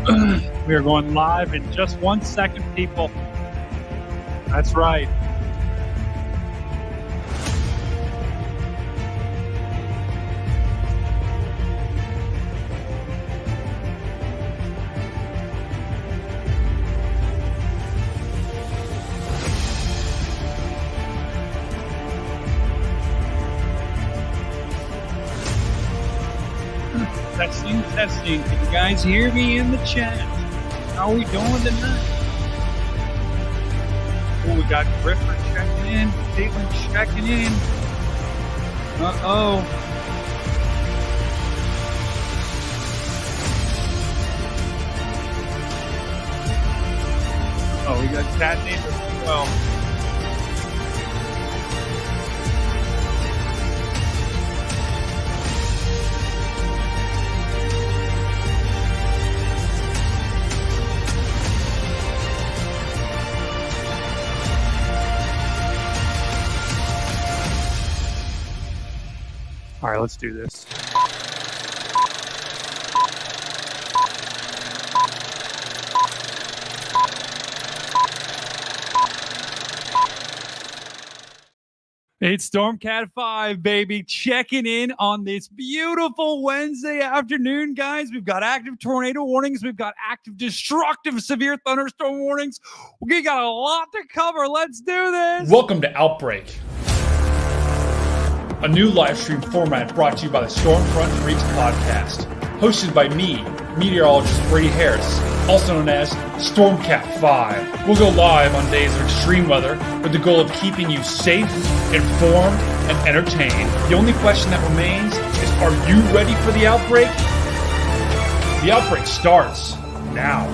We are going live in just 1 second, people. That's right. Testing. Can you guys hear me in the chat? How are we doing tonight? Oh, we got Griffer checking in. Caitlin checking in. Uh-oh. Oh, we got cat neighbors as well. All right, let's do this. It's StormCat5, baby, checking in on this beautiful Wednesday afternoon, guys. We've got active tornado warnings. We've got active destructive severe thunderstorm warnings. We got a lot to cover. Let's do this. Welcome to Outbreak, a new live stream format brought to you by the Stormfront Freaks podcast, hosted by me, meteorologist Brady Harris, also known as StormCat5. We'll go live on days of extreme weather with the goal of keeping you safe, informed, and entertained. The only question that remains is, are you ready for the outbreak? The outbreak starts now.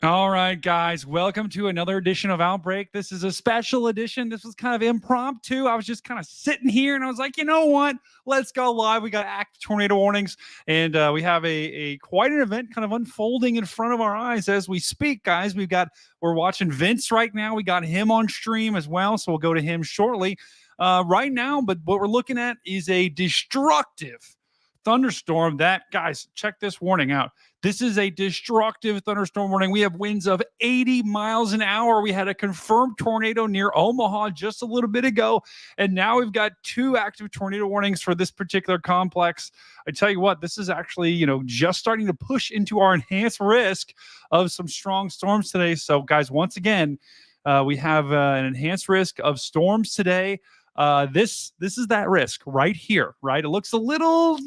All right, guys, welcome to another edition of Outbreak. This is a special edition. This was kind of impromptu. I was just kind of sitting here and I was like, you know what? Let's go live. We got active tornado warnings and we have a quite an event kind of unfolding in front of our eyes as we speak, guys. We're watching Vince right now. We got him on stream as well, so we'll go to him shortly right now. But what we're looking at is a destructive thunderstorm that, guys, check this warning out. This is a destructive thunderstorm warning. We have winds of 80 miles an hour. We had a confirmed tornado near Omaha just a little bit ago, and now we've got 2 active tornado warnings for this particular complex. I tell you what, this is actually, just starting to push into our enhanced risk of some strong storms today. So, guys, once again, we have an enhanced risk of storms today. This is that risk right here, right? It looks a little,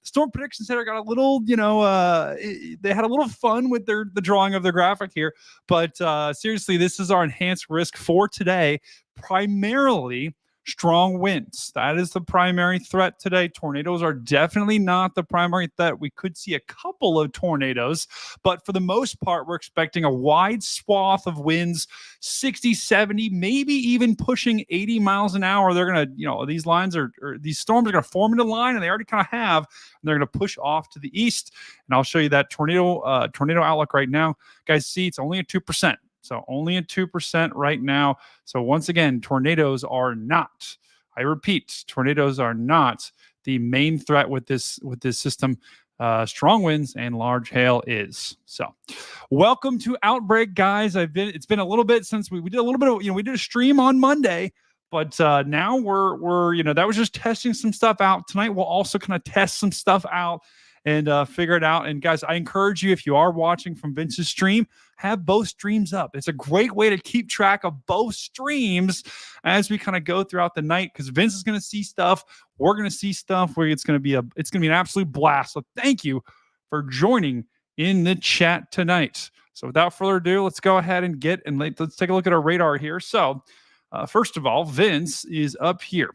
Storm Prediction Center got a little, they had a little fun with the drawing of their graphic here. But seriously, this is our enhanced risk for today, primarily strong winds. That is the primary threat today. Tornadoes are definitely not the primary threat. We could see a couple of tornadoes, but for the most part, we're expecting a wide swath of winds, 60, 70, maybe even pushing 80 miles an hour. They're going to, these lines these storms are going to form into line, and they already kind of have, and they're going to push off to the east. And I'll show you that tornado outlook right now. Guys, see, it's only at 2%. So only at 2% right now. So once again, tornadoes are not, I repeat, tornadoes are not the main threat with this system. Strong winds and large hail is. So welcome to Outbreak, guys. It's been a little bit since we did a little bit of, we did a stream on Monday, but now we're that was just testing some stuff out. Tonight we'll also kind of test some stuff out and figure it out. And guys, I encourage you, if you are watching from Vince's stream, have both streams up. It's a great way to keep track of both streams as we kind of go throughout the night, because Vince is going to see stuff. We're going to see stuff where it's going to be an absolute blast. So thank you for joining in the chat tonight. So without further ado, let's go ahead and let's take a look at our radar here. So first of all, Vince is up here.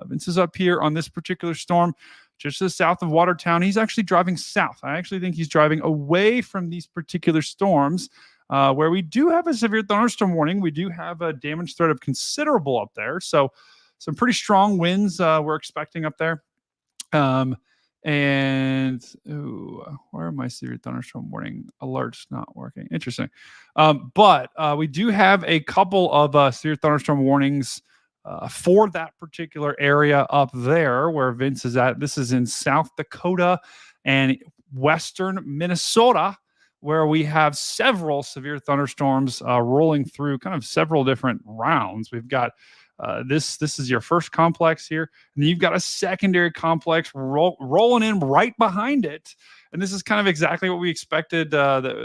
Vince is up here on this particular storm, just to the south of Watertown. He's actually driving south. I actually think he's driving away from these particular storms, where we do have a severe thunderstorm warning. We do have a damage threat of considerable up there. So some pretty strong winds we're expecting up there. And where are my severe thunderstorm warning alerts not working? Interesting. But we do have a couple of severe thunderstorm warnings for that particular area up there where Vince is at. This is in South Dakota and western Minnesota, where we have several severe thunderstorms rolling through kind of several different rounds. We've got this is your first complex here, and you've got a secondary complex rolling in right behind it. And this is kind of exactly what we expected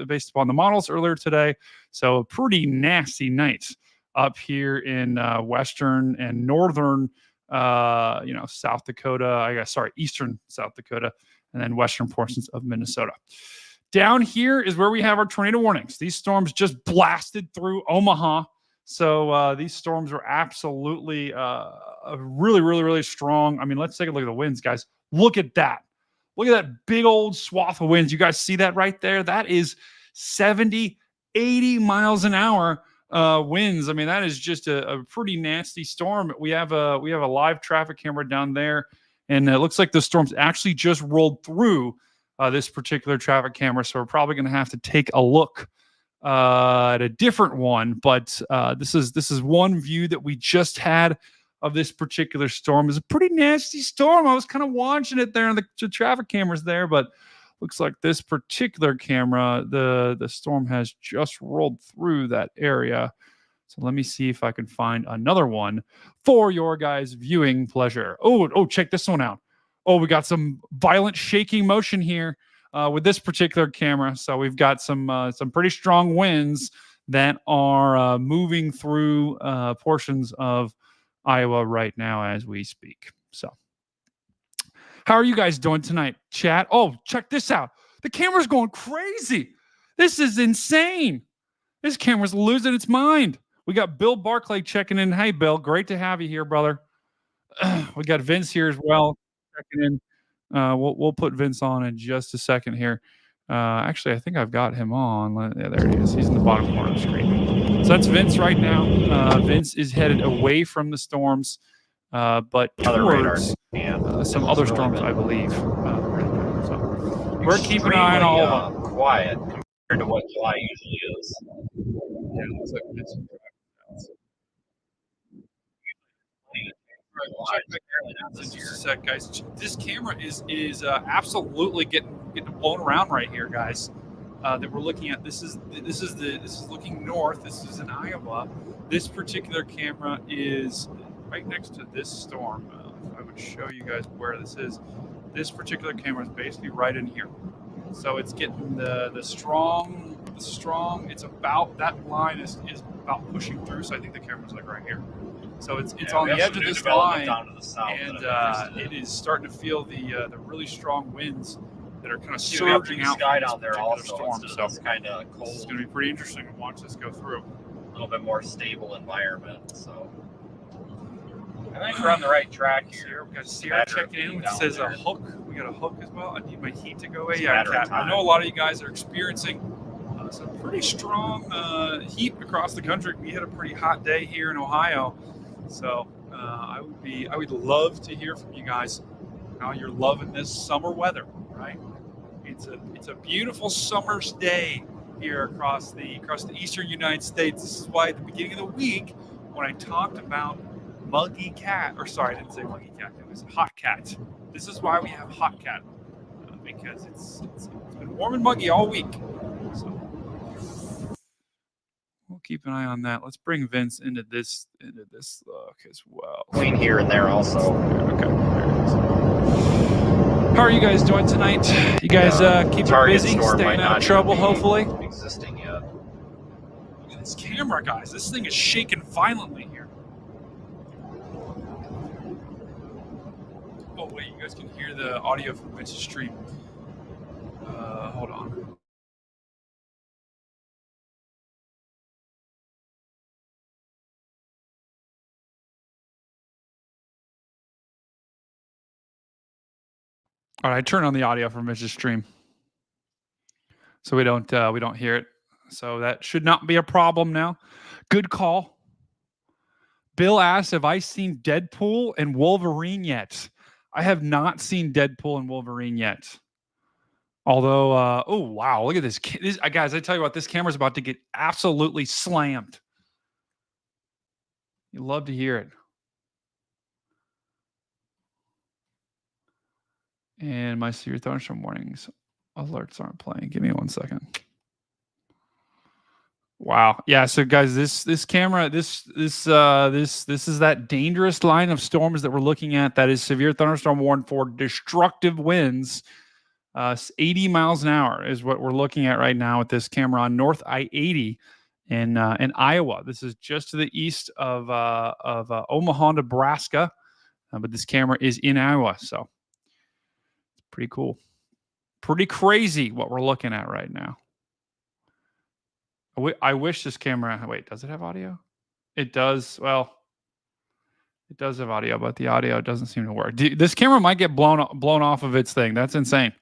based upon the models earlier today. So a pretty nasty night up here in western and northern, South Dakota. Eastern South Dakota, and then western portions of Minnesota. Down here is where we have our tornado warnings. These storms just blasted through Omaha. So these storms are absolutely really, really, really strong. I mean, let's take a look at the winds, guys. Look at that. Look at that big old swath of winds. You guys see that right there? That is 70, 80 miles an hour winds. I mean, that is just a pretty nasty storm. We have a live traffic camera down there, and it looks like the storm's actually just rolled through this particular traffic camera. So we're probably going to have to take a look at a different one. But this is one view that we just had of this particular storm. It's a pretty nasty storm. I was kind of watching it there on the traffic cameras there, but looks like this particular camera, the storm has just rolled through that area. So let me see if I can find another one for your guys' viewing pleasure. Oh, check this one out. Oh, we got some violent shaking motion here with this particular camera. So we've got some pretty strong winds that are moving through portions of Iowa right now as we speak. So how are you guys doing tonight, chat? Oh, check this out. The camera's going crazy. This is insane. This camera's losing its mind. We got Bill Barclay checking in. Hey, Bill, great to have you here, brother. We got Vince here as well checking in. We'll put Vince on in just a second here. Actually, I think I've got him on. Yeah, there he is. He's in the bottom corner of the screen. So that's Vince right now. Vince is headed away from the storms, but towards some other storms, I believe. So we're keeping an eye on all of them. Quiet compared to what July usually is. Yeah, it looks like Vince. Just a sec, guys. This camera is absolutely getting blown around right here, guys. That we're looking at. This is looking north. This is in Iowa. This particular camera is right next to this storm. If I would show you guys where this is. This particular camera is basically right in here. So it's getting the strong. It's about that line is about pushing through. So I think the camera's like right here. So it's on the edge of this line, and it is starting to feel the really strong winds that are kind of surging out sky down there also. Storm. So it's kind of cold. It's going to be pretty interesting to watch this go through. A little bit more stable environment. So I think we're on the right track here. We got Sierra checking in. It says a hook. We got a hook as well. I need my heat to go away. Yeah, Kat, I know a lot of you guys are experiencing some pretty strong heat across the country. We had a pretty hot day here in Ohio. So I would love to hear from you guys how you're loving this summer weather, right? It's a beautiful summer's day here across the eastern United States. This is why at the beginning of the week, when I talked about muggy cat, or sorry, I didn't say muggy cat, it was hot cat. This is why we have hot cat, because it's been warm and muggy all week. So we'll keep an eye on that. Let's bring Vince into this look as well. Between here and there also. Okay. There it is. How are you guys doing tonight? You guys keeping busy, staying out of trouble, hopefully? Existing yet. Look at this camera, guys. This thing is shaking violently here. Oh, wait. You guys can hear the audio from Vince's stream. Hold on. All right, I turn on the audio from Vince's stream, so we don't hear it. So that should not be a problem now. Good call. Bill asks, "Have I seen Deadpool and Wolverine yet?" I have not seen Deadpool and Wolverine yet. Although, oh wow, look at this guys! I tell you what, this camera's about to get absolutely slammed. You love to hear it. And my severe thunderstorm warnings alerts aren't playing. Give me 1 second. Wow. Yeah. So guys, this camera, this is that dangerous line of storms that we're looking at. That is severe thunderstorm warned for destructive winds. 80 miles an hour is what we're looking at right now with this camera on North I-80 in Iowa. This is just to the east of Omaha, Nebraska, but this camera is in Iowa, so it's pretty cool, pretty crazy what we're looking at right now. I wish this camera. Wait, does it have audio? It does. Well, it does have audio, but the audio doesn't seem to work. This camera might get blown off of its thing. That's insane.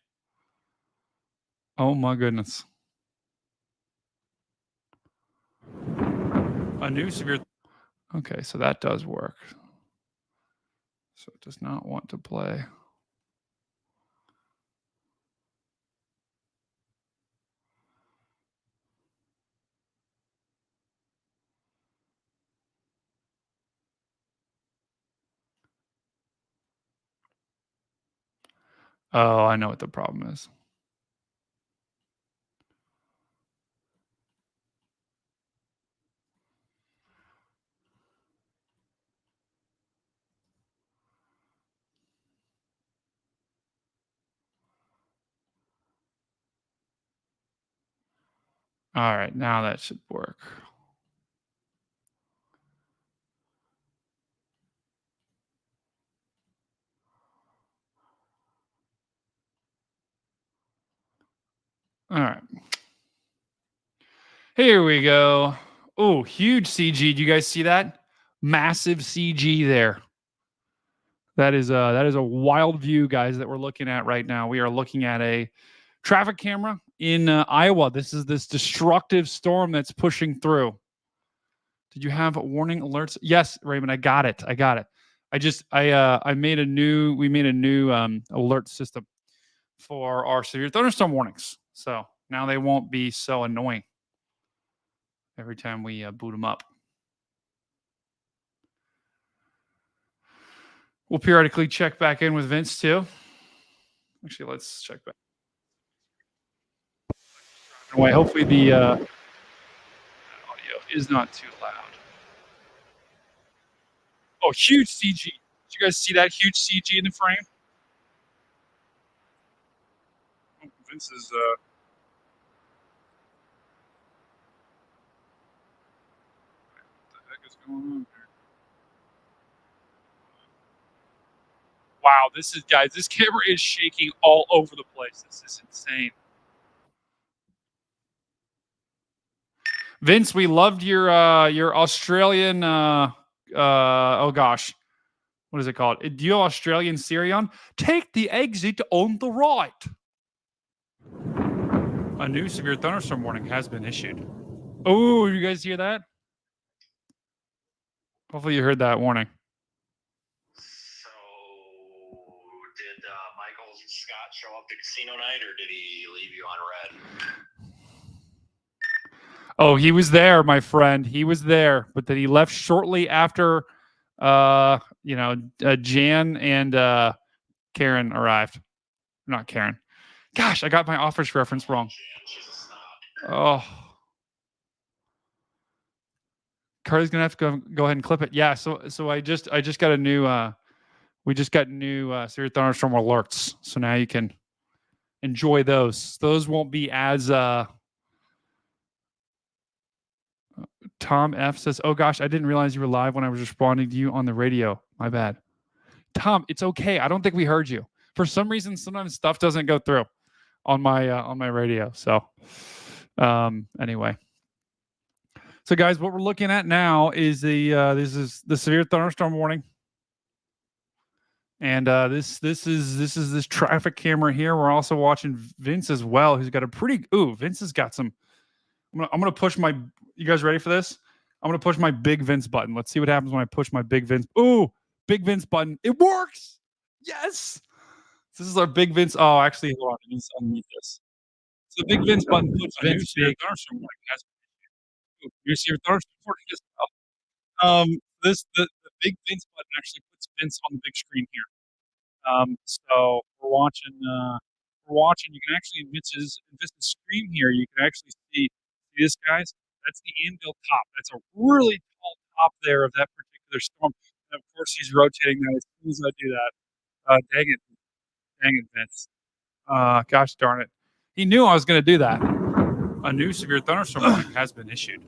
Oh my goodness. A new severe. Okay, so that does work. So it does not want to play. Oh, I know what the problem is. All right, now that should work. All right. Here we go. Oh, huge CG. Do you guys see that? Massive CG there. That is a wild view, guys, that we're looking at right now. We are looking at a traffic camera in Iowa. This is this destructive storm that's pushing through. Did you have warning alerts? Yes, Raymond, I got it. I made a new alert system for our severe thunderstorm warnings. So now they won't be so annoying every time we boot them up. We'll periodically check back in with Vince too. Actually, let's check back. Anyway, hopefully the audio is not too loud. Oh, huge CG. Did you guys see that huge CG in the frame? Oh, Vince is what the heck is going on here? Wow, this camera is shaking all over the place. This is insane. Vince, we loved your Australian oh gosh. What is it called? Do you have Australian Siri on? Take the exit on the right. A new severe thunderstorm warning has been issued. Oh, you guys hear that? Hopefully you heard that warning. So, did Michael Scott show up to casino night, or did he leave you on red? Oh, he was there, my friend. He was there, but then he left shortly after, Jan and Karen arrived. Not Karen. Gosh, I got my office reference wrong. Oh. Carly's gonna have to go ahead and clip it. Yeah, so I just got a new we just got new severe thunderstorm alerts. So now you can enjoy those. Those won't be as Tom F says, "Oh gosh, I didn't realize you were live when I was responding to you on the radio. My bad." Tom, it's okay. I don't think we heard you. For some reason, sometimes stuff doesn't go through on my radio. So anyway. So guys, what we're looking at now is this is the severe thunderstorm warning. And this is this traffic camera here. We're also watching Vince as well, who's got a pretty Vince has got some. I'm gonna push my. You guys ready for this? I'm gonna push my big Vince button. Let's see what happens when I push my big Vince. Big Vince button. It works. Yes. This is our big Vince. Oh, actually, hold on. I need to unmute this. So the big Vince button puts Vince big. You see your thunderstorm warning as well. The big Vince button actually puts Vince on the big screen here. So we're watching. You can actually in the screen here. You can actually see this, guys. That's the anvil top. That's a really tall top there of that particular storm. And of course, he's rotating that as soon as I do that. Dang it, Vince. Gosh darn it. He knew I was going to do that. A new severe thunderstorm warning has been issued.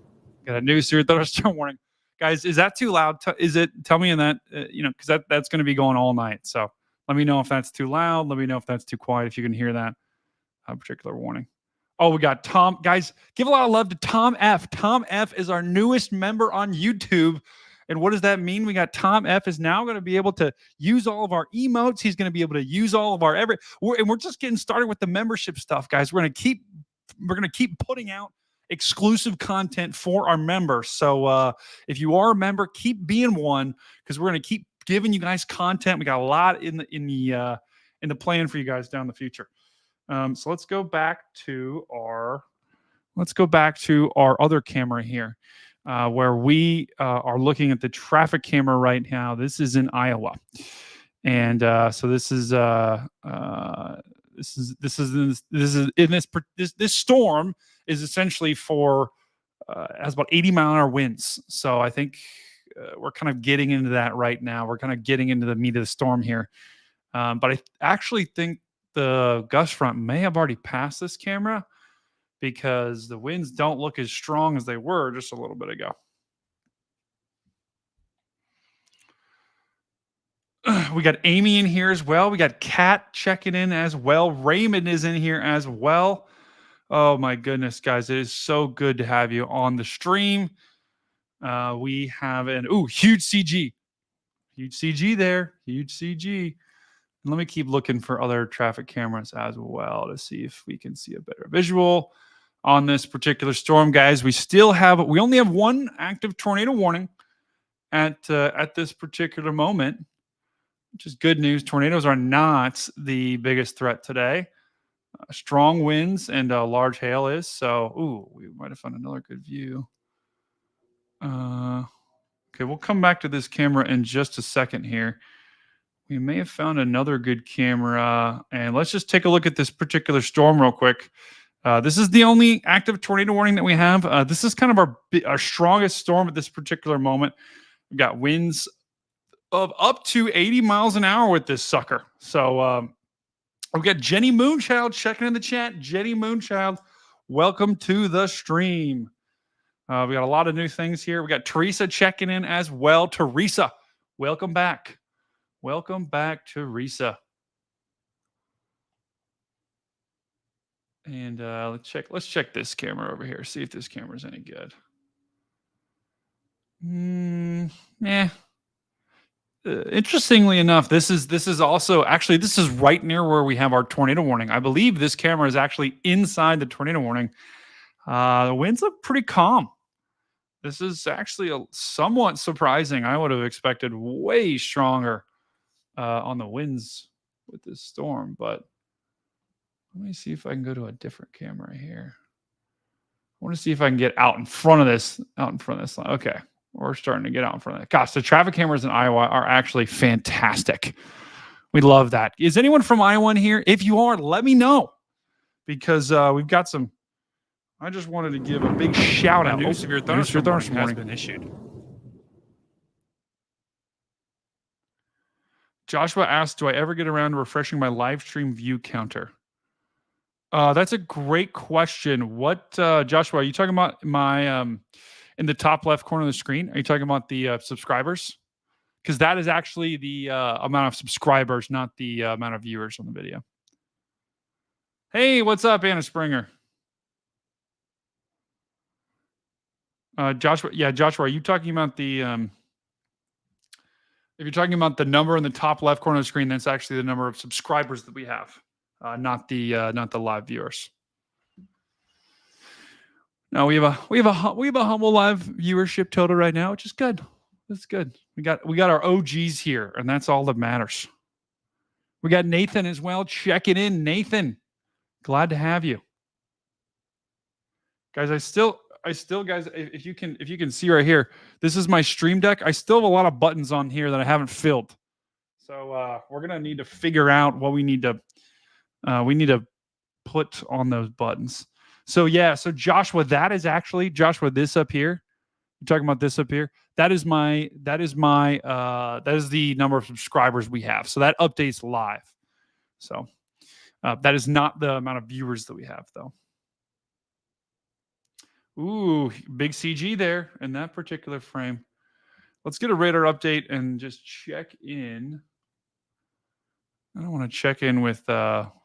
Got a new severe thunderstorm warning. Guys, is that too loud? Is it? Tell me in that, because that's going to be going all night. So let me know if that's too loud. Let me know if that's too quiet, if you can hear that particular warning. Oh, we got Tom. Guys, give a lot of love to Tom F. Tom F is our newest member on YouTube. And what does that mean? We got Tom F is now going to be able to use all of our emotes. He's going to be able to use all of our and we're just getting started with the membership stuff, guys. We're going to keep putting out exclusive content for our members. So if you are a member, keep being one, because we're going to keep giving you guys content. We got a lot in the plan for you guys down the future. So let's go back to our other camera here, where we are looking at the traffic camera right now. This is in Iowa, and so this storm is essentially has about 80-mile-an-hour winds. So I think we're kind of getting into that right now. We're kind of getting into the meat of the storm here. But I actually think the gust front may have already passed this camera, because the winds don't look as strong as they were just a little bit ago. We got Amy in here as well. We got Kat checking in as well. Raymond is in here as well. Oh my goodness, guys. It is so good to have you on the stream. We have huge CG. Huge CG there. Huge CG. And let me keep looking for other traffic cameras as well to see if we can see a better visual on this particular storm, guys. We only have one active tornado warning at this particular moment, which is good news. Tornadoes are not the biggest threat today. Strong winds and large hail is. So, we might have found another good view. Okay, we'll come back to this camera in just a second here. We may have found another good camera, and let's just take a look at this particular storm real quick. This is the only active tornado warning that we have. This is kind of our strongest storm at this particular moment. We've got winds of up to 80 miles an hour with this sucker. So we've got Jenny Moonchild checking in the chat. Jenny Moonchild, welcome to the stream. We got a lot of new things here. We got Teresa checking in as well. Teresa, welcome back. Welcome back, Teresa. And let's check this camera over here. See if this camera's any good. Interestingly enough, this is also actually, this is right near where we have our tornado warning. I believe this camera is actually inside the tornado warning. The winds look pretty calm. This is actually somewhat surprising. I would have expected way stronger on the winds with this storm, but let me see if I can go to a different camera here. I want to see if I can get out in front of this line. Okay, we're starting to get out in front of it. Gosh, the traffic cameras in Iowa are actually fantastic. We love that. Is anyone from Iowa in here? If you are, let me know, because we've got some. I just wanted to give a big shout out. New severe thunderstorm warning has been issued. Joshua asked, do I ever get around to refreshing my live stream view counter? That's a great question. What, Joshua, are you talking about my, in the top left corner of the screen? Are you talking about the subscribers? Because that is actually the amount of subscribers, not the amount of viewers on the video. Hey, what's up, Anna Springer? Joshua, are you talking about the, if you're talking about the number in the top left corner of the screen, that's actually the number of subscribers that we have, not the live viewers. No, we have a humble live viewership total right now, which is good. That's good. We got our OGs here, and that's all that matters. We got Nathan as well checking in. Nathan, glad to have you, guys. I still, guys, if you can see right here, this is my stream deck. I still have a lot of buttons on here that I haven't filled. So we're gonna need to figure out what we need to put on those buttons. So yeah, so Joshua, that is actually Joshua. This up here, you're talking about this up here. That is the number of subscribers we have. So that updates live. So that is not the amount of viewers that we have, though. Ooh, big CG there in that particular frame. Let's get a radar update and just check in. I don't want to check in with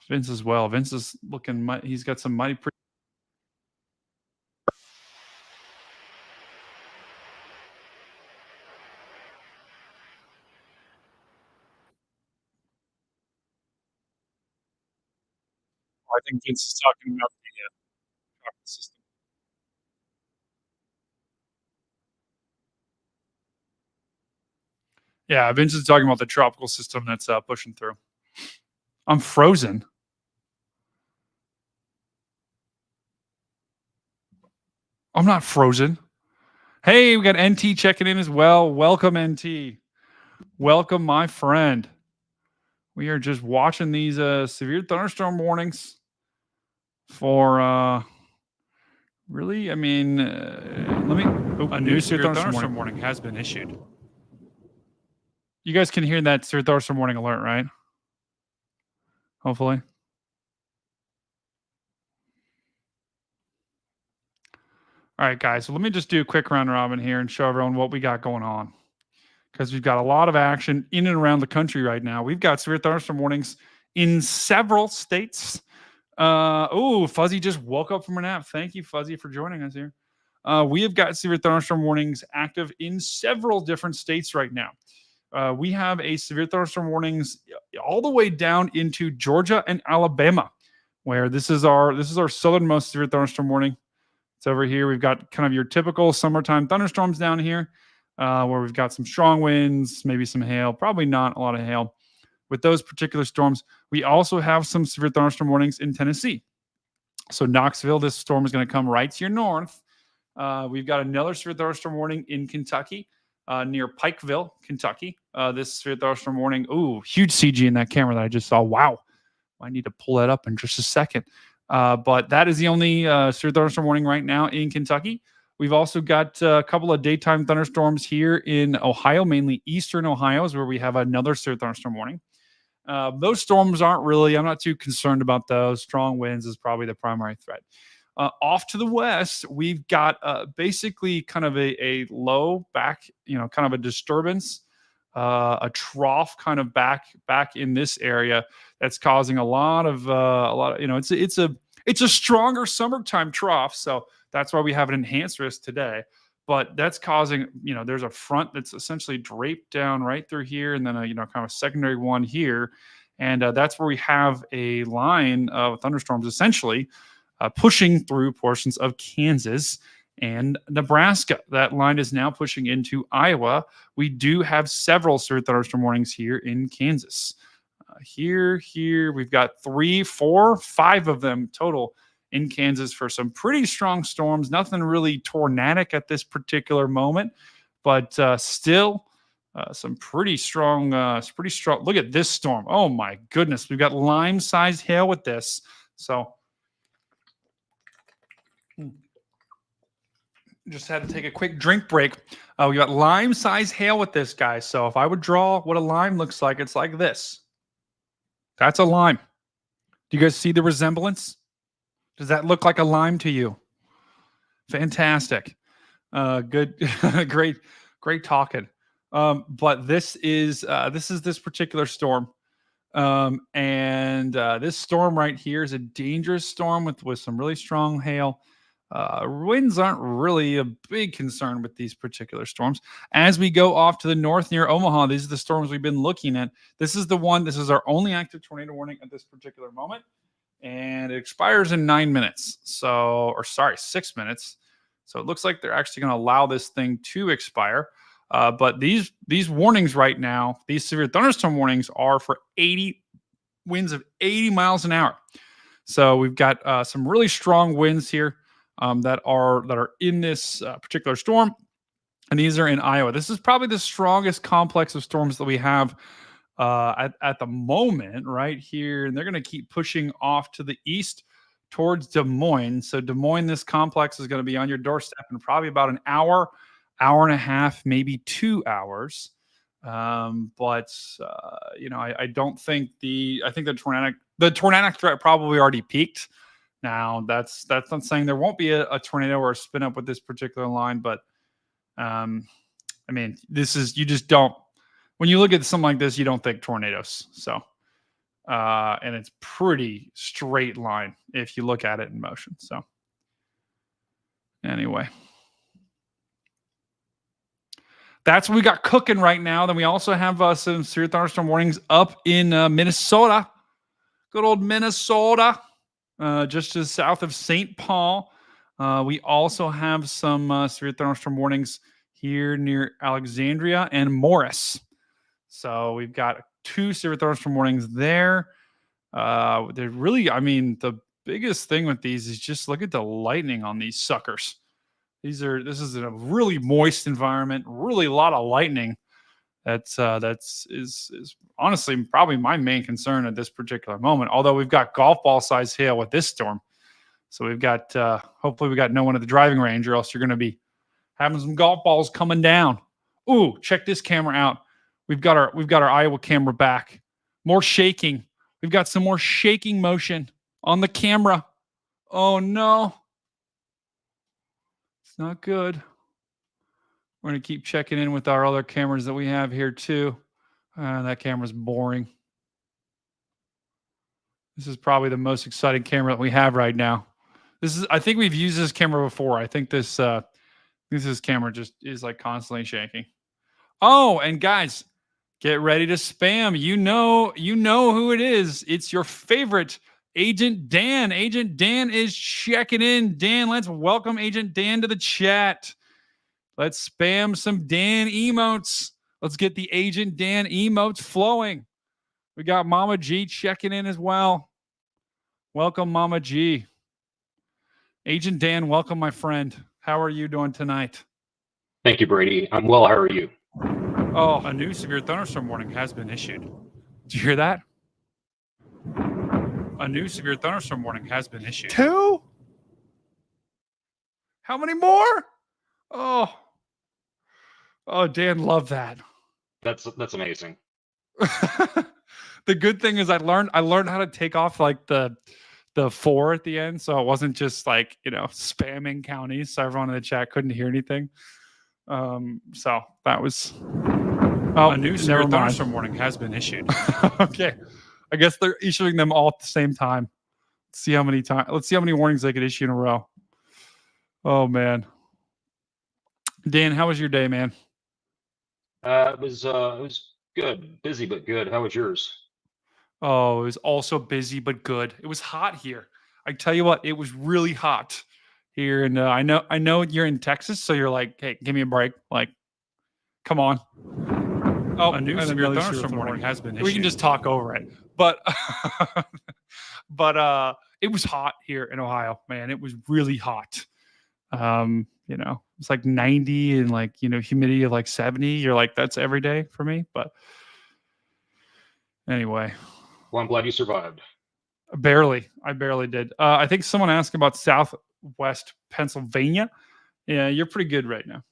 Vince as well. Vince is looking, he's got some mighty pretty. I think Vince is talking about the system. Yeah, Vince is talking about the tropical system that's pushing through. I'm frozen. I'm not frozen. Hey, we got NT checking in as well. Welcome, NT. Welcome, my friend. We are just watching these severe thunderstorm warnings for really, I mean, let me. A new severe thunderstorm warning has been issued. You guys can hear that severe thunderstorm warning alert, right? Hopefully. All right, guys. So let me just do a quick round robin here and show everyone what we got going on, because we've got a lot of action in and around the country right now. We've got severe thunderstorm warnings in several states. Oh, Fuzzy just woke up from a nap. Thank you, Fuzzy, for joining us here. We have got severe thunderstorm warnings active in several different states right now. We have a severe thunderstorm warnings all the way down into Georgia and Alabama, where this is our southernmost severe thunderstorm warning. It's over here. We've got kind of your typical summertime thunderstorms down here, where we've got some strong winds, maybe some hail, probably not a lot of hail. With those particular storms, we also have some severe thunderstorm warnings in Tennessee. So Knoxville, this storm is going to come right to your north. We've got another severe thunderstorm warning in Kentucky, near Pikeville, Kentucky. This severe thunderstorm warning. Ooh, huge CG in that camera that I just saw. Wow. I need to pull that up in just a second. But that is the only severe thunderstorm warning right now in Kentucky. We've also got a couple of daytime thunderstorms here in Ohio, mainly eastern Ohio, is where we have another severe thunderstorm warning. Those storms aren't really, I'm not too concerned about those. Strong winds is probably the primary threat. Off to the west, we've got basically kind of a low back, kind of a disturbance, a trough kind of back in this area that's causing a lot of, it's a stronger summertime trough. So that's why we have an enhanced risk today. But that's causing, there's a front that's essentially draped down right through here, and then kind of a secondary one here. And that's where we have a line of thunderstorms essentially pushing through portions of Kansas and Nebraska. That line is now pushing into Iowa. We do have several severe thunderstorm warnings here in Kansas. Here, we've got 3, 4, 5 of them total in Kansas for some pretty strong storms. Nothing really tornadic at this particular moment, but still some pretty strong. Look at this storm. Oh my goodness. We've got lime-sized hail with this. So just had to take a quick drink break. We got lime-sized hail with this, guys. So if I would draw what a lime looks like, it's like this. That's a lime. Do you guys see the resemblance? Does that look like a lime to you? Fantastic. Good. great talking. But this is this particular storm. And this storm right here is a dangerous storm with some really strong hail. Winds aren't really a big concern with these particular storms. As we go off to the north near Omaha, these are the storms we've been looking at. This is our only active tornado warning at this particular moment. And it expires in 9 minutes. 6 minutes. So it looks like they're actually going to allow this thing to expire. But these warnings right now, these severe thunderstorm warnings are for winds of 80 miles an hour. So we've got some really strong winds here that are in this particular storm. And these are in Iowa. This is probably the strongest complex of storms that we have at the moment right here, and they're going to keep pushing off to the east towards Des Moines. So Des Moines, this complex is going to be on your doorstep in probably about an hour, hour and a half, maybe 2 hours. But I don't think I think the tornadic threat probably already peaked. Now that's not saying there won't be a tornado or a spin up with this particular line, but I mean, you just don't, when you look at something like this, you don't think tornadoes. So, and it's pretty straight line if you look at it in motion. So anyway, that's what we got cooking right now. Then we also have some severe thunderstorm warnings up in Minnesota. Good old Minnesota, just to the south of St. Paul. We also have some severe thunderstorm warnings here near Alexandria and Morris. So we've got 2 severe thunderstorm warnings there. They're really, I mean, the biggest thing with these is just look at the lightning on these suckers. This is a really moist environment, really a lot of lightning. That's honestly probably my main concern at this particular moment. Although we've got golf ball size hail with this storm, so we've got hopefully we got no one at the driving range, or else you're going to be having some golf balls coming down. Ooh, check this camera out. We've got our Iowa camera back. More shaking. We've got some more shaking motion on the camera. Oh no. It's not good. We're going to keep checking in with our other cameras that we have here too. That camera's boring. This is probably the most exciting camera that we have right now. I think we've used this camera before. I think this camera just is like constantly shaking. Oh, and guys, get ready to spam. You know who it is. It's your favorite Agent Dan. Agent Dan is checking in. Dan, let's welcome Agent Dan to the chat. Let's spam some Dan emotes. Let's get the Agent Dan emotes flowing. We got Mama G checking in as well. Welcome, Mama G. Agent Dan, welcome, my friend. How are you doing tonight? Thank you, Brady. I'm well. How are you? Oh, a new severe thunderstorm warning has been issued. Did you hear that? A new severe thunderstorm warning has been issued. 2? How many more? Oh, Dan, love that. That's amazing. The good thing is I learned how to take off like the 4 at the end, so it wasn't just like, spamming counties, so everyone in the chat couldn't hear anything. So that was a new severe thunderstorm warning has been issued. Okay, I guess they're issuing them all at the same time. Let's see how many warnings they could issue in a row. Oh man, Dan, how was your day, man? It was good, busy but good. How was yours? Oh, it was also busy but good. It was hot here. I tell you what, it was really hot here, and I know you're in Texas, so you're like, hey, give me a break. Like, come on. Oh, a new severe thunderstorm warning has been issued. We can just talk over it, but it was hot here in Ohio, man. It was really hot. It's like 90 and like humidity of like 70. You're like, that's every day for me. But anyway. Well, I'm glad you survived. I barely did. I think someone asked about Southwest Pennsylvania. Yeah, you're pretty good right now.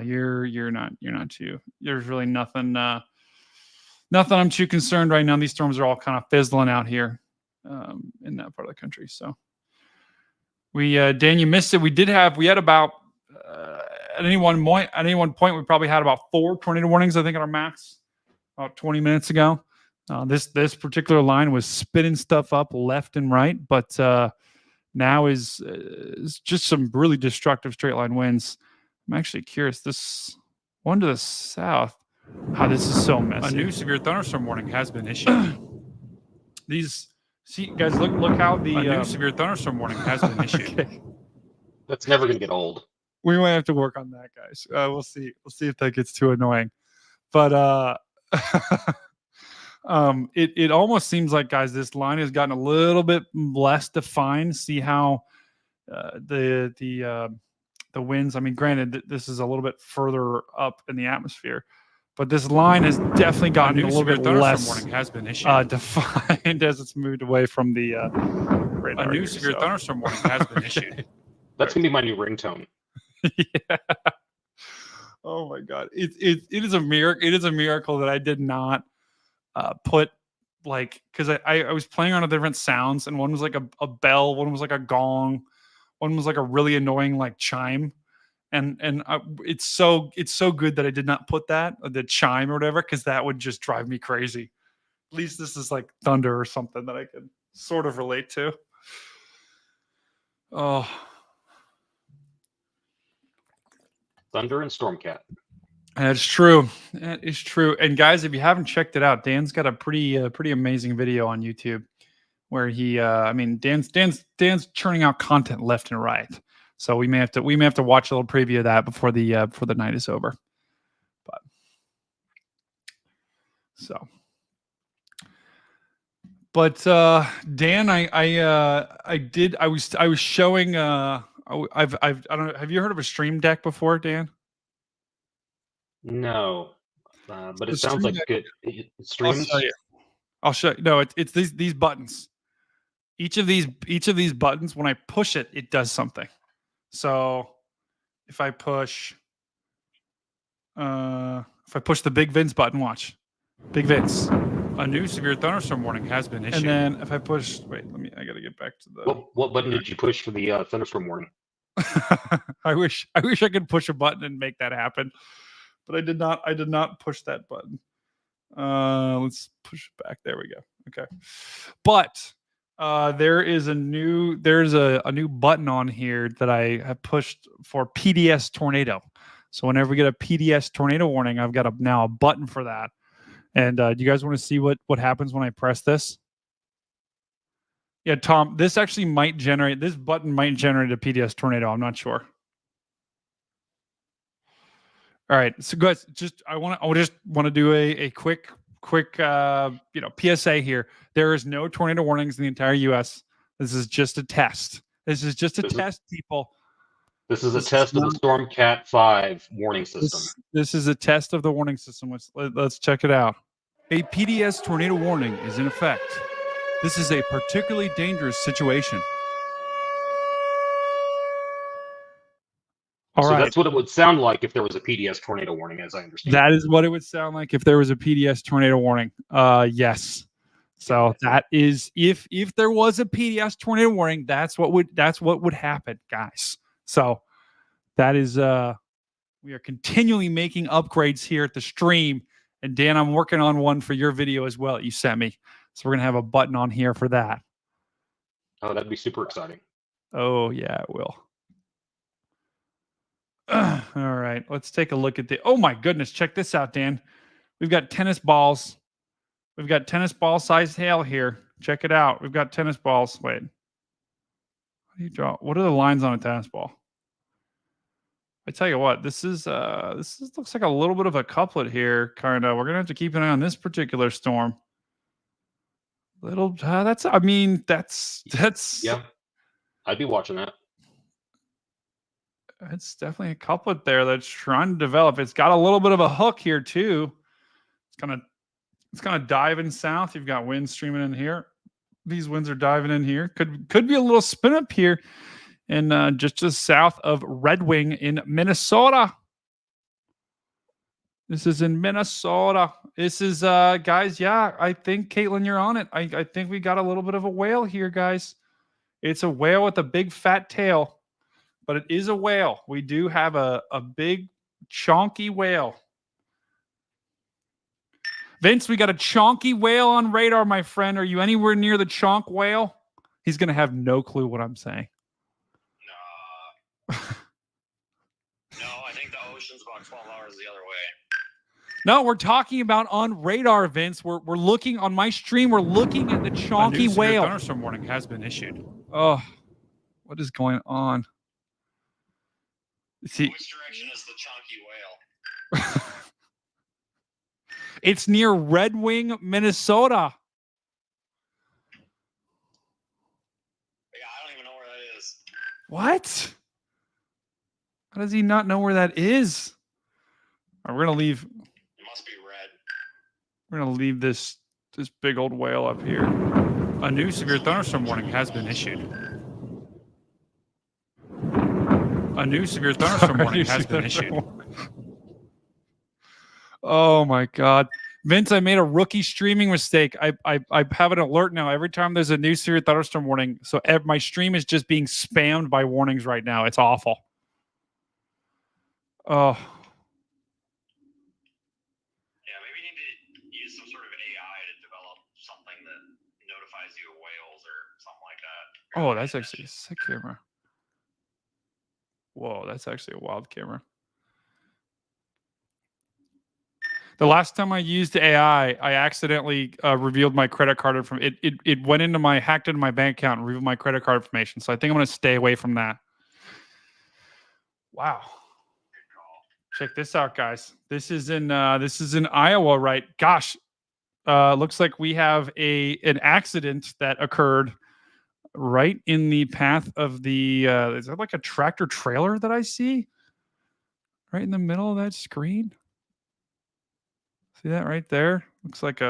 You're not too. There's really nothing I'm too concerned right now. These storms are all kind of fizzling out here in that part of the country. So Dan, you missed it. We had about at any one point we probably had about 4 tornado warnings, I think, at our max about 20 minutes ago. This particular line was spinning stuff up left and right, but now is just some really destructive straight line winds. I'm actually curious. This one to the south, how this is so messy. A new severe thunderstorm warning has been issued. See, guys, look how the new severe thunderstorm warning has been issued. Okay. That's never going to get old. We might have to work on that, guys. We'll see. We'll see if that gets too annoying. But it almost seems like, guys, this line has gotten a little bit less defined. See how the winds. I mean, granted, this is a little bit further up in the atmosphere, But this line has definitely gotten a little bit less warning has been issued. defined as it's moved away from the radar. A new here, severe so. thunderstorm warning has been issued. That's gonna be my new ringtone. Yeah. Oh my god, it is a miracle. It is a miracle that I did not put like, because I was playing on a different sounds, and one was like a bell, one was like a gong, one was like a really annoying like chime, and it's so good that I did not put that, the chime or whatever, because that would just drive me crazy. At least this is like thunder or something that I can sort of relate to. Oh. Thunder and StormCat. That's true. That is true. And guys, if you haven't checked it out, Dan's got a pretty amazing video on YouTube where he I mean Dan's churning out content left and right. So we may have to watch a little preview of that before the night is over. But so Dan, I was showing I don't know, have you heard of a stream deck before, Dan? No, but it The sounds Stream like Deck- it streams. I'll show you. No, it's these buttons. Each of these buttons, when I push it, it does something. So if I push the Big Vince button, watch. Big Vince. A new severe thunderstorm warning has been issued. And then if I push, I gotta get back to the. What button did you push for the thunderstorm warning? I wish I could push a button and make that happen, but I did not. I did not push that button. Let's push it back. There we go. Okay, but there's a new button on here that I have pushed for PDS tornado. So whenever we get a PDS tornado warning, I've got now a button for that. And do you guys want to see what happens when I press this? Yeah, Tom, this button might generate a PDS tornado. I'm not sure. All right, so guys, I just want to do a quick PSA here. There is no tornado warnings in the entire U.S. This is just a test. This is just a test, people. This is a test of the StormCat5 warning system. This is a test of the warning system. Let's check it out. A PDS tornado warning is in effect. This is a particularly dangerous situation. All right. That's what it would sound like if there was a PDS tornado warning, as I understand. That is what it would sound like if there was a PDS tornado warning. Yes. So that is if there was a PDS tornado warning, that's what would happen, guys. So that is we are continually making upgrades here at the stream. And Dan, I'm working on one for your video as well that you sent me. So we're gonna have a button on here for that. Oh, that'd be super exciting. Oh yeah, it will. All right, let's take a look at oh my goodness, check this out, Dan. We've got tennis balls. We've got tennis ball sized hail here. Check it out. We've got tennis balls. Wait. How do you draw? What are the lines on a tennis ball? I tell you what, this looks like a little bit of a couplet here, kind of. We're gonna have to keep an eye on this particular storm. That's Yeah, I'd be watching that. It's definitely a couplet there that's trying to develop. It's got a little bit of a hook here too. It's kind of diving south. You've got winds streaming in here. These winds are diving in here. Could be a little spin up here, and just south of Red Wing in Minnesota. This is in Minnesota. This is guys. Yeah, I think Caitlin, you're on it. I think we got a little bit of a whale here, guys. It's a whale with a big fat tail. But it is a whale. We do have a big, chonky whale. Vince, we got a chonky whale on radar, my friend. Are you anywhere near the chonk whale? He's going to have no clue what I'm saying. No, I think the ocean's about 12 hours the other way. No, we're talking about on radar, Vince. We're looking on my stream. We're looking at the chonky whale. A thunderstorm warning has been issued. Oh, what is going on? See, Which direction is the chunky whale? it's near Red Wing, Minnesota. Yeah, I don't even know where that is. What? How does he not know where that is? All right, we're gonna leave. It must be We're gonna leave this big old whale up here. A new severe thunderstorm warning has been issued. A new severe thunderstorm warning has been issued. Oh my God. Vince, I made a rookie streaming mistake. I have an alert now every time there's a new severe thunderstorm warning. So my stream is just being spammed by warnings right now. It's awful. Oh. Yeah, maybe you need to use some sort of AI to develop something that notifies you of whales or something like that. Oh, that's actually a sick camera. Whoa, that's actually a wild camera. The last time I used AI, I accidentally revealed my credit card information. It went into hacked into my bank account and revealed my credit card information. So I think I'm going to stay away from that. Wow. Check this out, guys. This is in Iowa, right? Gosh, looks like we have an accident that occurred right in the path of the. Is that like a tractor trailer that I see? Right in the middle of that screen. See that right there? Looks like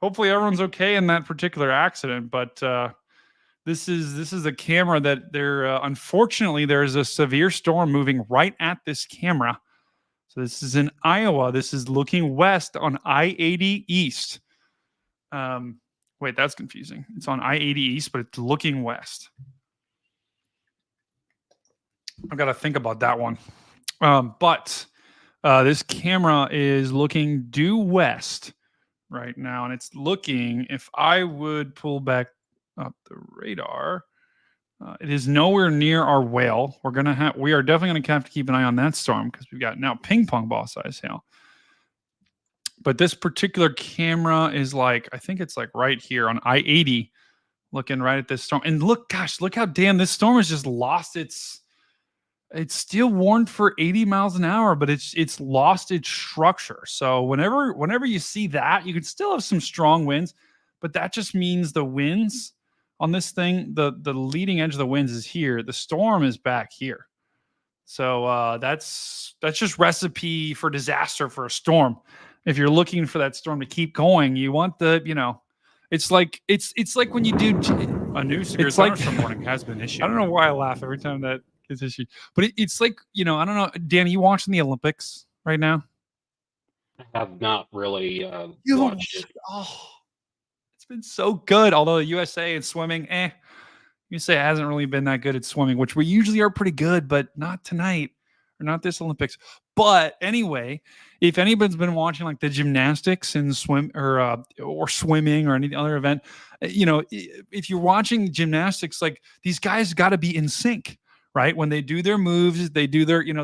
hopefully everyone's okay in that particular accident, but this is a camera that unfortunately there's a severe storm moving right at this camera. So this is in Iowa. This is looking west on I-80 East. Wait, that's confusing. It's on I-80 East, but it's looking west. I've got to think about that one. But this camera is looking due west right now, and it's looking, if I would pull back up the radar, it is nowhere near our whale. We are definitely going to have to keep an eye on that storm because we've got now ping pong ball size hail. But this particular camera is I think it's right here on I-80, looking right at this storm. And look how damn this storm has just lost it's still warned for 80 miles an hour, but it's lost its structure. So whenever you see that, you can still have some strong winds, but that just means the winds on this thing, the leading edge of the winds is here. The storm is back here. So that's just recipe for disaster for a storm. If you're looking for that storm to keep going, you want it's like when you do a new severe thunderstorm warning has been issued. I don't know why I laugh every time that gets issued, but it's like, I don't know. Dan, are you watching the Olympics right now? I have not really watched it. Oh, it's been so good. Although the USA and swimming, USA hasn't really been that good at swimming, which we usually are pretty good, but not tonight or not this Olympics. But anyway, if anybody's been watching the gymnastics and swim or swimming or any other event, if you're watching gymnastics, these guys got to be in sync, right? When they do their moves, they do their I'm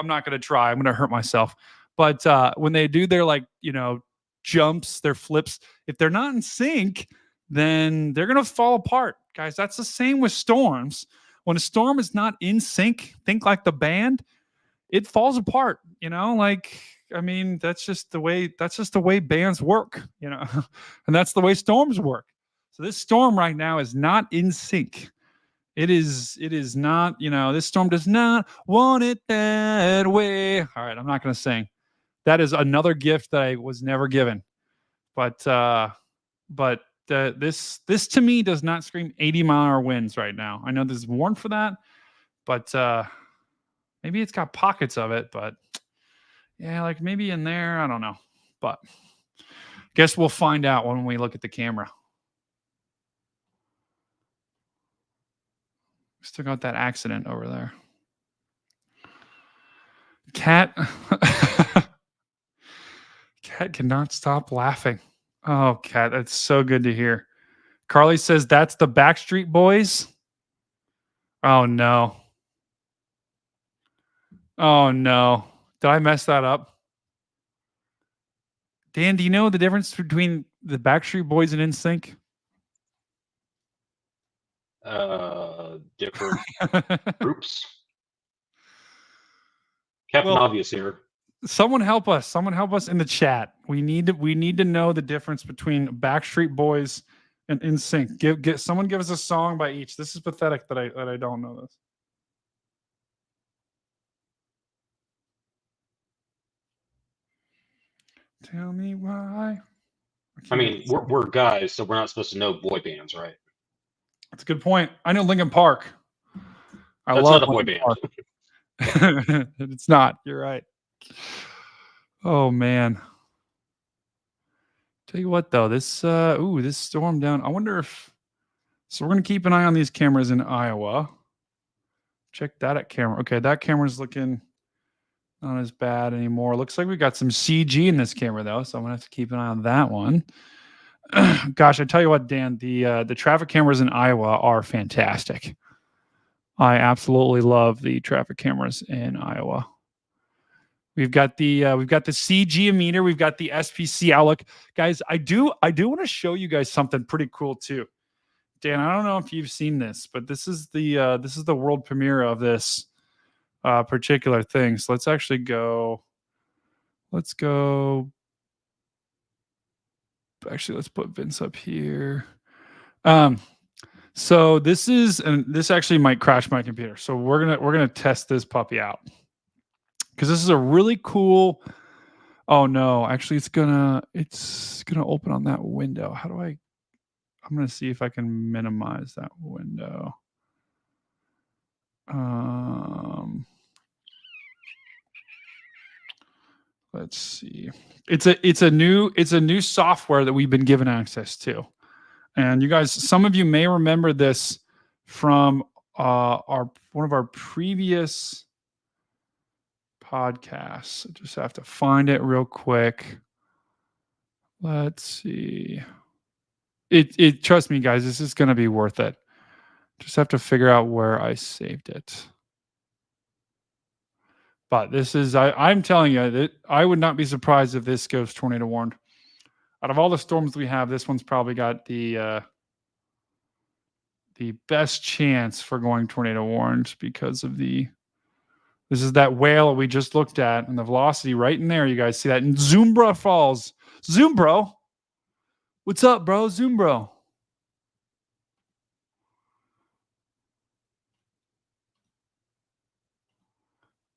not going to try, I'm going to hurt myself. But when they do their jumps, their flips, if they're not in sync, then they're going to fall apart, guys. That's the same with storms. When a storm is not in sync, think like the band, it falls apart, that's just the way bands work, and that's the way storms work. So this storm right now is not in sync. It is not, this storm does not want it that way. All right, I'm not going to sing. That is another gift that I was never given. But this to me does not scream 80-mile-an-hour winds right now. I know there's warned for that, but maybe it's got pockets of it. But yeah, maybe in there, I don't know. But guess we'll find out when we look at the camera. Still got that accident over there. Cat cannot stop laughing. Oh, Cat, that's so good to hear. Carly says that's the Backstreet Boys. Oh no. Oh no. Did I mess that up? Dan, do you know the difference between the Backstreet Boys and NSYNC? Different groups. Captain Obvious here. Someone help us. Someone help us in the chat. We need to know the difference between Backstreet Boys and NSYNC. Someone give us a song by each. This is pathetic that I don't know this. Tell me why. I mean, we're guys, so we're not supposed to know boy bands, right? That's a good point. I know Linkin Park. I That's love not a boy Linkin band. Park. It's not. You're right. Oh man. Tell you what though, this this storm down. I wonder if so we're gonna keep an eye on these cameras in Iowa. Check that at camera. Okay, that camera's looking not as bad anymore. Looks like we got some CG in this camera though, so I'm gonna have to keep an eye on that one. Gosh, I tell you what, Dan, the traffic cameras in Iowa are fantastic. I absolutely love the traffic cameras in Iowa. We've got the CG meter, we've got the SPC outlook. Guys, I do want to show you guys something pretty cool too. Dan, I don't know if you've seen this, but this is the world premiere of this particular thing. So let's actually go. Let's go. Actually, let's put Vince up here. So this is, and this actually might crash my computer. So we're gonna test this puppy out because this is a really cool. Oh no, actually, it's gonna open on that window. How do I? I'm gonna see if I can minimize that window. Let's see. It's a new software that we've been given access to, and you guys, some of you may remember this from one of our previous podcasts. I just have to find it real quick. Let's see. It trust me, guys, this is going to be worth it. Just have to figure out where I saved it. But this is, I'm telling you, that I would not be surprised if this goes tornado warned. Out of all the storms we have, this one's probably got the best chance for going tornado warned because of this is that whale we just looked at and the velocity right in there. You guys see that in Zoombra Falls. Zoom bro. What's up, bro? Zoom bro.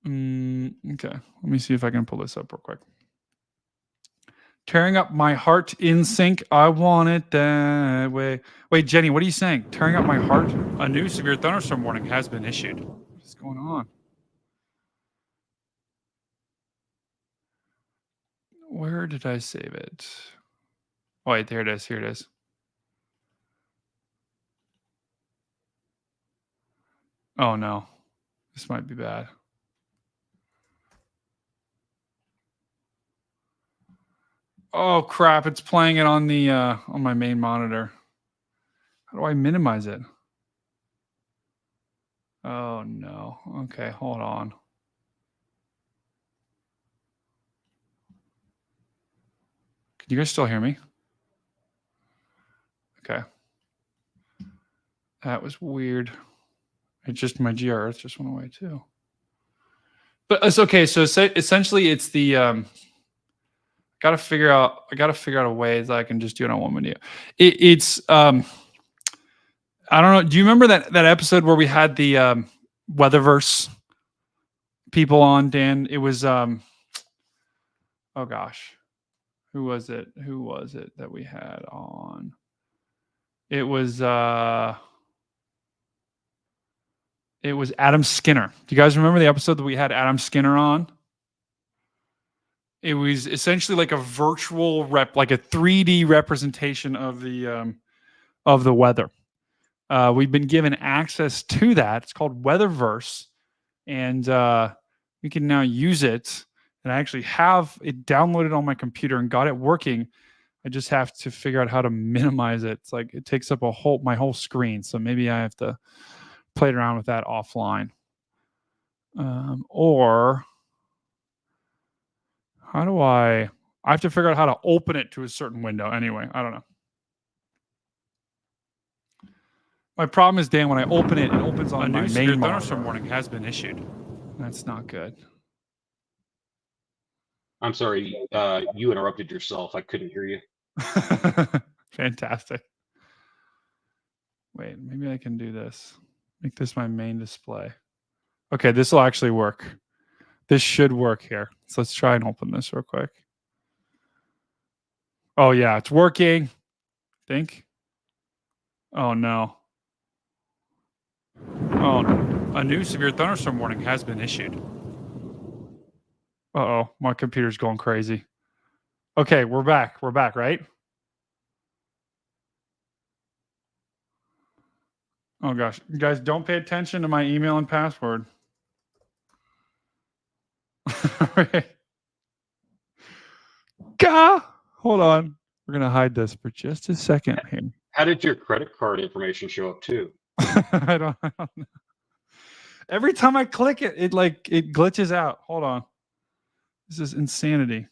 Okay, let me see if I can pull this up real quick. Tearing up my heart in sync. I want it that way. Wait, Jenny, what are you saying? Tearing up my heart? A new severe thunderstorm warning has been issued. What's going on? Where did I save it? Oh, wait, there it is. Here it is. Oh no, this might be bad. Oh crap! It's playing it on the on my main monitor. How do I minimize it? Oh no. Okay, hold on. Can you guys still hear me? Okay. That was weird. It just my GR Earth just went away too. But it's okay. So essentially, it's the I gotta figure out a way that I can just do it on one video. It's I don't know. Do you remember that episode where we had the Weatherverse people on, Dan? It was oh gosh, who was it that we had on? It was Adam Skinner. Do you guys remember the episode that we had Adam Skinner on? It was essentially like a virtual like a 3D representation of the weather. We've been given access to that. It's called Weatherverse, and we can now use it. And I actually have it downloaded on my computer and got it working. I just have to figure out how to minimize it. It's like it takes up my whole screen, so maybe I have to play around with that offline. Or how do I have to figure out how to open it to a certain window. Anyway, I don't know. My problem is, Dan, when I open it, it opens on my main thunderstorm warning has been issued. That's not good. I'm sorry, you interrupted yourself. I couldn't hear you. Fantastic. Wait, maybe I can do this. Make this my main display. Okay, this will actually work. This should work here. So let's try and open this real quick. Oh yeah, it's working. Think. Oh no. Oh, a new severe thunderstorm warning has been issued. Uh-oh, my computer's going crazy. Okay, we're back. We're back, right? Oh gosh, you guys, don't pay attention to my email and password. Gah! Hold on. We're gonna hide this for just a second here. How did your credit card information show up too? I don't know. Every time I click it, it glitches out. Hold on. This is insanity.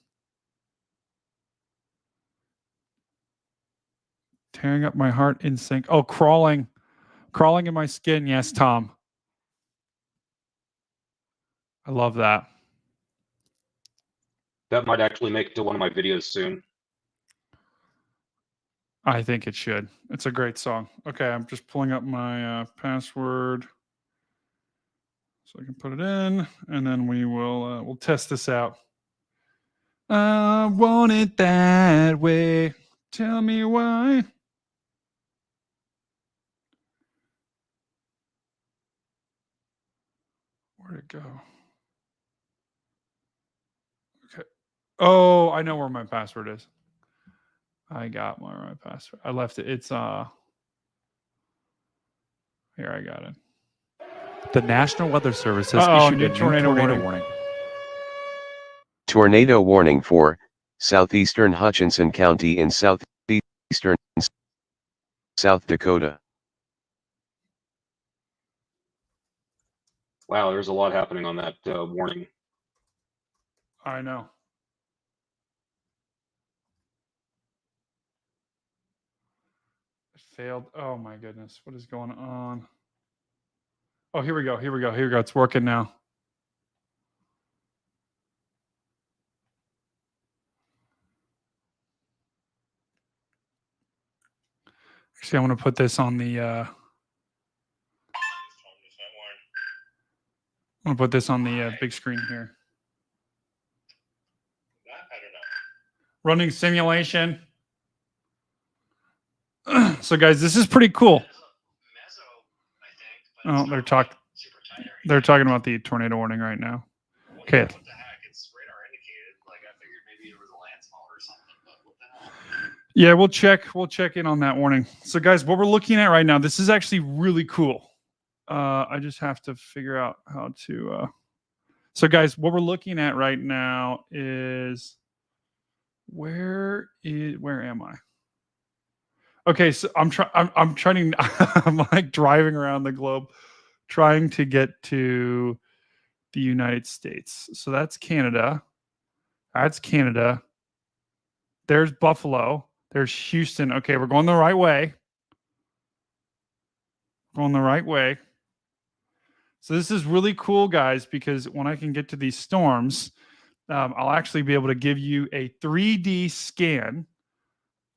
Tearing up my heart in sync. Oh, crawling in my skin. Yes, Tom. I love that. That might actually make it to one of my videos soon. I think it should. It's a great song. Okay, I'm just pulling up my password so I can put it in, and then we will we'll test this out. I want it that way. Tell me why. Where'd it go? Okay. Oh, I know where my password is. I got my password. I left it. It's here. I got it. The National Weather Service has Uh-oh, issued new a new tornado tornado warning. warning. Tornado warning for southeastern Hutchinson County in southeastern South Dakota. Wow, there's a lot happening on that warning. I know. It failed. Oh my goodness. What is going on? Oh, here we go. Here we go. Here we go. It's working now. Actually, I'm going to put this on the I'm going to put this on the big screen here. I don't know. Running simulation. So guys, this is pretty cool. Mezzo, I think. But Oh, it's they're not super tight or anything. They're talking about the tornado warning right now. Well, Okay. yeah, what the heck? It's radar indicated. Like I figured maybe it was a landfall or something, but what the hell? Yeah, we'll check in on that warning. So guys, what we're looking at right now, this is actually really cool. I just have to figure out how to so guys, what we're looking at right now is where am I? Okay, so I'm trying I'm like driving around the globe trying to get to the United States. So that's Canada. That's Canada. There's Buffalo. There's Houston. Okay, we're going the right way. Going the right way. So this is really cool, guys, because when I can get to these storms, I'll actually be able to give you a 3D scan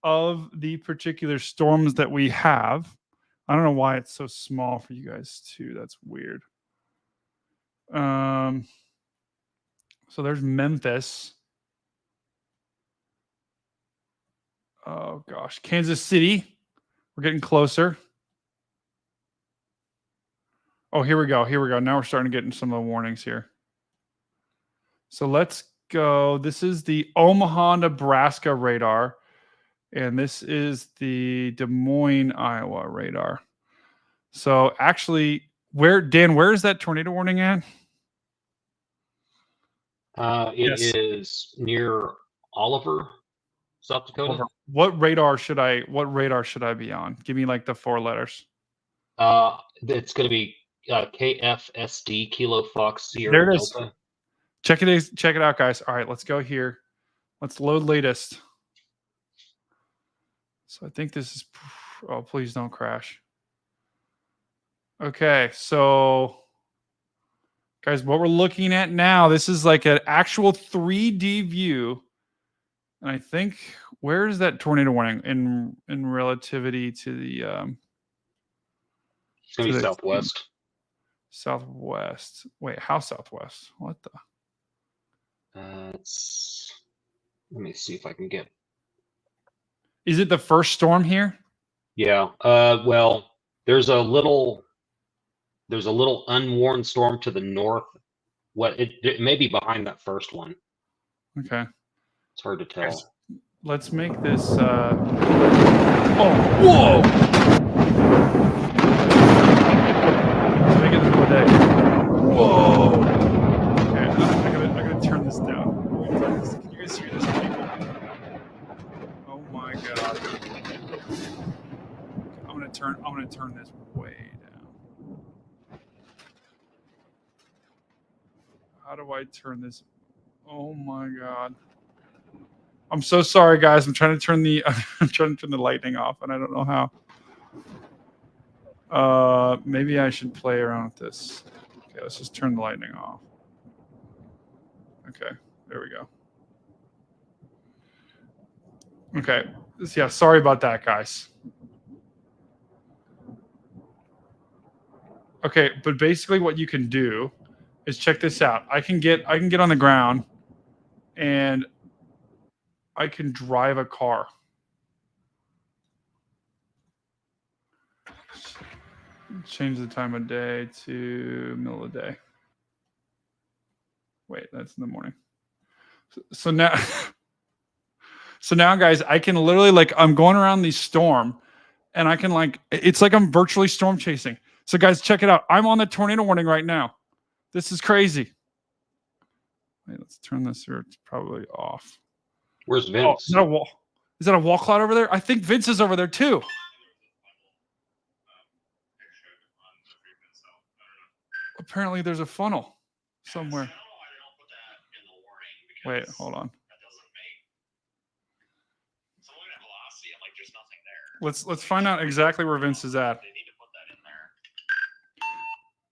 of the particular storms that we have. I don't know why it's so small for you guys too. That's weird. So there's Memphis. Oh gosh, Kansas City. We're getting closer. Oh, here we go. Here we go. Now we're starting to get into some of the warnings here. So let's go. This is the Omaha, Nebraska radar. And this is the Des Moines, Iowa radar. So actually, where is that tornado warning at? It Yes. is near Oliver, South Dakota. What radar should I be on? Give me like the 4 letters. It's going to be KFSD, Kilo Fox Sierra There it is. Delta. Check it out, guys. All right, let's go here. Let's load latest. So I think this is, oh, please don't crash. Okay, so guys, what we're looking at now, this is like an actual 3D view. And I think, where is that tornado warning in relativity to the It's going to be southwest. Southwest. Wait, how southwest? What the? Let me see if I can get Is it the first storm here? Yeah. Well, there's a little unwarned storm to the north. It may be behind that first one. Okay. It's hard to tell. Let's make this. Oh, whoa! Let's make it the middle of the day. Whoa! Okay, I gotta turn this down. Can you guys hear this? Oh my god! I'm gonna turn this way down. How do I turn this? Oh my god! I'm so sorry, guys. I'm trying to turn the lightning off, and I don't know how. Maybe I should play around with this. Okay, let's just turn the lightning off. Okay, there we go. Okay, yeah, sorry about that, guys. Okay, but basically what you can do is check this out. I can get on the ground and I can drive a car. Change the time of day to middle of the day. Wait, that's in the morning. So now, guys, I can literally I'm going around the storm, and I can it's like I'm virtually storm chasing. So guys, check it out. I'm on the tornado warning right now. This is crazy. Wait, let's turn this here. It's probably off. Where's Vince? Oh, is that a wall? Is that a wall cloud over there? I think Vince is over there too. Apparently, there's a funnel somewhere. Wait, hold on. Let's find out exactly where Vince is at.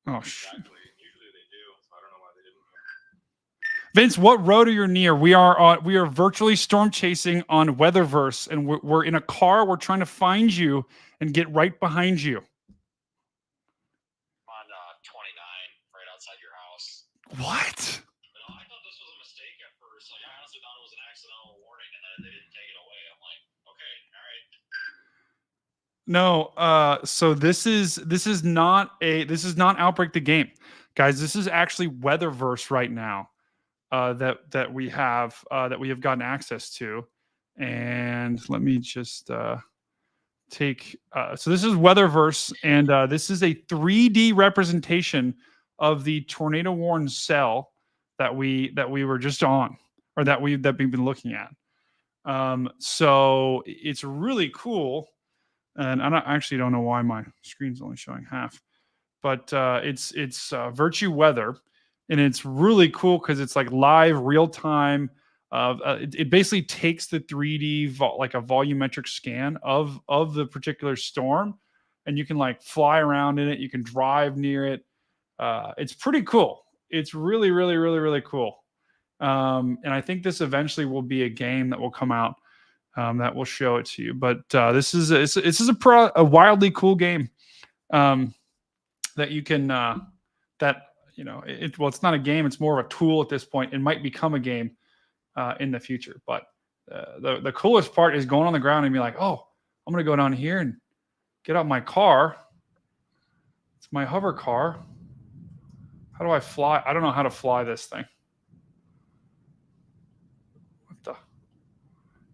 Oh shit. Vince, what road are you near? We are virtually storm chasing on Weatherverse, and we're in a car. We're trying to find you and get right behind you. I'm on 29, right outside your house. What? I thought this was a mistake at first. I honestly thought it was an accidental warning, and then they didn't take it away. I'm like, okay, all right. No, so this is not Outbreak the game, guys. This is actually Weatherverse right now, that we have gotten access to, and let me just take. So this is Weatherverse, and this is a 3D representation of the tornado warned cell that we were just on, or that we've been looking at. So it's really cool. And I actually don't know why my screen's only showing half, but it's Virtue Weather, and it's really cool because it's like live, real time. It basically takes the 3D like a volumetric scan of the particular storm, and you can fly around in it. You can drive near it. It's pretty cool. It's really, really, really, really cool. And I think this eventually will be a game that will come out. That will show it to you, but this is a wildly cool game that you can it's not a game, it's more of a tool at this point. It might become a game in the future, but the coolest part is going on the ground and be like, oh, I'm gonna go down here and get out my car. It's my hover car. How do I fly? I don't know how to fly this thing.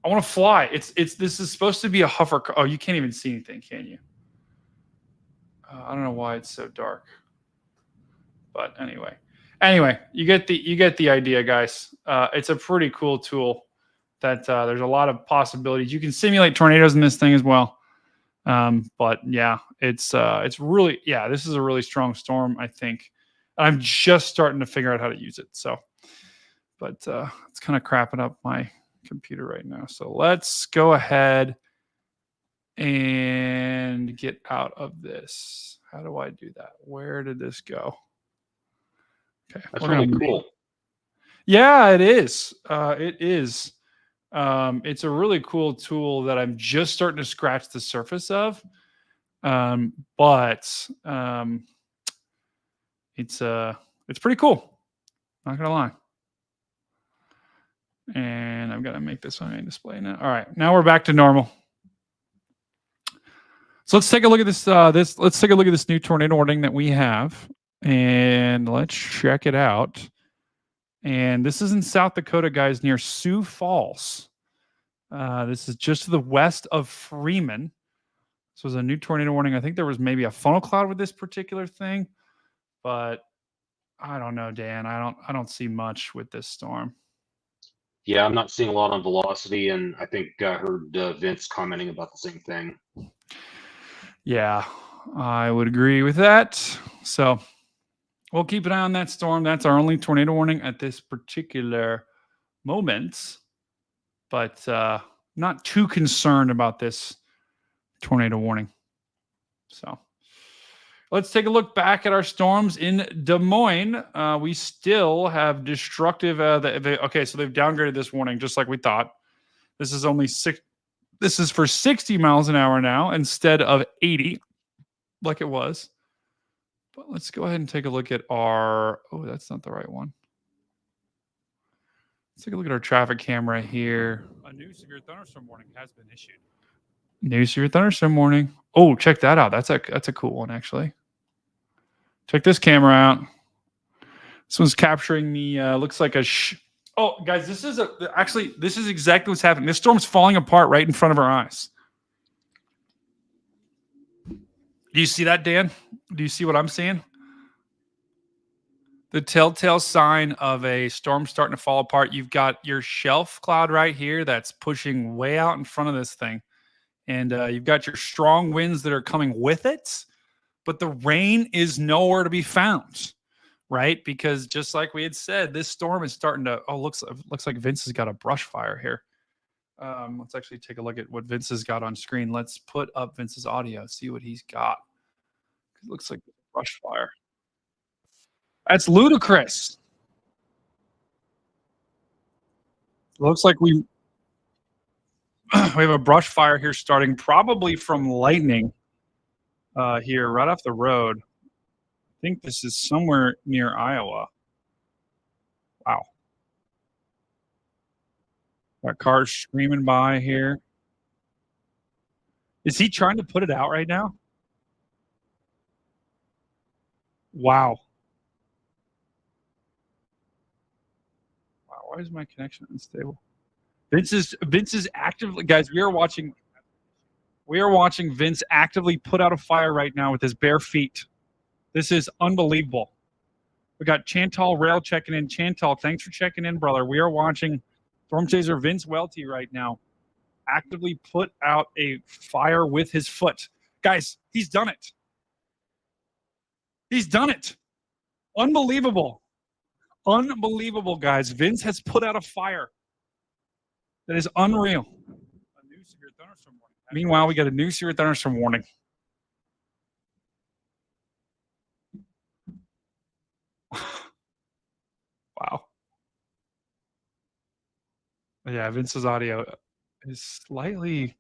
I want to fly. This is supposed to be a hover car. Oh, you can't even see anything, can you? I don't know why it's so dark. But anyway, you get the idea, guys. It's a pretty cool tool that there's a lot of possibilities. You can simulate tornadoes in this thing as well. But yeah, it's really, this is a really strong storm, I think. I'm just starting to figure out how to use it. So, but it's kind of crapping up my computer right now. So let's go ahead and get out of this. How do I do that? Where did this go? Okay. That's really cool. Yeah, it is. It is. It's a really cool tool that I'm just starting to scratch the surface of. But it's pretty cool. Not gonna lie. And I've got to make this on main display now. All right, now we're back to normal. So let's take a look at this. Let's take a look at this new tornado warning that we have, and let's check it out. And this is in South Dakota, guys, near Sioux Falls. This is just to the west of Freeman. This was a new tornado warning. I think there was maybe a funnel cloud with this particular thing, but I don't know, Dan. I don't see much with this storm. Yeah, I'm not seeing a lot on velocity, and I think I heard Vince commenting about the same thing. Yeah, I would agree with that. So we'll keep an eye on that storm. That's our only tornado warning at this particular moment, but not too concerned about this tornado warning. So let's take a look back at our storms in Des Moines. We still have destructive. Okay, so they've downgraded this warning just like we thought. This is only six. This is for 60 miles an hour now instead of 80, like it was. But let's go ahead and take a look at our. Oh, that's not the right one. Let's take a look at our traffic camera here. A new severe thunderstorm warning has been issued. New severe thunderstorm warning. Oh, check that out. That's a cool one, actually. Check this camera out. This one's capturing the. Looks like a. Oh, guys, this is this is exactly what's happening. This storm's falling apart right in front of our eyes. Do you see that, Dan? Do you see what I'm seeing? The telltale sign of a storm starting to fall apart. You've got your shelf cloud right here that's pushing way out in front of this thing. And you've got your strong winds that are coming with it. But the rain is nowhere to be found. Right? Because just like we had said, this storm is starting to, looks like Vince has got a brush fire here. Let's actually take a look at what Vince has got on screen. Let's put up Vince's audio, see what he's got. It looks like a brush fire. That's ludicrous. Looks like we have a brush fire here starting probably from lightning here right off the road. I think this is somewhere near Iowa. Wow. Got cars screaming by here. Is he trying to put it out right now? Wow. Wow. Why is my connection unstable? Vince is actively, guys, we are watching Vince actively put out a fire right now with his bare feet. This is unbelievable. We got Chantal Rail checking in. Chantal, thanks for checking in, brother. We are watching Storm Chaser Vince Welty right now actively put out a fire with his foot. Guys, he's done it. He's done it. Unbelievable. Unbelievable, guys. Vince has put out a fire. That is unreal. A new severe thunderstorm warning. Meanwhile, we got a new severe thunderstorm warning. Wow. Yeah, Vince's audio is slightly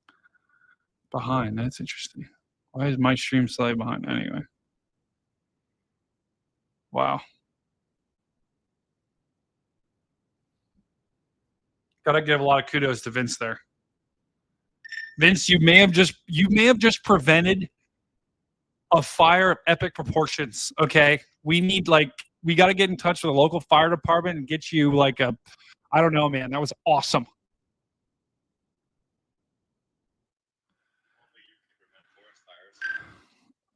behind. That's interesting. Why is my stream slightly behind anyway? Wow. Gotta give a lot of kudos to Vince there. Vince, you may have just prevented a fire of epic proportions. Okay. We got to get in touch with the local fire department and get you like I don't know, man. That was awesome.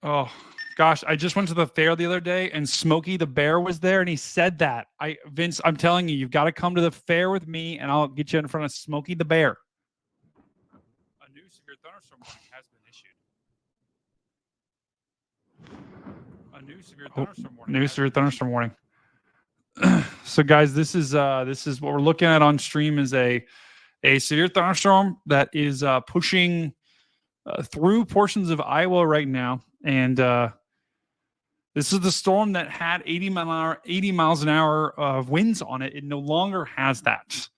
Oh gosh, I just went to the fair the other day and Smokey the Bear was there and he said that. Vince, I'm telling you, you've got to come to the fair with me and I'll get you in front of Smokey the Bear. A new severe thunderstorm warning has been issued. A new severe thunderstorm warning. New severe thunderstorm warning. So guys, this is what we're looking at on stream is a severe thunderstorm that is pushing through portions of Iowa right now. And this is the storm that had 80 miles an hour of winds on it. It no longer has that.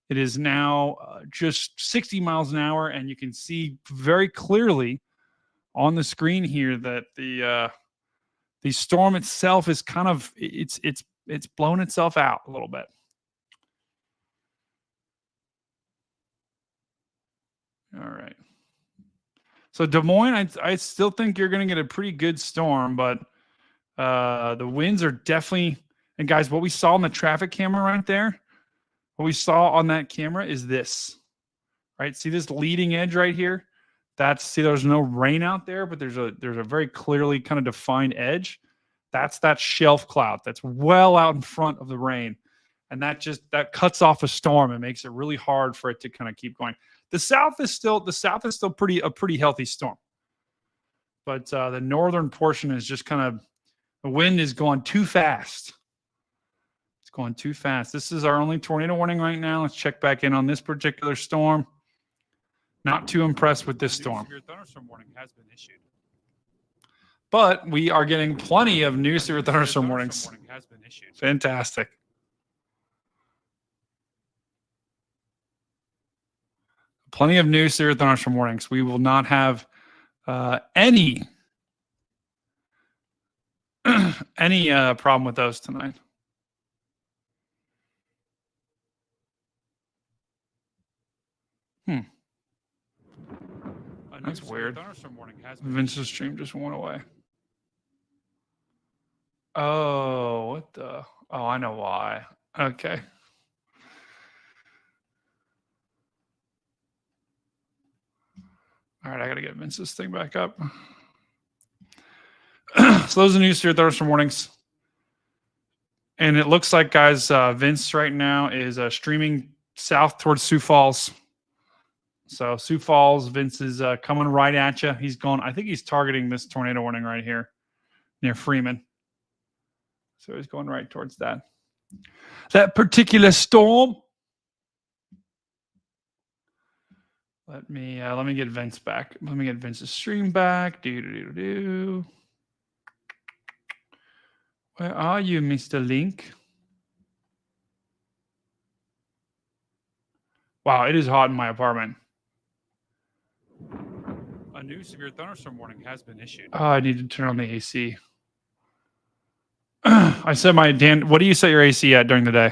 It is now just 60 miles an hour. And you can see very clearly on the screen here that the storm itself is kind of, it's blown itself out a little bit. All right. So Des Moines, I still think you're going to get a pretty good storm, but the winds are definitely. And guys, what we saw on the traffic camera right there, what we saw on that camera is this, right? See this leading edge right here? There's no rain out there, but there's a very clearly kind of defined edge. That's that shelf cloud that's well out in front of the rain. And that cuts off a storm and makes it really hard for it to kind of keep going. The south is still a pretty healthy storm. But the northern portion is just kind of, the wind is going too fast. It's going too fast. This is our only tornado warning right now. Let's check back in on this particular storm. Not too impressed with this storm. Severe thunderstorm warning has been issued. But we are getting plenty of new severe thunderstorm warnings. Warning has been issued. Fantastic. Plenty of new severe thunderstorm warnings. We will not have any problem with those tonight. That's weird. Thunderstorm warning has been Vince's stream just went away. Oh, what the? Oh, I know why. Okay. All right, I got to get Vince's thing back up. So those are new severe thunderstorm warnings. And it looks like, guys, Vince right now is streaming south towards Sioux Falls. So Sioux Falls, Vince is coming right at you. He's going, I think he's targeting this tornado warning right here near Freeman. So he's going right towards that particular storm. Let me get Vince back. Let me get Vince's stream back. Where are you, Mr. Link? Wow, it is hot in my apartment. A new severe thunderstorm warning has been issued. Oh, I need to turn on the AC. I said Dan, what do you set your AC at during the day?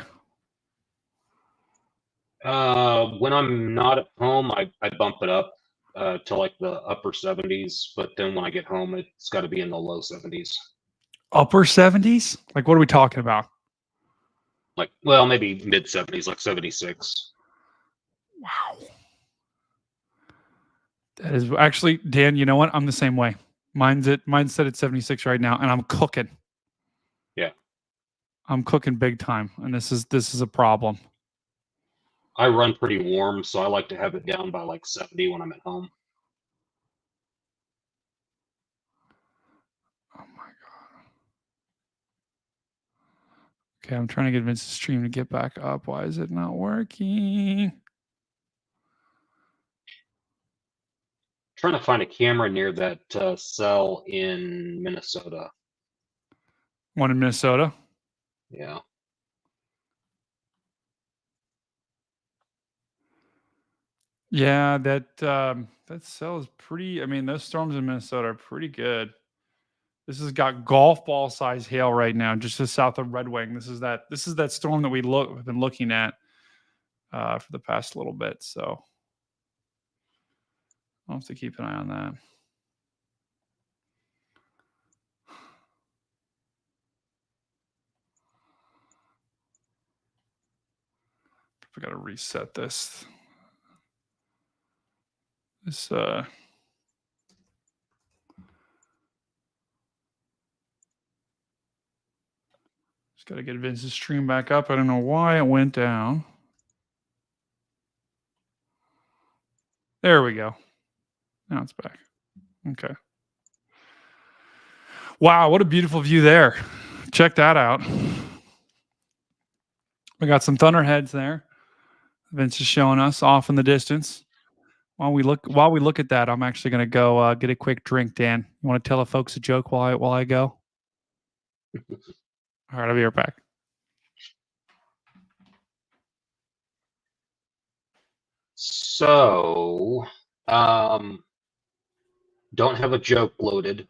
When I'm not at home, I bump it up to like the upper 70s, but then when I get home, it's got to be in the low 70s. Upper 70s? Like, what are we talking about? Like, well, maybe mid 70s, like 76. Wow. That is actually, Dan, you know what? I'm the same way. Mine's set at 76 right now, and I'm cooking. Yeah. I'm cooking big time, and this is a problem. I run pretty warm, so I like to have it down by like 70 when I'm at home. Oh my god. Okay, I'm trying to get Vince's stream to get back up. Why is it not working? Trying to find a camera near that cell in Minnesota. One in Minnesota? Yeah. Yeah, that cell is pretty. I mean, those storms in Minnesota are pretty good. This has got golf ball size hail right now, just to south of Red Wing. This is that storm that we've been looking at for the past little bit. So I'll have to keep an eye on that. I got to reset this. Just got to get Vince's stream back up. I don't know why it went down. There we go. Now it's back. Okay. Wow, what a beautiful view there. Check that out. We got some thunderheads there. Vince is showing us off in the distance. While we look at that, I'm actually going to go get a quick drink. Dan, you want to tell the folks a joke while I go? All right, I'll be right back. So, don't have a joke loaded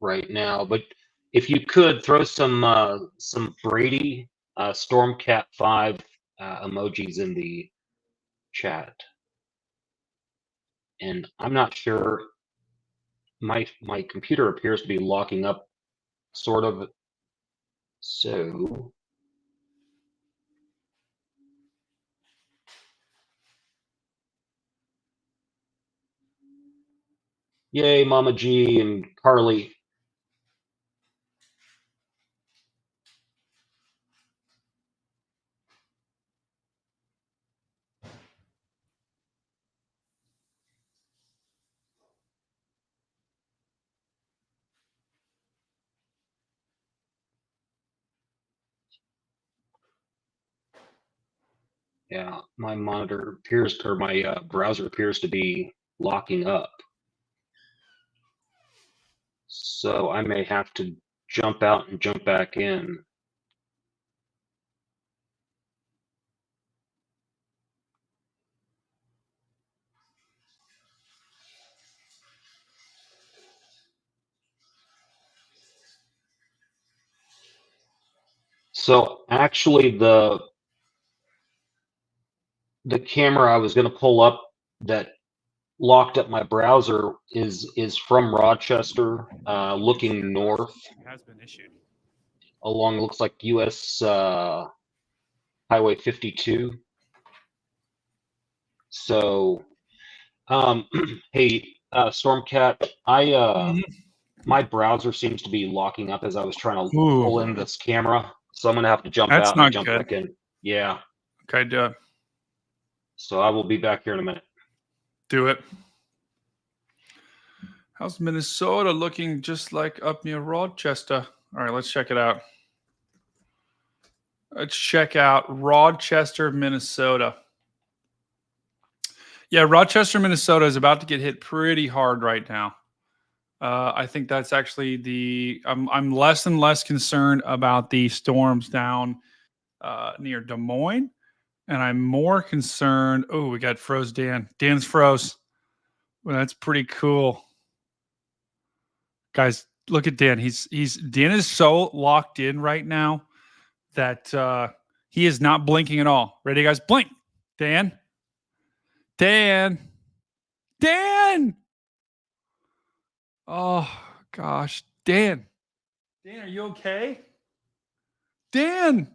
right now, but if you could throw some Brady StormCat5 emojis in the chat. And I'm not sure my computer appears to be locking up, sort of. So yay, Mama G and Carly. Yeah, my monitor appears to, or my browser appears to be locking up. So I may have to jump out and jump back in. So actually the camera I was going to pull up that locked up my browser is from Rochester, looking north Has been issued. along, looks like US Highway 52. So hey, StormCat, my browser seems to be locking up as I was trying to pull in this camera, so I'm gonna have to jump That's out not and jump good. back in. Yeah, Okay, do it. so I will be back here in a minute. Do it. How's Minnesota looking just like up near Rochester? All right, let's check it out. Let's check out Rochester, Minnesota. Yeah, Rochester, Minnesota is about to get hit pretty hard right now. I think that's actually the I'm less and less concerned about the storms down near Des Moines, and I'm more concerned. Oh, we got froze Dan. Dan's froze. Well, that's pretty cool. Guys, look at Dan. Dan is so locked in right now that he is not blinking at all. Ready, guys? Blink. Dan. Oh gosh, Dan, are you okay? Dan,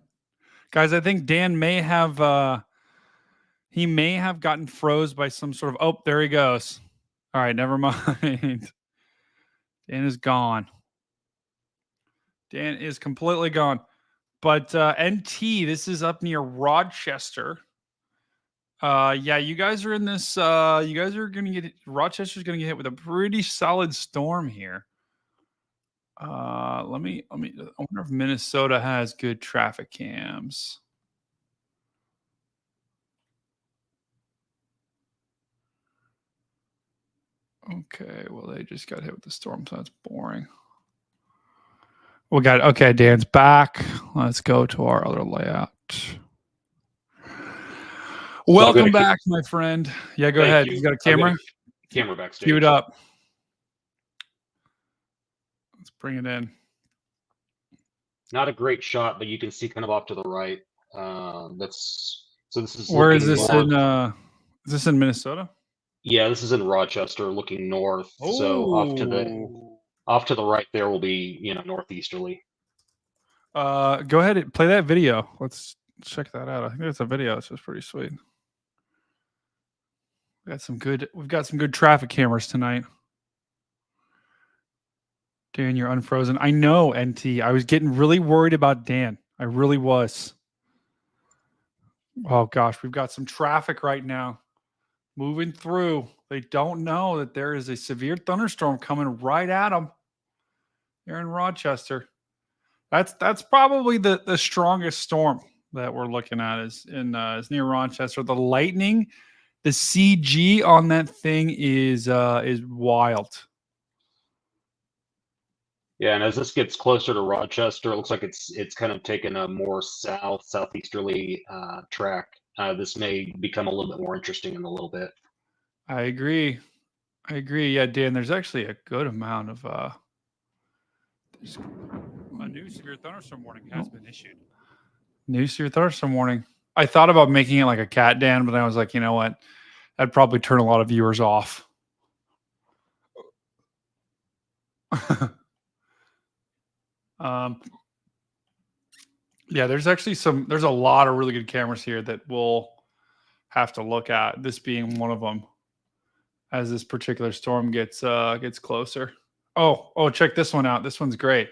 guys, I think Dan may have gotten froze by some sort of. Oh, there he goes. All right, never mind. Dan is gone. Dan is completely gone. But NT, this is up near Rochester. Yeah, you guys are in this. You guys are gonna get Rochester's gonna get hit with a pretty solid storm here. Let me. I wonder if Minnesota has good traffic cams. Okay, well they just got hit with the storm, so that's boring. We got okay. Dan's back. Let's go to our other layout. Welcome back, my friend. Yeah, go ahead. You got a camera? Camera backstage. Cue it up. Let's bring it in. Not a great shot, but you can see kind of off to the right. This is. Where is this north. Is this in Minnesota? Yeah, this is in Rochester, looking north. Oh. So off to the right there will be northeasterly. Go ahead and play that video. Let's check that out. I think it's a video. It's just pretty sweet. We've got some good traffic cameras tonight. Dan, you're unfrozen. I know, NT. I was getting really worried about Dan. I really was. Oh gosh, we've got some traffic right now moving through. They don't know that there is a severe thunderstorm coming right at them. Here in Rochester. That's probably the strongest storm that we're looking at is near Rochester. The lightning, the CG on that thing is wild. Yeah, and as this gets closer to Rochester, it looks like it's kind of taken a more southeasterly track. This may become a little bit more interesting in a little bit. I agree. Yeah, Dan, there's actually a good amount of a new severe thunderstorm warning has been issued. New severe thunderstorm warning. I thought about making it like a cat, Dan, but I was like, you know what? That'd probably turn a lot of viewers off. Yeah, there's a lot of really good cameras here that we'll have to look at, this being one of them, as this particular storm gets closer. Oh, check this one out. This one's great.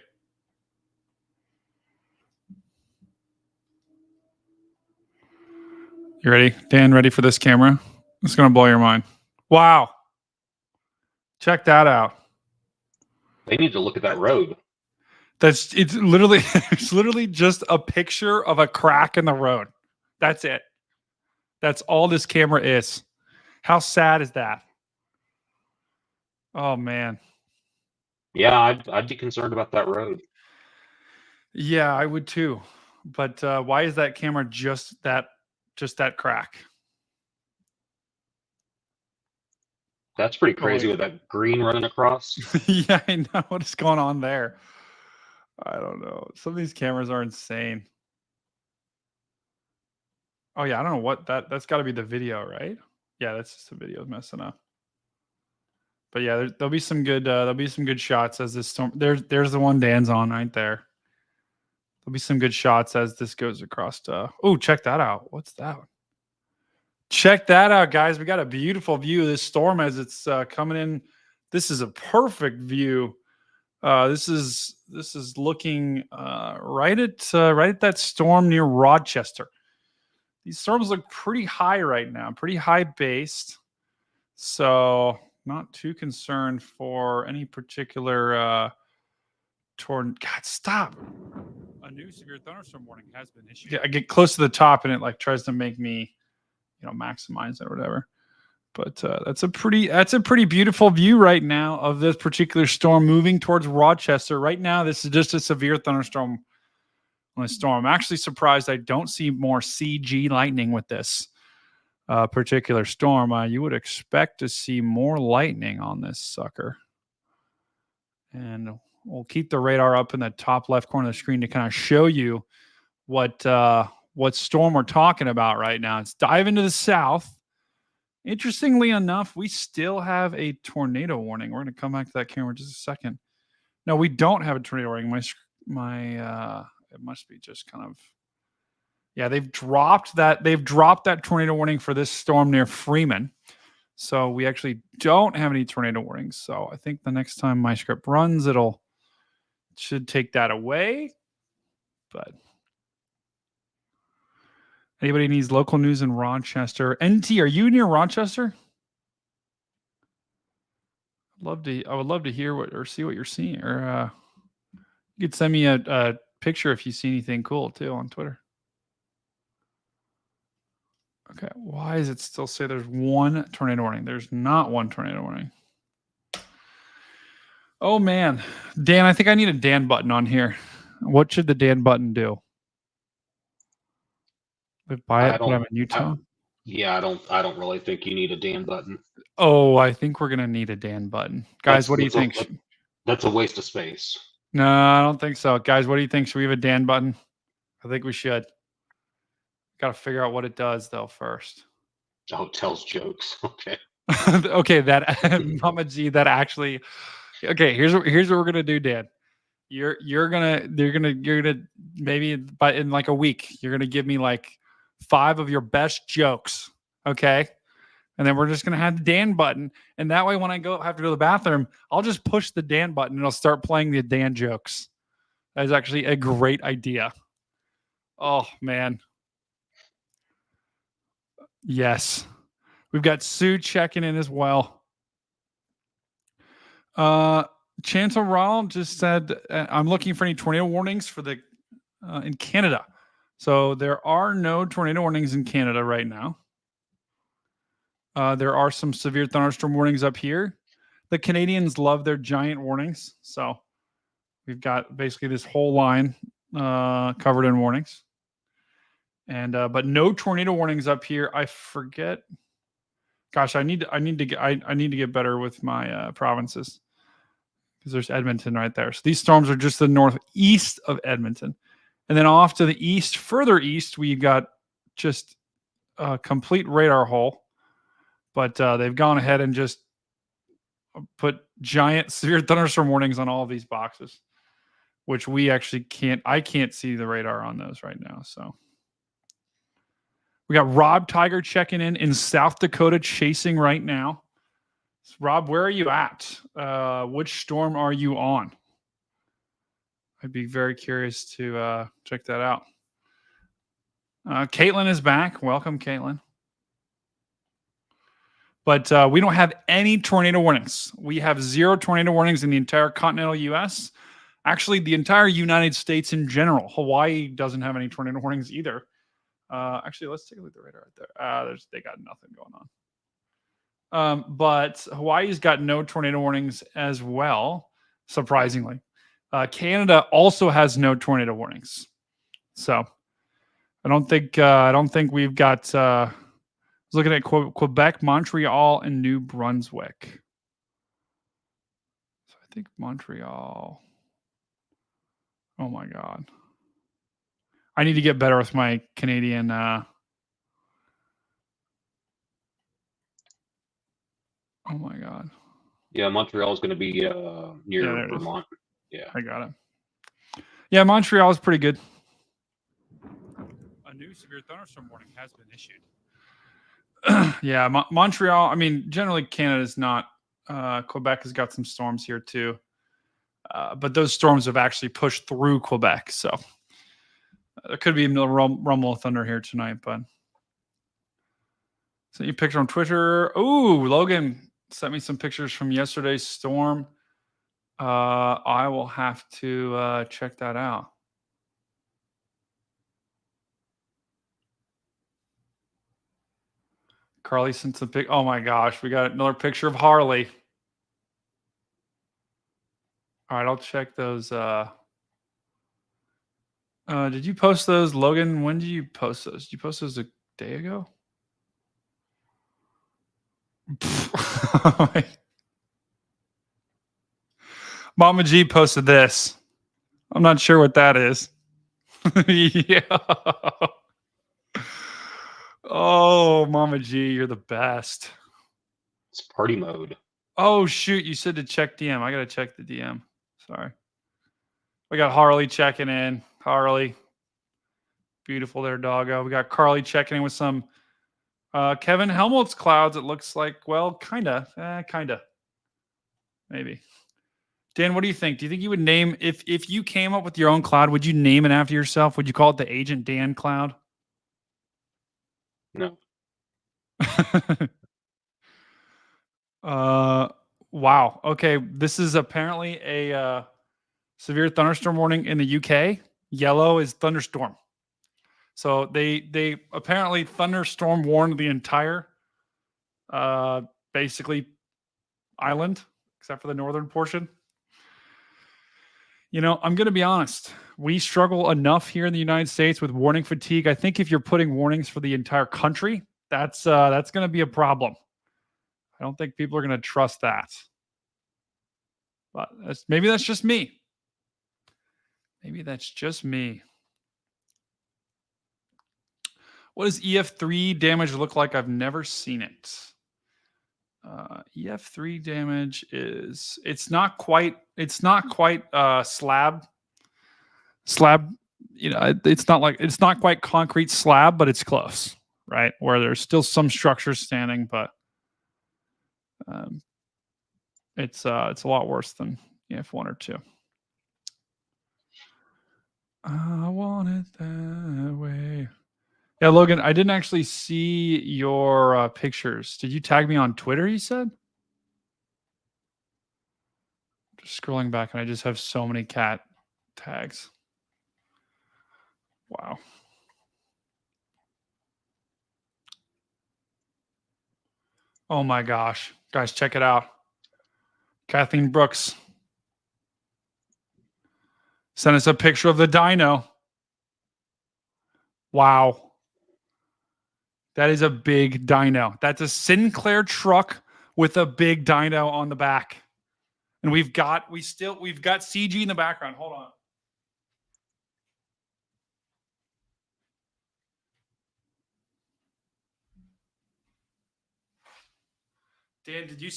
You ready? Dan, ready for this camera? It's going to blow your mind. Wow. Check that out. They need to look at that road. It's literally just a picture of a crack in the road. That's it. That's all this camera is. How sad is that? Oh man. Yeah, I'd be concerned about that road. Yeah, I would too. But why is that camera just that crack? That's pretty crazy with that green running across. Yeah, I know. What is going on there? I don't know. Some of these cameras are insane. Oh yeah, I don't know what that's got to be the video, right? Yeah, that's just the video messing up. But yeah, there'll be some good shots as this storm. There's the one Dan's on right there. There'll be some good shots as this goes across. Oh, check that out. What's that? Check that out, guys. We got a beautiful view of this storm as it's coming in. This is a perfect view. This is looking right at that storm near Rochester. These storms look pretty high right now, pretty high based. So not too concerned for any particular God, stop. A new severe thunderstorm warning has been issued. Yeah, I get close to the top and it like tries to make me, maximize it or whatever. But that's a pretty beautiful view right now of this particular storm moving towards Rochester. Right now, this is just a severe thunderstorm on a storm. I'm actually surprised I don't see more CG lightning with this particular storm. You would expect to see more lightning on this sucker. And we'll keep the radar up in the top left corner of the screen to kind of show you what storm we're talking about right now. It's diving to the south. Interestingly enough, we still have a tornado warning. We're going to come back to that camera in just a second. No, we don't have a tornado warning. It must be just kind of, yeah, they've dropped that tornado warning for this storm near Freeman. So we actually don't have any tornado warnings. So I think the next time my script runs, it should take that away. But anybody needs local news in Rochester? NT, are you near Rochester? I would love to hear see what you're seeing. Or you could send me a picture if you see anything cool too on Twitter. Okay, why does it still say there's one tornado warning? There's not one tornado warning. Oh man, Dan, I think I need a Dan button on here. What should the Dan button do? Buy it when I'm in Utah. Yeah, I don't really think you need a Dan button. Oh, I think we're gonna need a Dan button, guys. What do you think? That's a waste of space. No, I don't think so, guys. What do you think? Should we have a Dan button? I think we should. Got to figure out what it does though first. Oh, it tells jokes. Okay. Okay, that Mama G, that actually. Okay, here's what we're gonna do, Dan. You're gonna maybe in like a week you're gonna give me like 5 of your best jokes, okay? And then we're just gonna have the Dan button, and that way when I have to go to the bathroom, I'll just push the Dan button and it'll start playing the Dan jokes. That is actually a great idea. Oh man, yes, we've got Sue checking in as well. Chancellor Rawl just said, I'm looking for any tornado warnings for the in Canada. So there are no tornado warnings in Canada right now. There are some severe thunderstorm warnings up here. The Canadians love their giant warnings. So we've got basically this whole line covered in warnings. And but no tornado warnings up here. I forget. Gosh, I need to get better with my provinces. Because there's Edmonton right there. So these storms are just the northeast of Edmonton. And then off to the east, further east, we've got just a complete radar hole. But they've gone ahead and just put giant severe thunderstorm warnings on all of these boxes, which we actually can't. I can't see the radar on those right now. So we got Rob Tiger checking in South Dakota, chasing right now. So Rob, where are you at? Which storm are you on? I'd be very curious to check that out. Caitlin is back. Welcome, Caitlin. But we don't have any tornado warnings. We have 0 tornado warnings in the entire continental U.S. Actually, the entire United States in general. Hawaii doesn't have any tornado warnings either. Actually, let's take a look at the radar right there. They got nothing going on. But Hawaii's got no tornado warnings as well, surprisingly. Canada also has no tornado warnings. So I don't think we've got. I was looking at Quebec, Montreal, and New Brunswick. So I think Montreal. Oh my God. I need to get better with my Canadian. Oh my God. Yeah, Montreal is going to be near Vermont. Yeah, I got it. Yeah, Montreal is pretty good. A new severe thunderstorm warning has been issued. Yeah, Montreal. I mean, generally Canada's not. Quebec has got some storms here too, but those storms have actually pushed through Quebec, so there could be a rumble of thunder here tonight. But sent you a picture on Twitter. Ooh, Logan sent me some pictures from yesterday's storm. I will have to check that out. Carly sent some pic. Oh my gosh, we got another picture of Harley. All right, I'll check those. Did you post those, Logan? When did you post those? Did you post those a day ago? Mama G posted this. I'm not sure what that is. Yeah. Oh, Mama G, you're the best. it's party mode. Oh, shoot. You said to check DM. I got to check the DM. Sorry. We got Harley checking in. Harley. Beautiful there, doggo. We got Carly checking in with some Kevin Helmholtz clouds. It looks like, well, kind of. Maybe. Dan, what do you think? Do you think you would name, if you came up with your own cloud, would you name it after yourself? Would you call it the Agent Dan cloud? No. Wow. Okay. This is apparently a severe thunderstorm warning in the UK. Yellow is thunderstorm. So they apparently thunderstorm warned the entire basically island, except for the northern portion. You know, I'm going to be honest. We struggle enough here in the United States with warning fatigue. I think if you're putting warnings for the entire country, that's going to be a problem. I don't think people are going to trust that. But maybe that's just me. Maybe that's just me. What does EF3 damage look like? I've never seen it. EF3 damage is it's not quite slab, you know, it's not quite concrete slab, but it's close, right? Where there's still some structures standing, but it's a lot worse than EF1 or 2. I want it that way. Yeah, Logan, I didn't actually see your pictures. Did you tag me on Twitter, you said? Just scrolling back, and I just have so many cat tags. Wow. Oh my gosh. Guys, check it out. Kathleen Brooks sent us a picture of the dyno. Wow. That is a big dyno. That's a Sinclair truck with a big dyno on the back. And we've got CG in the background. Hold on. Dan, did you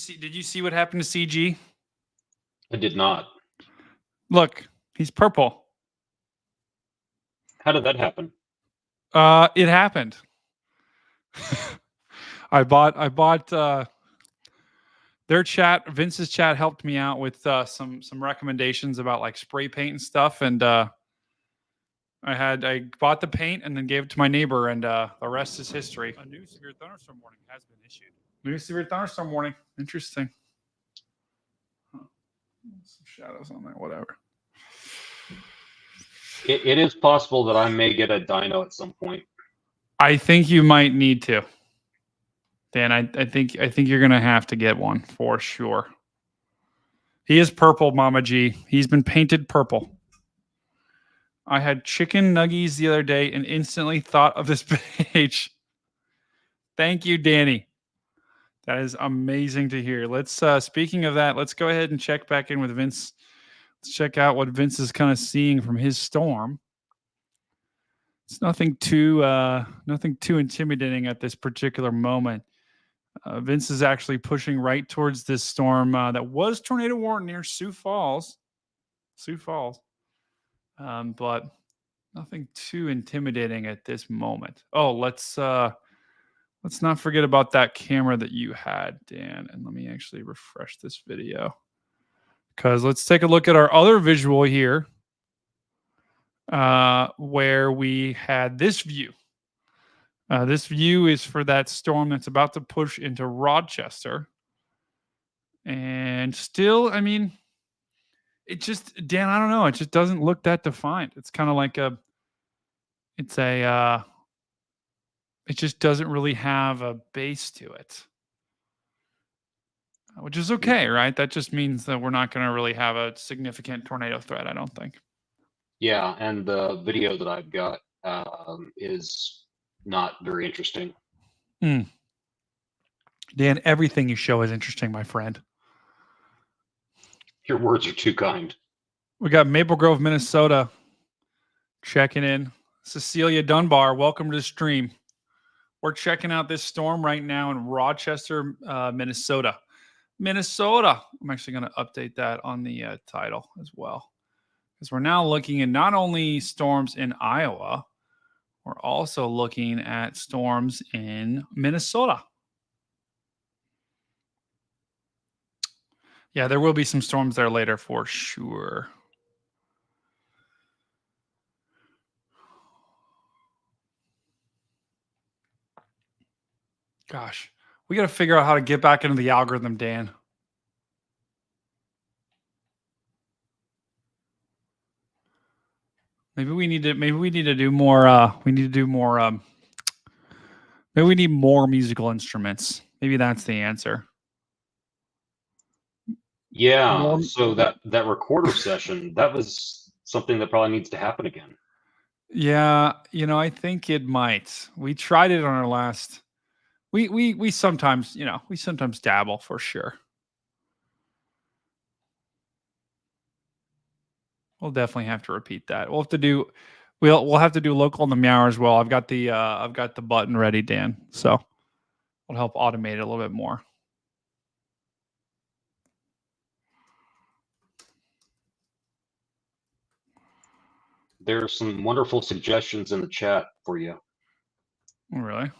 see what happened to CG? I did not. Look, he's purple. How did that happen? It happened. I bought their chat. Vince's chat helped me out with some recommendations about like spray paint and stuff, and I bought the paint and then gave it to my neighbor, and the rest is history. A new severe thunderstorm warning has been issued. New severe thunderstorm warning. Interesting. Huh. Some shadows on there. Whatever. It is possible that I may get a dyno at some point. I think you might need to. Dan, I think you're gonna have to get one for sure. He is purple, Mama G. He's been painted purple. I had chicken nuggies the other day and instantly thought of this page. Thank you, Danny. That is amazing to hear. Let's speaking of that, let's go ahead and check back in with Vince. Let's check out what Vince is kind of seeing from his storm. It's nothing too intimidating at this particular moment. Vince is actually pushing right towards this storm that was tornado warned near Sioux Falls. But nothing too intimidating at this moment. Oh, let's not forget about that camera that you had, Dan. And let me actually refresh this video, because let's take a look at our other visual here, where we had this view. This view is for that storm that's about to push into Rochester. And still, I mean, it just, Dan, I don't know. It just doesn't look that defined. It's kind of like it just doesn't really have a base to it, which is okay, right? That just means that we're not going to really have a significant tornado threat, I don't think. Yeah, and the video that I've got is not very interesting. Dan, everything you show is interesting, my friend. Your words are too kind. We got Maple Grove, Minnesota checking in. Cecilia Dunbar, welcome to the stream. We're checking out this storm right now in Rochester, Minnesota. I'm actually going to update that on the title as well, because we're now looking at not only storms in Iowa, we're also looking at storms in Minnesota. Yeah, there will be some storms there later for sure. Gosh, we got to figure out how to get back into the algorithm, Dan. Maybe we need to do more. Maybe we need more musical instruments. Maybe that's the answer. Yeah. So that recorder session, that was something that probably needs to happen again. Yeah, I think it might. We tried it on our last. We sometimes, dabble for sure. We'll definitely have to repeat that. We'll have to do local on the meower as well. I've got the button ready, Dan. So it'll help automate it a little bit more. There are some wonderful suggestions in the chat for you. Oh, really?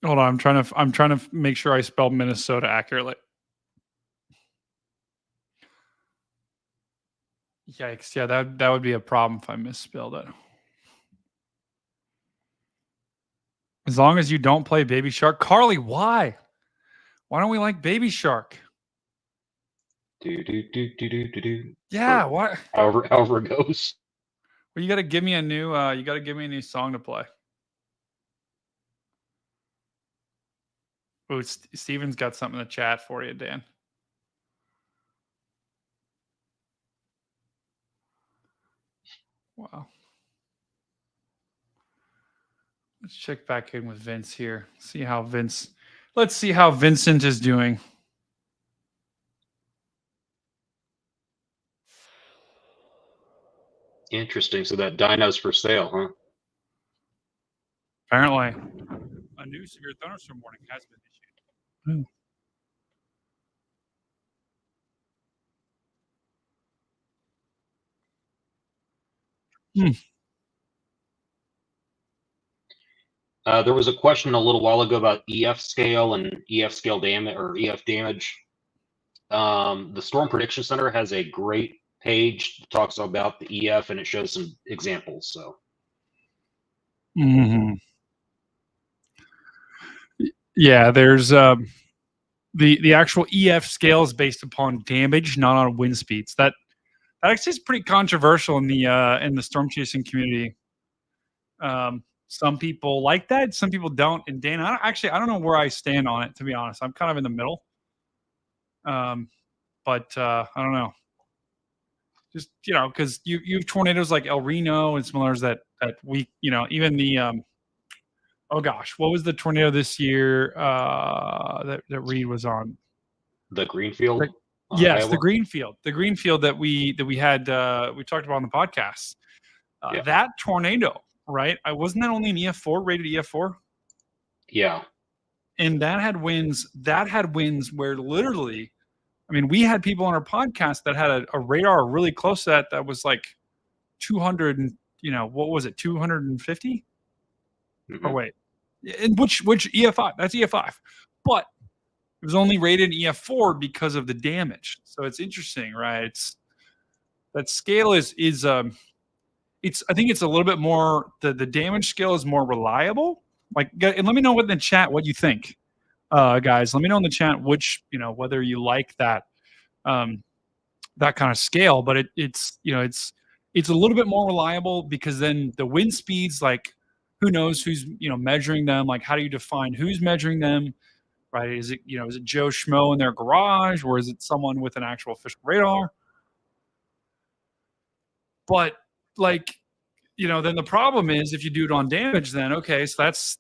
Hold on, I'm trying to make sure I spelled Minnesota accurately. Yikes! Yeah, that would be a problem if I misspelled it. As long as you don't play Baby Shark, Carly. Why? Why don't we like Baby Shark? Yeah, what? However it goes. Well, you got to give me a new song to play. Oh, Steven's got something in the chat for you, Dan. Wow. Let's check back in with Vince here. Let's see how Vincent is doing. Interesting. So that dyno's for sale, huh? Apparently. A new severe thunderstorm warning has been issued. There was a question a little while ago about EF scale and EF scale damage or EF damage. The Storm Prediction Center has a great page that talks about the EF and it shows some examples. So, yeah, there's the actual EF scale is based upon damage, not on wind speeds. That actually is pretty controversial in the storm chasing community. Some people like that, some people don't. And Dan, I don't know where I stand on it, to be honest. I'm kind of in the middle. But I don't know. Just because you have tornadoes like El Reno and some others that we even the oh gosh, what was the tornado this year that Reed was on? The Greenfield. Yes, Iowa? the Greenfield that we had we talked about on the podcast. That tornado, right? Wasn't that only an EF4 rated EF4? Yeah. And that had winds where literally, I mean, we had people on our podcast that had a radar really close to that was like 200 and what was it, 250? Mm-hmm. Or wait, which EF5? That's EF5, but it was only rated EF4 because of the damage. So it's interesting, right? That scale is I think it's a little bit more, the damage scale is more reliable. Like, and let me know in the chat what you think, guys. Let me know in the chat whether you like that that kind of scale. But it's a little bit more reliable because then the wind speeds, like, who knows who's measuring them? Like, how do you define who's measuring them? Right? Is it Joe Schmo in their garage, or is it someone with an actual official radar? But then the problem is if you do it on damage, then okay, so that's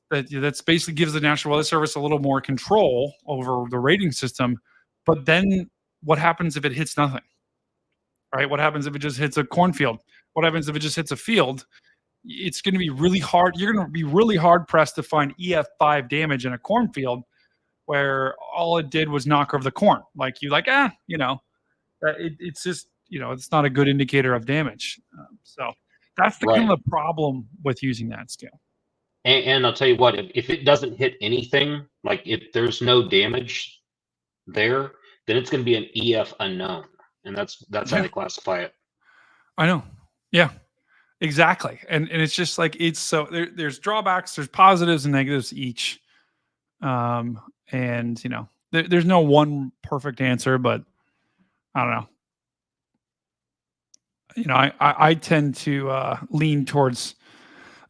basically gives the National Weather Service a little more control over the rating system. But then what happens if it hits nothing? Right? What happens if it just hits a cornfield? What happens if it just hits a field? It's going to be really hard. You're going to be really hard pressed to find EF5 damage in a cornfield where all it did was knock over the corn. It's just, it's not a good indicator of damage. So that's kind of the problem with using that scale. And I'll tell you what, if it doesn't hit anything, like if there's no damage there, then it's going to be an EF unknown. And that's how they classify it. I know. Yeah, exactly. And it's just like, there's drawbacks, there's positives and negatives each. And there's no one perfect answer, but I don't know. I tend to lean towards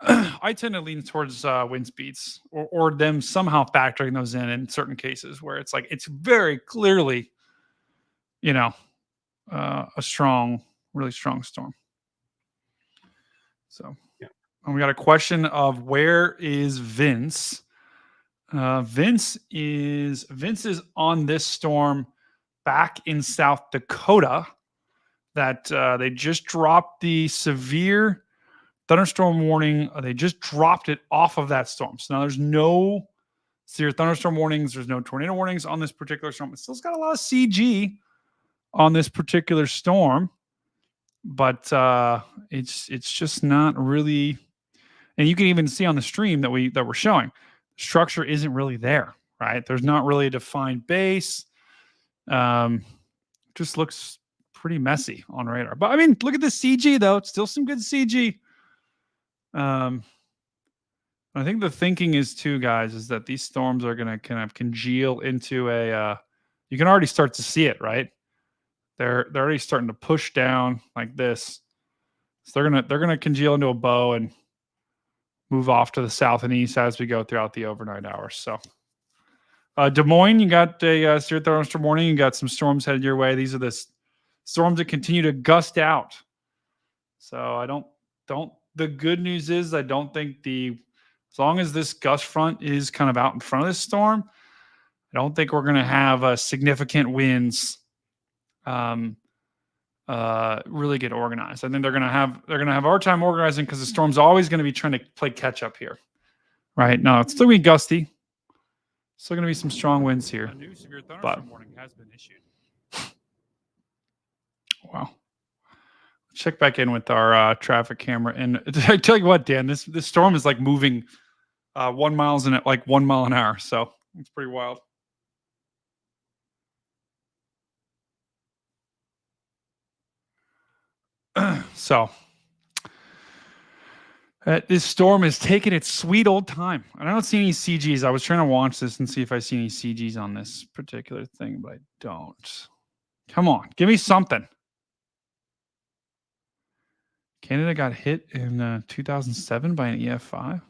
wind speeds or them somehow factoring those in certain cases where it's like it's very clearly a really strong storm. So and we got a question of where is Vince? Vince is on this storm back in South Dakota that they just dropped the severe thunderstorm warning. They just dropped it off of that storm. So now there's no severe thunderstorm warnings. There's no tornado warnings on this particular storm. It still's got a lot of CG on this particular storm, but it's just not really. And you can even see on the stream that we're showing, structure isn't really there, right? There's not really a defined base. Just looks pretty messy on radar. But I mean, look at the CG though. It's still some good CG. I think the thinking is too, guys, is that these storms are going to kind of congeal into you can already start to see it, right? They're already starting to push down like this. So they're going to congeal into a bow and move off to the south and east as we go throughout the overnight hours. So Des Moines, you got a severe thunderstorm warning. You got some storms headed your way. These are the storms that continue to gust out. So I don't. The good news is I don't think as long as this gust front is kind of out in front of this storm, I don't think we're going to have significant winds really get organized. I think they're going to have our time organizing because the storm's always going to be trying to play catch up here, Right? No, it's still gonna be gusty. Still gonna be some strong winds here. A new severe thunderstorm But warning has been issued. wow. Check back in with our traffic camera. And I tell you what, Dan, this storm is like moving 1 mile an hour. So it's pretty wild. So this storm is taking its sweet old time. I don't see any CGs. I was trying to watch this and see if I see any CGs on this particular thing, but I don't. Come on, give me something. Canada got hit in 2007 by an EF5.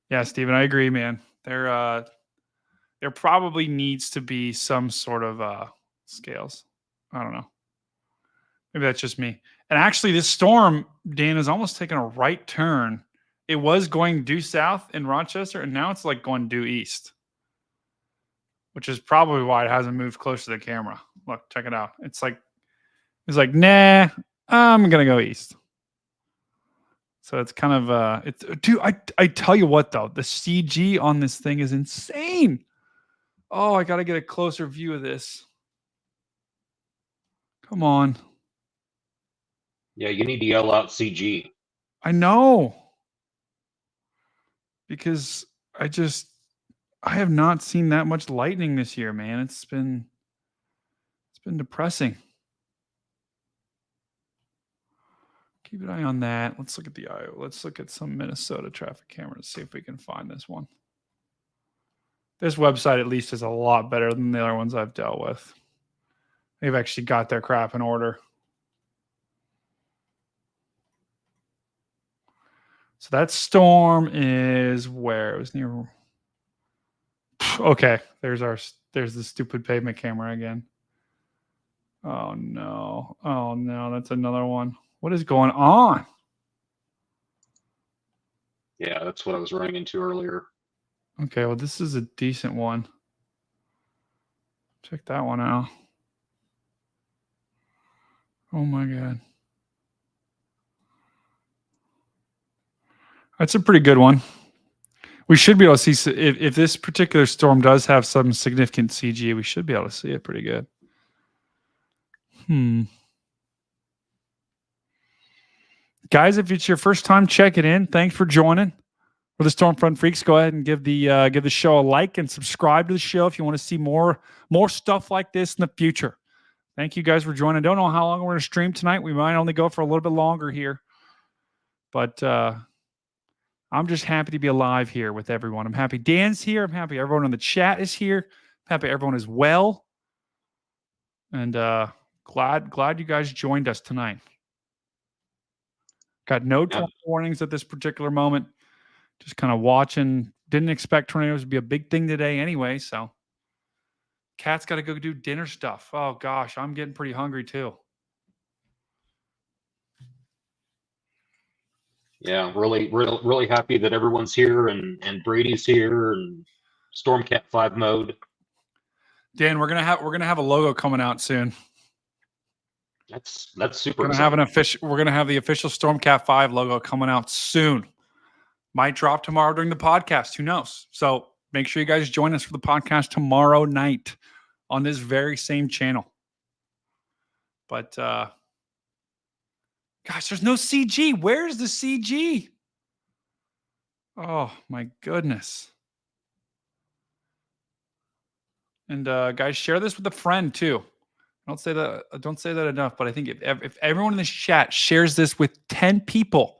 Yeah, Steven, I agree, man. There probably needs to be some sort of scales. I don't know. Maybe that's just me. And actually, this storm, Dan, is almost taking a right turn. It was going due south in Rochester, and now it's like going due east, which is probably why it hasn't moved close to the camera. Look, check it out. It's like, nah, I'm gonna go east. So it's kind of it's dude. I tell you what though, the CG on this thing is insane. Oh, I gotta get a closer view of this. Come on. Yeah, you need to yell out CG. I know. Because I have not seen that much lightning this year, man. It's been depressing. Keep an eye on that. Let's look at the Iowa. Let's look at some Minnesota traffic cameras, see if we can find this one. This website at least is a lot better than the other ones I've dealt with. They've actually got their crap in order. So that storm is where? It was near. Okay, there's the stupid pavement camera again. Oh no. Oh no, that's another one. What is going on? Yeah, that's what I was running into earlier. Okay, well, this is a decent one. Check that one out. Oh my God. That's a pretty good one. We should be able to see if this particular storm does have some significant CG, we should be able to see it pretty good. Guys, if it's your first time checking in, thanks for joining. For the Stormfront Freaks, go ahead and give the show a like and subscribe to the show if you want to see more stuff like this in the future. Thank you guys for joining. I don't know how long we're going to stream tonight. We might only go for a little bit longer here. But I'm just happy to be alive here with everyone. I'm happy Dan's here. I'm happy everyone in the chat is here. I'm happy everyone is well. And glad you guys joined us tonight. Got no tornado warnings at this particular moment. Just kind of watching. Didn't expect tornadoes to be a big thing today anyway. So Cat's got to go do dinner stuff. Oh gosh, I'm getting pretty hungry too. Yeah, really happy that everyone's here and Brady's here and StormCat5 mode. Dan, we're gonna have a logo coming out soon. That's super. We're gonna have the official StormCat5 logo coming out soon. Might drop tomorrow during the podcast. Who knows? So make sure you guys join us for the podcast tomorrow night on this very same channel. But gosh, there's no CG. Where's the CG? Oh my goodness. And guys, share this with a friend too. Don't say that enough, but I think if everyone in this chat shares this with 10 people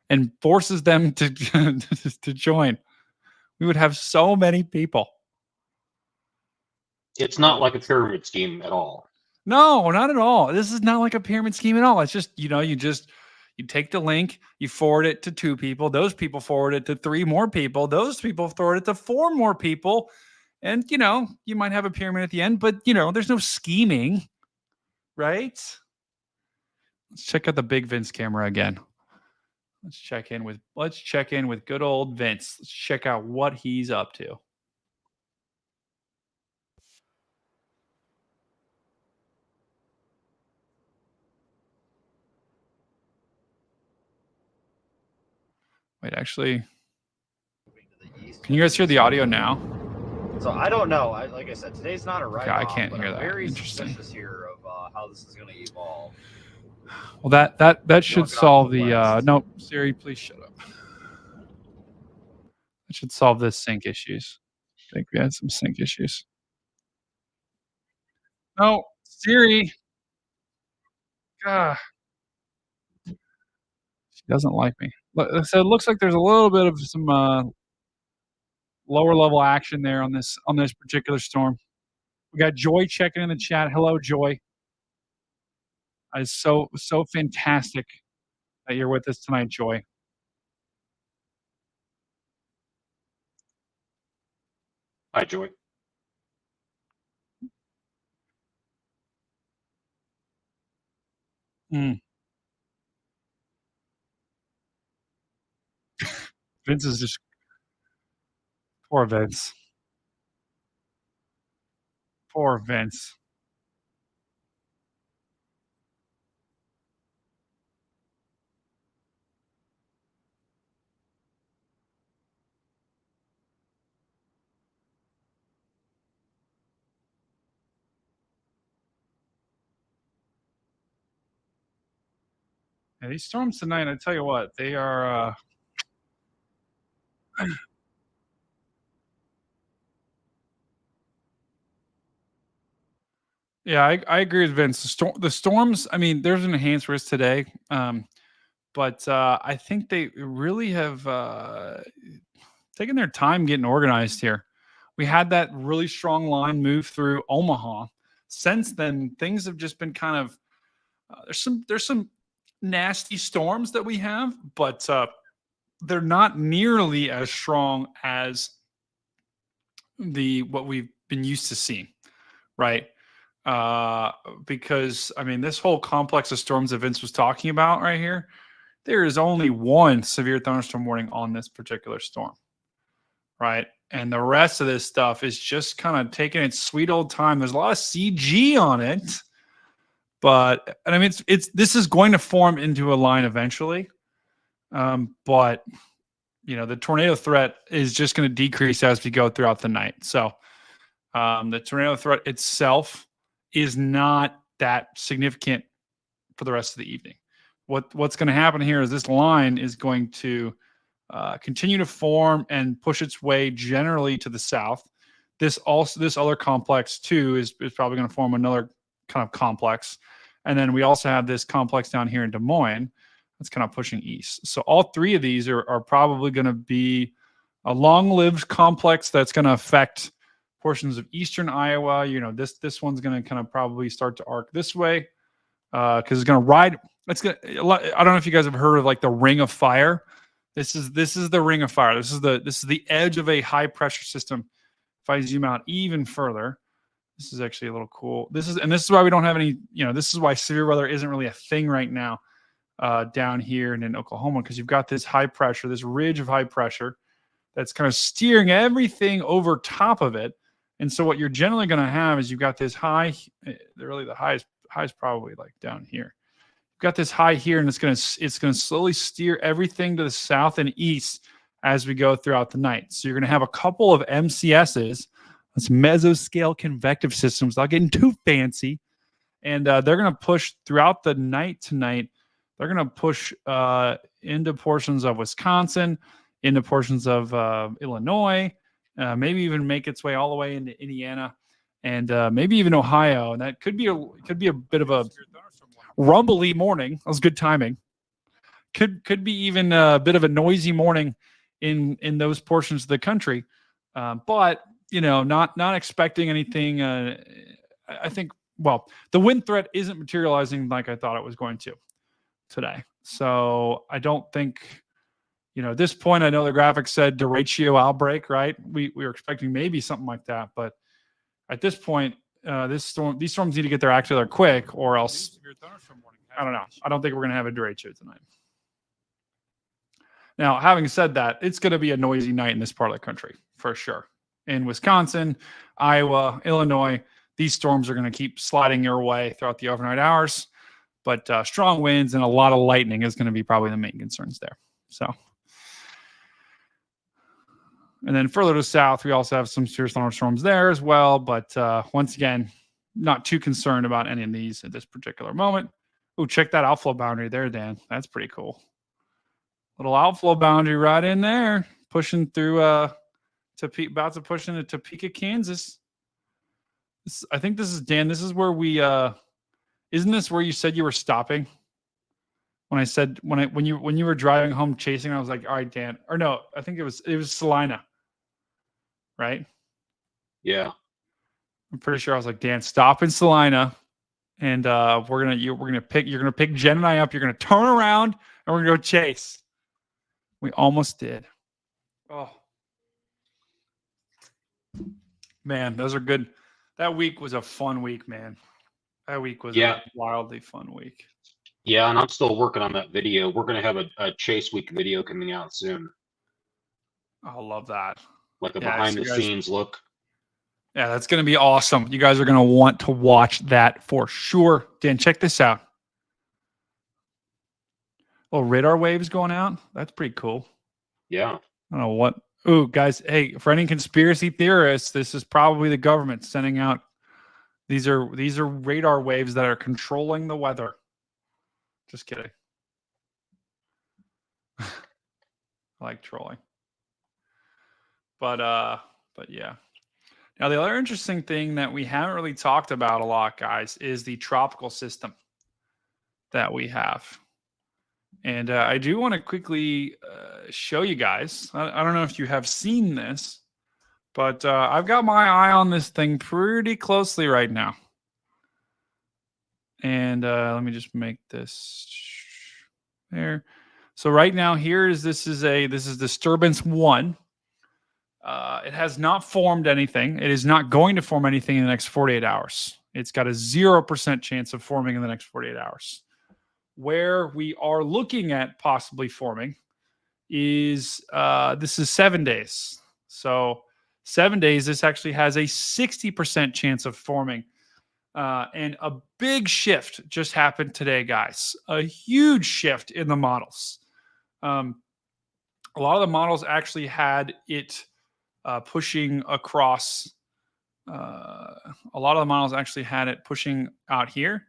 and forces them to to join, we would have so many people. It's not like a pyramid scheme at all. No, not at all. This is not like a pyramid scheme at all. It's just, you take the link, you forward it to 2 people, those people forward it to 3 more people, those people forward it to 4 more people. And, you might have a pyramid at the end, but, there's no scheming, right? Let's check out the big Vince camera again. Let's check in with good old Vince. Let's check out what he's up to. Wait, actually, can you guys hear the audio now? So I don't know. Like I said, today's not a write-off. Okay, I can't but hear I'm that. very Interesting. suspicious here of how this is going to evolve. Well, that should Look it up solve to the the. west. No, Siri, please shut up. That should solve this sync issues. I think we had some sync issues. No, Siri. God. She doesn't like me. So it looks like there's a little bit of some lower level action there on this particular storm. We got Joy checking in the chat. Hello, Joy. It's so fantastic that you're with us tonight, Joy. Hi, Joy. Vince is just poor Vince. Poor Vince. Yeah, these storms tonight, I tell you what, they are yeah, I agree with Vince. The storms, I mean, there's an enhanced risk today. But I think they really have taken their time getting organized here. We had that really strong line move through Omaha. Since then, things have just been kind of there's some nasty storms that we have, but they're not nearly as strong as what we've been used to seeing, right? Because I mean, this whole complex of storms that Vince was talking about right here, there is only one severe thunderstorm warning on this particular storm, right? And the rest of this stuff is just kind of taking its sweet old time. There's a lot of CG on it, but and I mean, this is going to form into a line eventually, but you know, the tornado threat is just going to decrease as we go throughout the night. So the tornado threat itself is not that significant for the rest of the evening. What's going to happen here is this line is going to continue to form and push its way generally to the south. This other complex too is probably going to form another kind of complex, and then we also have this complex down here in Des Moines that's kind of pushing east. So all three of these are probably going to be a long-lived complex that's going to affect portions of eastern Iowa. You know, this one's going to kind of probably start to arc this way because it's going to ride. I don't know if you guys have heard of like the Ring of Fire. This is the Ring of Fire. This is the edge of a high pressure system. If I zoom out even further, this is actually a little cool. This is why we don't have any. You know, this is why severe weather isn't really a thing right now down here and in Oklahoma, because you've got this high pressure, this ridge of high pressure that's kind of steering everything over top of it. And so what you're generally going to have is you've got this high. Really, the highest probably like down here. You've got this high here, and it's going to slowly steer everything to the south and east as we go throughout the night. So you're going to have a couple of MCSs, that's mesoscale convective systems, without getting too fancy, and they're going to push throughout the night tonight. They're going to push into portions of Wisconsin, into portions of Illinois, maybe even make its way all the way into Indiana, and maybe even Ohio. And that could be a bit of a rumbly morning. That was good timing. Could be even a bit of a noisy morning in those portions of the country, but you know, not expecting anything. I think, well, the wind threat isn't materializing like I thought it was going to today. So I don't think, you know, at this point, I know the graphic said derecho outbreak, right? We were expecting maybe something like that, but at this point, these storms need to get their act together quick, or else I don't know. I don't think we're going to have a derecho tonight. Now, having said that, it's going to be a noisy night in this part of the country for sure. In Wisconsin, Iowa, Illinois, these storms are going to keep sliding your way throughout the overnight hours. But strong winds and a lot of lightning is going to be probably the main concerns there. So And then further to the south, we also have some serious thunderstorms there as well. But once again, not too concerned about any of these at this particular moment. Oh, check that outflow boundary there, Dan. That's pretty cool. Little outflow boundary right in there, pushing through about to push into Topeka, Kansas. I think this is Dan. This is where we isn't this where you said you were stopping? When I said when you were driving home chasing, I was like, all right, Dan. Or no, I think it was Salina. Right? Yeah. I'm pretty sure I was like, Dan, stop in Salina. And you're gonna pick Jen and I up, you're gonna turn around and we're gonna go chase. We almost did. Oh man, those are good. That week was a fun week, man. That week was a wildly fun week. Yeah, and I'm still working on that video. We're going to have a Chase Week video coming out soon. I love that. Like a behind-the-scenes look. Yeah, that's going to be awesome. You guys are going to want to watch that for sure. Dan, check this out. Little radar waves going out. That's pretty cool. Yeah. I don't know what. Ooh, guys, hey, for any conspiracy theorists, this is probably the government sending out. These are radar waves that are controlling the weather. Just kidding. I like trolling. But yeah. Now the other interesting thing that we haven't really talked about a lot, guys, is the tropical system that we have. And I do want to quickly show you guys. I don't know if you have seen this, but I've got my eye on this thing pretty closely right now. And let me just make this there. So right now, this is disturbance 1. It has not formed anything. It is not going to form anything in the next 48 hours. It's got a 0% chance of forming in the next 48 hours. Where we are looking at possibly forming is this is 7 days. So 7 days, this actually has a 60% chance of forming. And a big shift just happened today, guys. A huge shift in the models. A lot of the models actually had it pushing across. A lot of the models actually had it pushing out here.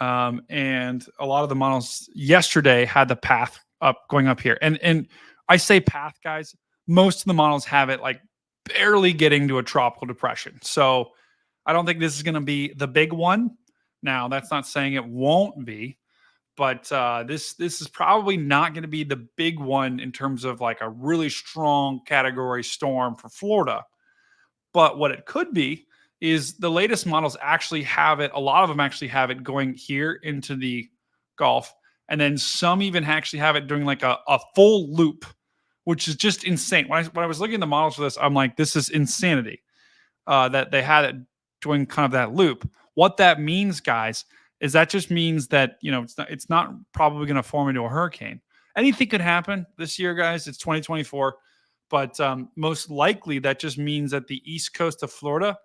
And a lot of the models yesterday had the path going up here. And I say path, guys, most of the models have it like barely getting to a tropical depression. So I don't think this is going to be the big one. Now, that's not saying it won't be, but this is probably not going to be the big one in terms of like a really strong category storm for Florida. But what it could be is the latest models actually have it. A lot of them actually have it going here into the Gulf. And then some even actually have it doing like a full loop, which is just insane. When I was looking at the models for this, I'm like, this is insanity that they had it doing kind of that loop. What that means, guys, is that just means that, it's not probably going to form into a hurricane. Anything could happen this year, guys. It's 2024. But most likely that just means that the east coast of Florida,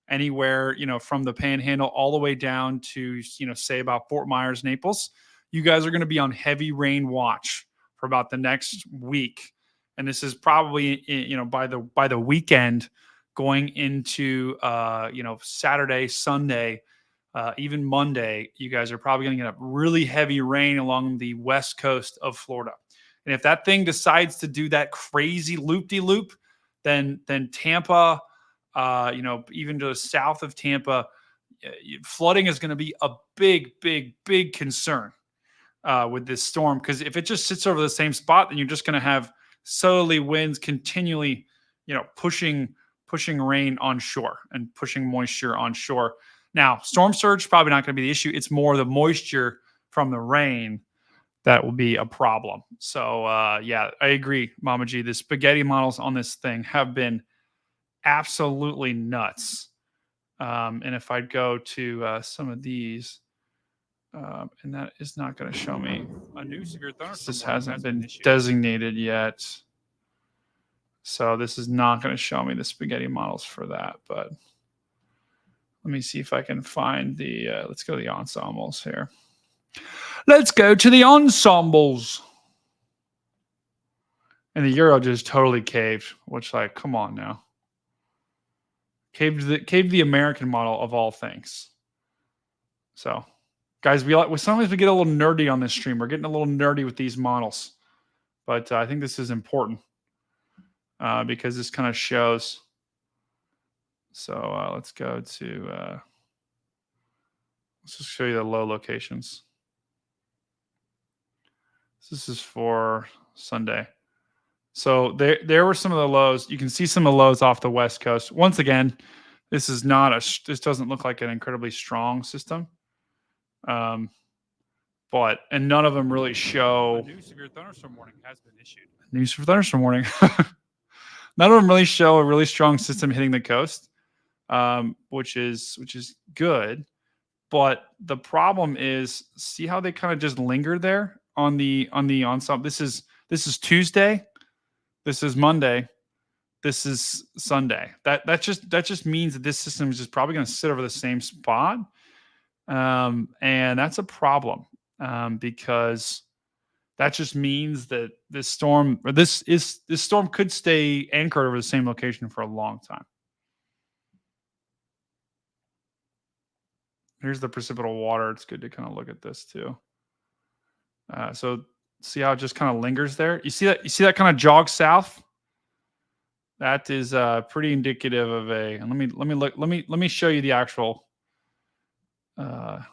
anywhere, from the Panhandle all the way down to, say about Fort Myers, Naples, you guys are going to be on heavy rain watch for about the next week. And this is probably, by the weekend going into, Saturday, Sunday, even Monday, you guys are probably going to get a really heavy rain along the west coast of Florida. And if that thing decides to do that crazy loop-de-loop, then Tampa, even to the south of Tampa, flooding is going to be a big, big, big concern with this storm. Because if it just sits over the same spot, then you're just going to have southerly winds continually, pushing rain on shore and pushing moisture on shore. Now, storm surge probably not going to be the issue. It's more the moisture from the rain that will be a problem. So, yeah, I agree, Mama G. The spaghetti models on this thing have been absolutely nuts. And if I go to some of these, and that is not going to show me a new severe thunderstorm. This hasn't been designated yet. So this is not going to show me the spaghetti models for that. But let me see if I can find the, let's go to the ensembles here. Let's go to the ensembles. And the euro just totally caved, which, like, come on now. Caved the American model of all things. So, guys, sometimes we get a little nerdy on this stream. We're getting a little nerdy with these models. But I think this is important because this kind of shows. So let's go to, let's just show you the low locations. This is for Sunday. So there were some of the lows. You can see some of the lows off the West Coast. Once again, this doesn't look like an incredibly strong system. And none of them really show. A new severe thunderstorm warning has been issued. News for thunderstorm warning. None of them really show a really strong system hitting the coast, which is good. But the problem is, see how they kind of just linger there on the onset. This is Tuesday. This is Monday. This is Sunday. That just means that this system is just probably going to sit over the same spot, and that's a problem because that just means that this storm could stay anchored over the same location for a long time. Here's the precipitable water. It's good to kind of look at this too. So see how it just kind of lingers there. You see that kind of jog south. That is pretty indicative of a. And let me show you the actual model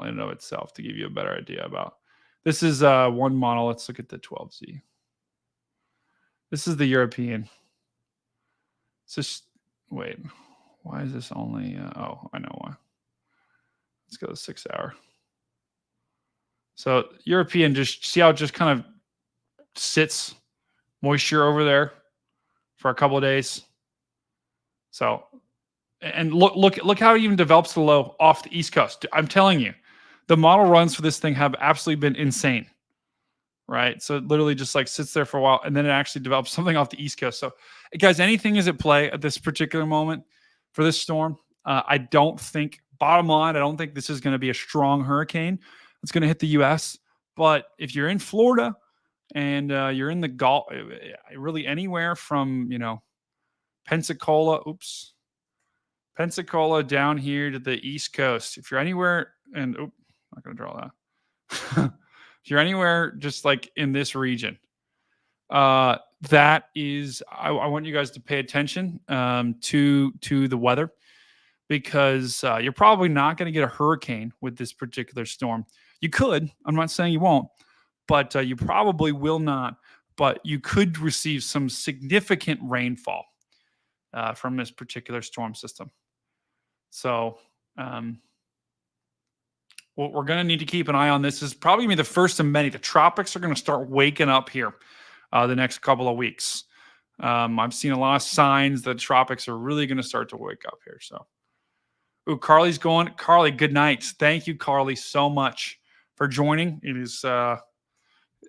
in and of itself to give you a better idea about. This is one model. Let's look at the 12Z. This is the European. It's just wait. Why is this only? Oh, I know why. Let's go to 6 hour. So European, just see how it just kind of sits moisture over there for a couple of days. So, and look how it even develops the low off the East Coast. I'm telling you, the model runs for this thing have absolutely been insane, right? So it literally just like sits there for a while, and then it actually develops something off the East Coast. So, guys, anything is at play at this particular moment for this storm. I don't think, bottom line, I don't think this is going to be a strong hurricane. It's going to hit the U.S. But if you're in Florida and you're in the Gulf, really anywhere from, Pensacola down here to the East Coast. If you're anywhere, and not going to draw that. If you're anywhere just like in this region, that is, I want you guys to pay attention to the weather, because you're probably not going to get a hurricane with this particular storm. You could. I'm not saying you won't, but you probably will not. But you could receive some significant rainfall from this particular storm system. So what we're going to need to keep an eye on, this is probably going to be the first of many. The tropics are going to start waking up here the next couple of weeks. I've seen a lot of signs that tropics are really going to start to wake up here. So, ooh, Carly's going. Carly, good night. Thank you, Carly, so much for joining. It is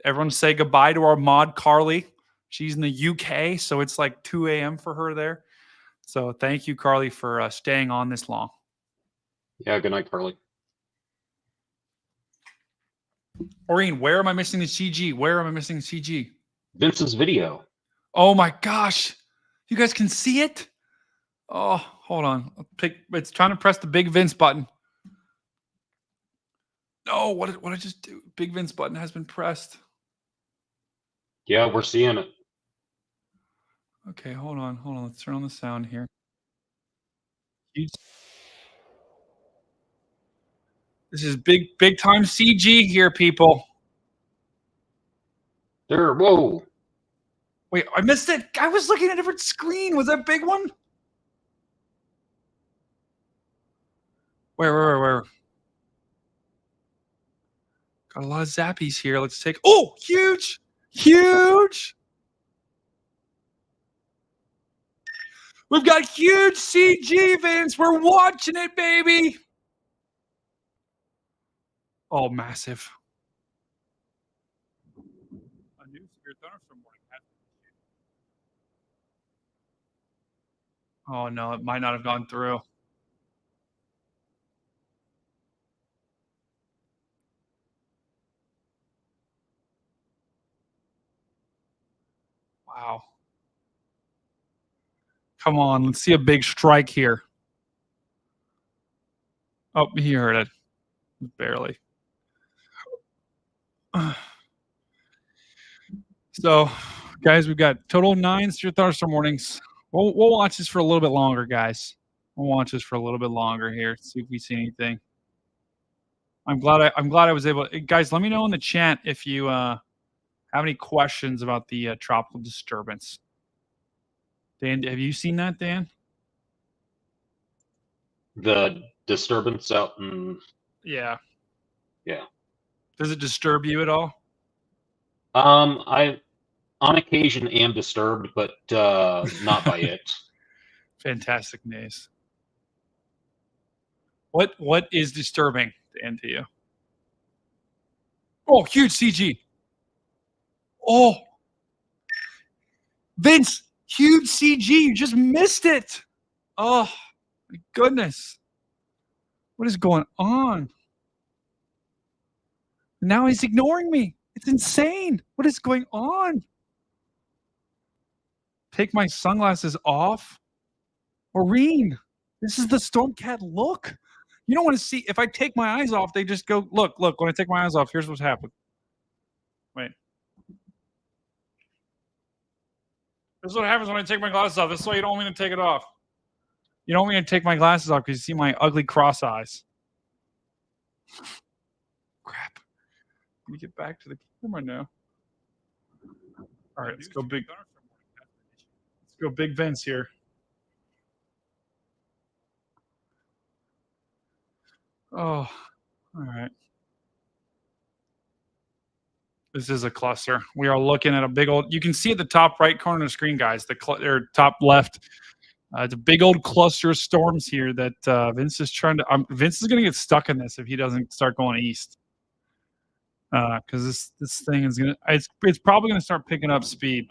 everyone say goodbye to our mod, Carly. She's in the UK, so it's like 2 a.m. for her there. So thank you, Carly, for staying on this long. Yeah, good night, Carly. Maureen, where am I missing the CG? Where am I missing the CG? Vince's video. Oh my gosh. You guys can see it? Oh, hold on. It's trying to press the big Vince button. No, what did I just do? Big Vince button has been pressed. Yeah, we're seeing it. Okay, hold on. Let's turn on the sound here. This is big time CG here, people. There, whoa. Wait, I missed it. I was looking at a different screen. Was that big one? Where? Got a lot of zappies here. Let's take. Oh, huge. We've got huge CG, Vince. We're watching it, baby. Oh, massive. A new severe thunderstorm warning. Oh, no, it might not have gone through. Wow. Come on, let's see a big strike here. Oh, he heard it. Barely. So, guys, we've got total 9 severe thunderstorm warnings. We'll watch this for a little bit longer, guys. We'll watch this for a little bit longer here. See if we see anything. I'm glad I was able. Guys, let me know in the chat if you have any questions about the tropical disturbance. Dan, have you seen that, Dan? The disturbance out in Yeah. Yeah. Does it disturb you at all? I on occasion am disturbed, but not by it. Fantastic news. What is disturbing, Dan, to you? Oh, huge CG. Oh, Vince, huge CG. You just missed it. Oh, my goodness. What is going on? Now he's ignoring me. It's insane. What is going on? Take my sunglasses off? Maureen, this is the StormCat look. You don't want to see, if I take my eyes off, they just go, look, when I take my eyes off, here's what's happened. Wait. This is what happens when I take my glasses off. This is why you don't want me to take it off. You don't want me to take my glasses off because you see my ugly cross eyes. Crap. Let me get back to the camera now. All right, let's go big. Let's go big Vince here. Oh, all right. This is a cluster. We are looking at a big old, you can see at the top right corner of the screen, guys, or top left. It's a big old cluster of storms here that Vince is trying to, Vince is going to get stuck in this if he doesn't start going east. Because this thing is going to, it's probably going to start picking up speed.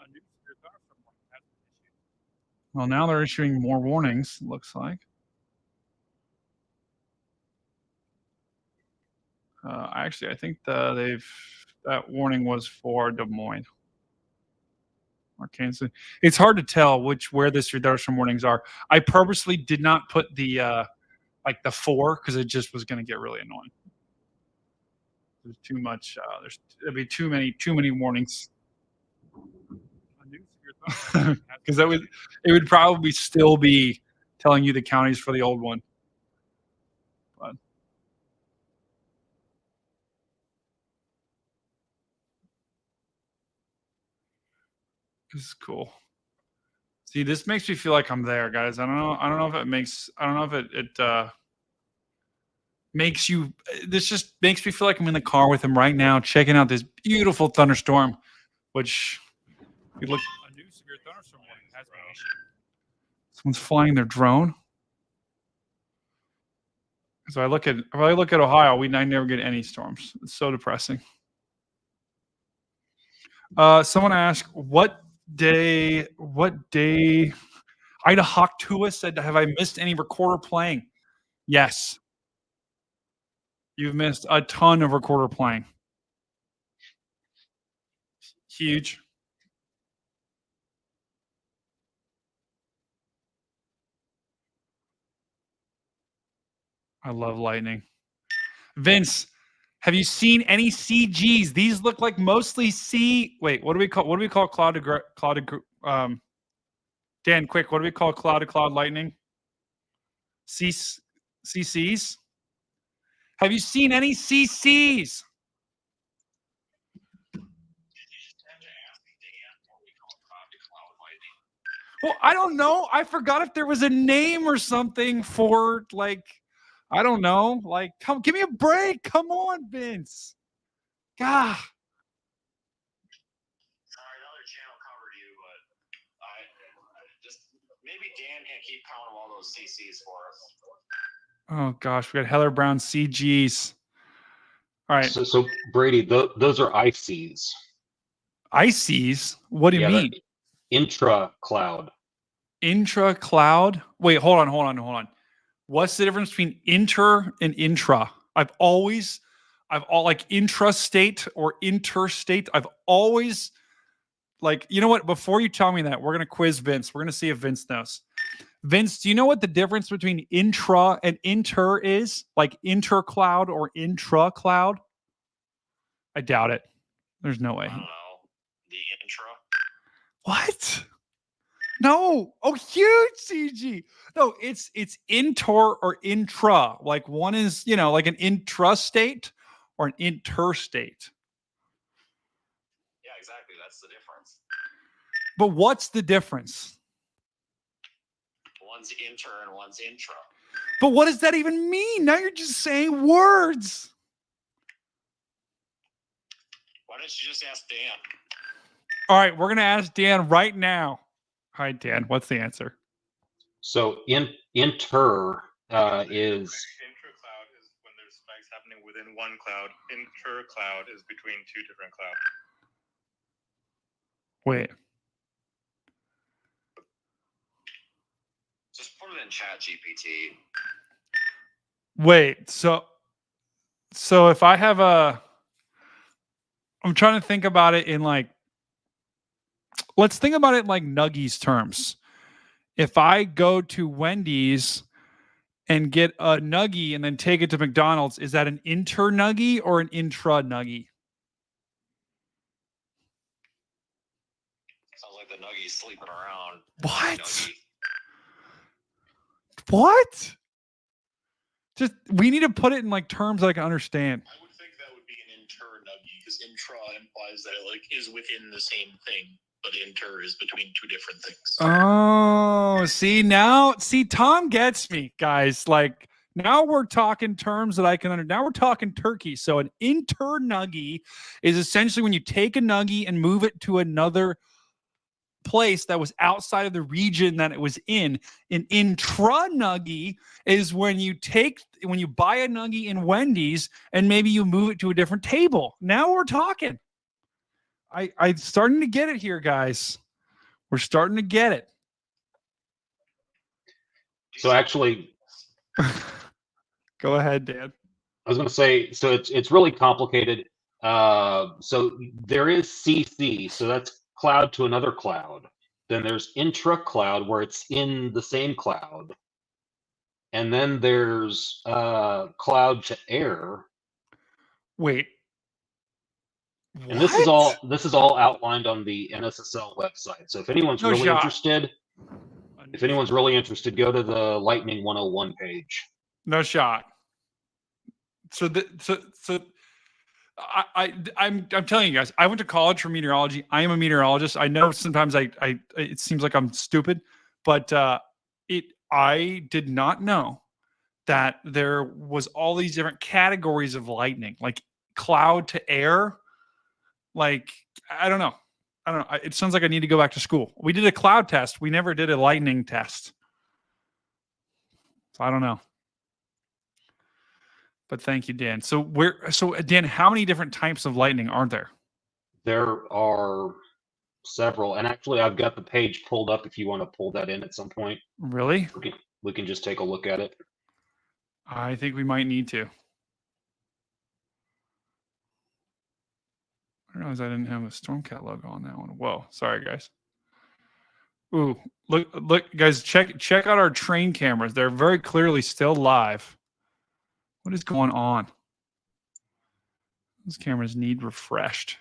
Well, now they're issuing more warnings, looks like. Actually, I think that warning was for Des Moines or Kansas. It's hard to tell where the thunderstorm warnings are. I purposely did not put the like the 4 because it just was going to get really annoying. There's too much. There'd be too many warnings. Because it would probably still be telling you the counties for the old one. But this is cool. See, this makes me feel like I'm there, guys. I don't know if it makes. I don't know if it makes you. This just makes me feel like I'm in the car with him right now, checking out this beautiful thunderstorm. Which you look. A new severe thunderstorm warning has been issued. Someone's flying their drone. So if I look at Ohio, I never get any storms. It's so depressing. Someone asked, what day Ida Hawk Tua said, have I missed any recorder playing? Yes. You've missed a ton of recorder playing. Huge. I love lightning. Vince, have you seen any CGs? These look like mostly Wait, what do we call cloud to Dan, quick, what do we call cloud to cloud lightning? CCs? Have you seen any CCs? Well, I don't know. I forgot if there was a name or something for, like, I don't know. Like, come, give me a break. Come on, Vince. God. Sorry, another channel covered you, but I just maybe Dan can keep count of all those CCs for us. Oh gosh, we got Heather Brown CGs. All right. So Brady, those are ICs. ICs? What do you mean? Intra cloud. Intra cloud? Wait, hold on. What's the difference between inter and intra? I've always like intrastate or interstate. I've always Like, you know what? Before you tell me that, we're gonna quiz Vince. We're gonna see if Vince knows. Vince, do you know what the difference between intra and inter is? Like intercloud or intra-cloud? I doubt it. There's no way. I don't know. The intra. What? No. Oh, huge CG. No, it's inter or intra. Like one is, like an intrastate or an interstate. Yeah, exactly. That's the difference. But what's the difference? One's inter and one's intra. But what does that even mean? Now you're just saying words. Why don't you just ask Dan? All right, we're going to ask Dan right now. All right, Dan, what's the answer? So inter is Intra-cloud is when there's spikes happening within one cloud. Inter-cloud is between two different clouds. Wait. Just put it in Chat GPT. Wait, so if I have I'm trying to think about it in let's think about it like Nuggies terms. If I go to Wendy's and get a Nuggie and then take it to McDonald's, is that an inter Nuggie or an intra Nuggie? Sounds like the Nuggie's sleeping around. What? Nuggie. What? Just we need to put it in terms I can understand. I would think that would be an inter-nuggie because intra implies that it is within the same thing, but inter is between two different things. Oh, see, Tom gets me, guys. Now we're talking terms that I can understand. Now we're talking turkey. So an inter-nuggie is essentially when you take a nuggie and move it to another place that was outside of the region that it was in. An intra-nuggie is when you buy a nuggie in Wendy's and maybe you move it to a different table. Now we're talking. I'm starting to get it here, guys. We're starting to get it. so actually Go ahead, Dan. I was going to say, so it's really complicated. So there is CC, so that's cloud to another cloud. Then there's intra-cloud, where it's in the same cloud. And then there's cloud to air. Wait. And this is all outlined on the NSSL website. So if anyone's really interested, go to the Lightning 101 page. No shot. I'm telling you guys, I went to college for meteorology. I am a meteorologist. I know sometimes it seems like I'm stupid, but I did not know that there was all these different categories of lightning, like cloud to air. I don't know. It sounds like I need to go back to school. We did a cloud test. We never did a lightning test. So I don't know. But thank you, Dan. So Dan, how many different types of lightning are there? There are several, and actually I've got the page pulled up if you want to pull that in at some point. Really? We can just take a look at it. I think we might need to. I realized I didn't have a StormCat logo on that one. Whoa, sorry guys. Ooh, look, guys, check out our train cameras. They're very clearly still live. What is going on? Those cameras need refreshed.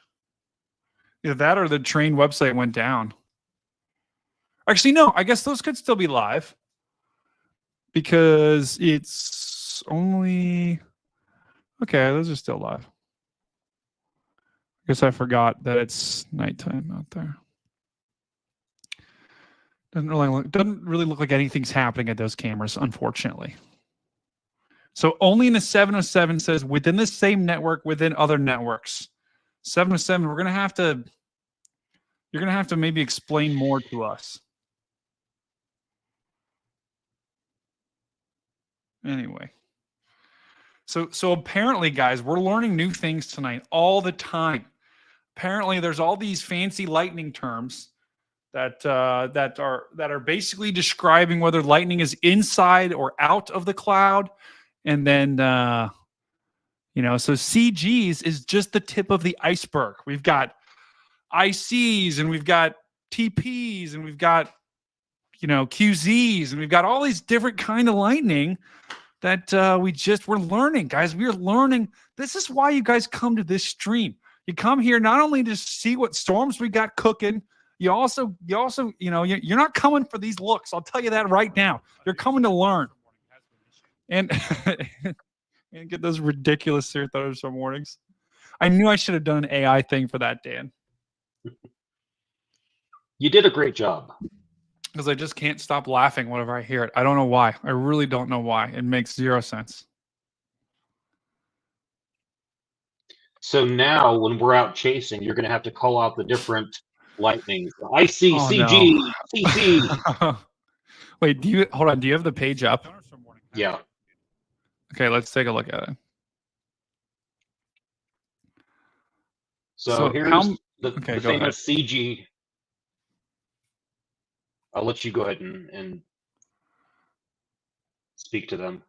Either that or the train website went down. Actually, no, I guess those could still be live because it's only... Okay, those are still live. I guess I forgot that it's nighttime out there. Doesn't really look like anything's happening at those cameras, unfortunately. So only in the 707 says within the same network, within other networks. 707, you're gonna have to maybe explain more to us. Anyway. So apparently, guys, we're learning new things tonight all the time. Apparently, there's all these fancy lightning terms that are basically describing whether lightning is inside or out of the cloud. And then, so CGs is just the tip of the iceberg. We've got ICs, and we've got TPs, and we've got, QZs, and we've got all these different kind of lightning that we're learning, guys. We're learning. This is why you guys come to this stream. You come here not only to see what storms we got cooking, you also, you're not coming for these looks. I'll tell you that right now. You're coming to learn and and get those ridiculous severe thunderstorm warnings. I knew I should have done an AI thing for that, Dan. You did a great job. Because I just can't stop laughing whenever I hear it. I don't know why. I really don't know why. It makes zero sense. So now when we're out chasing, you're going to have to call out the different lightnings. IC, CG, CC. Wait, hold on. Do you have the page up? Yeah. Okay, let's take a look at it. So here's the famous CG. I'll let you go ahead and speak to them.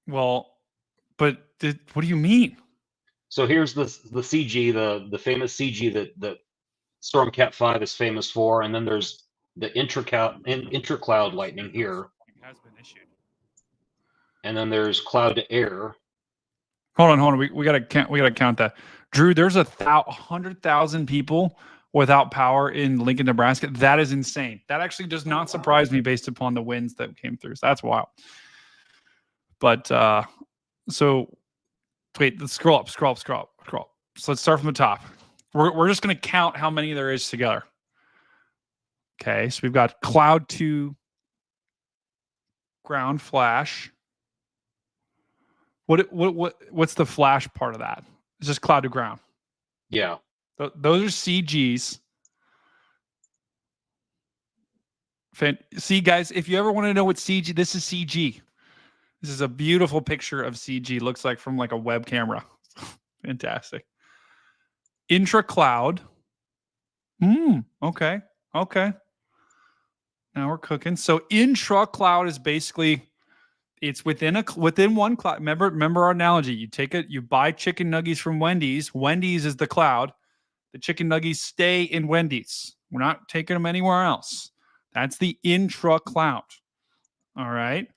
Well, but what do you mean? So here's the CG, the famous CG that StormCat5 is famous for, and then there's the intracloud lightning here. Has been issued. And then there's cloud to air. Hold on. We gotta count that. Drew, there's 100,000 people without power in Lincoln, Nebraska. That is insane. That actually does not surprise me based upon the winds that came through. So that's wild. But so wait, let's scroll up. So let's start from the top. We're just gonna count how many there is together. Okay, so we've got cloud to ground flash. What's the flash part of that? It's just cloud to ground. Yeah. Those are CGs. See, guys, if you ever want to know what CG, this is CG. This is a beautiful picture of CG. Looks like from like a web camera. Fantastic. Intra cloud. Okay. Now we're cooking. So intra cloud is basically it's within one cloud. Remember our analogy. You buy chicken nuggets from Wendy's. Wendy's is the cloud. The chicken nuggets stay in Wendy's. We're not taking them anywhere else. That's the intra cloud. All right.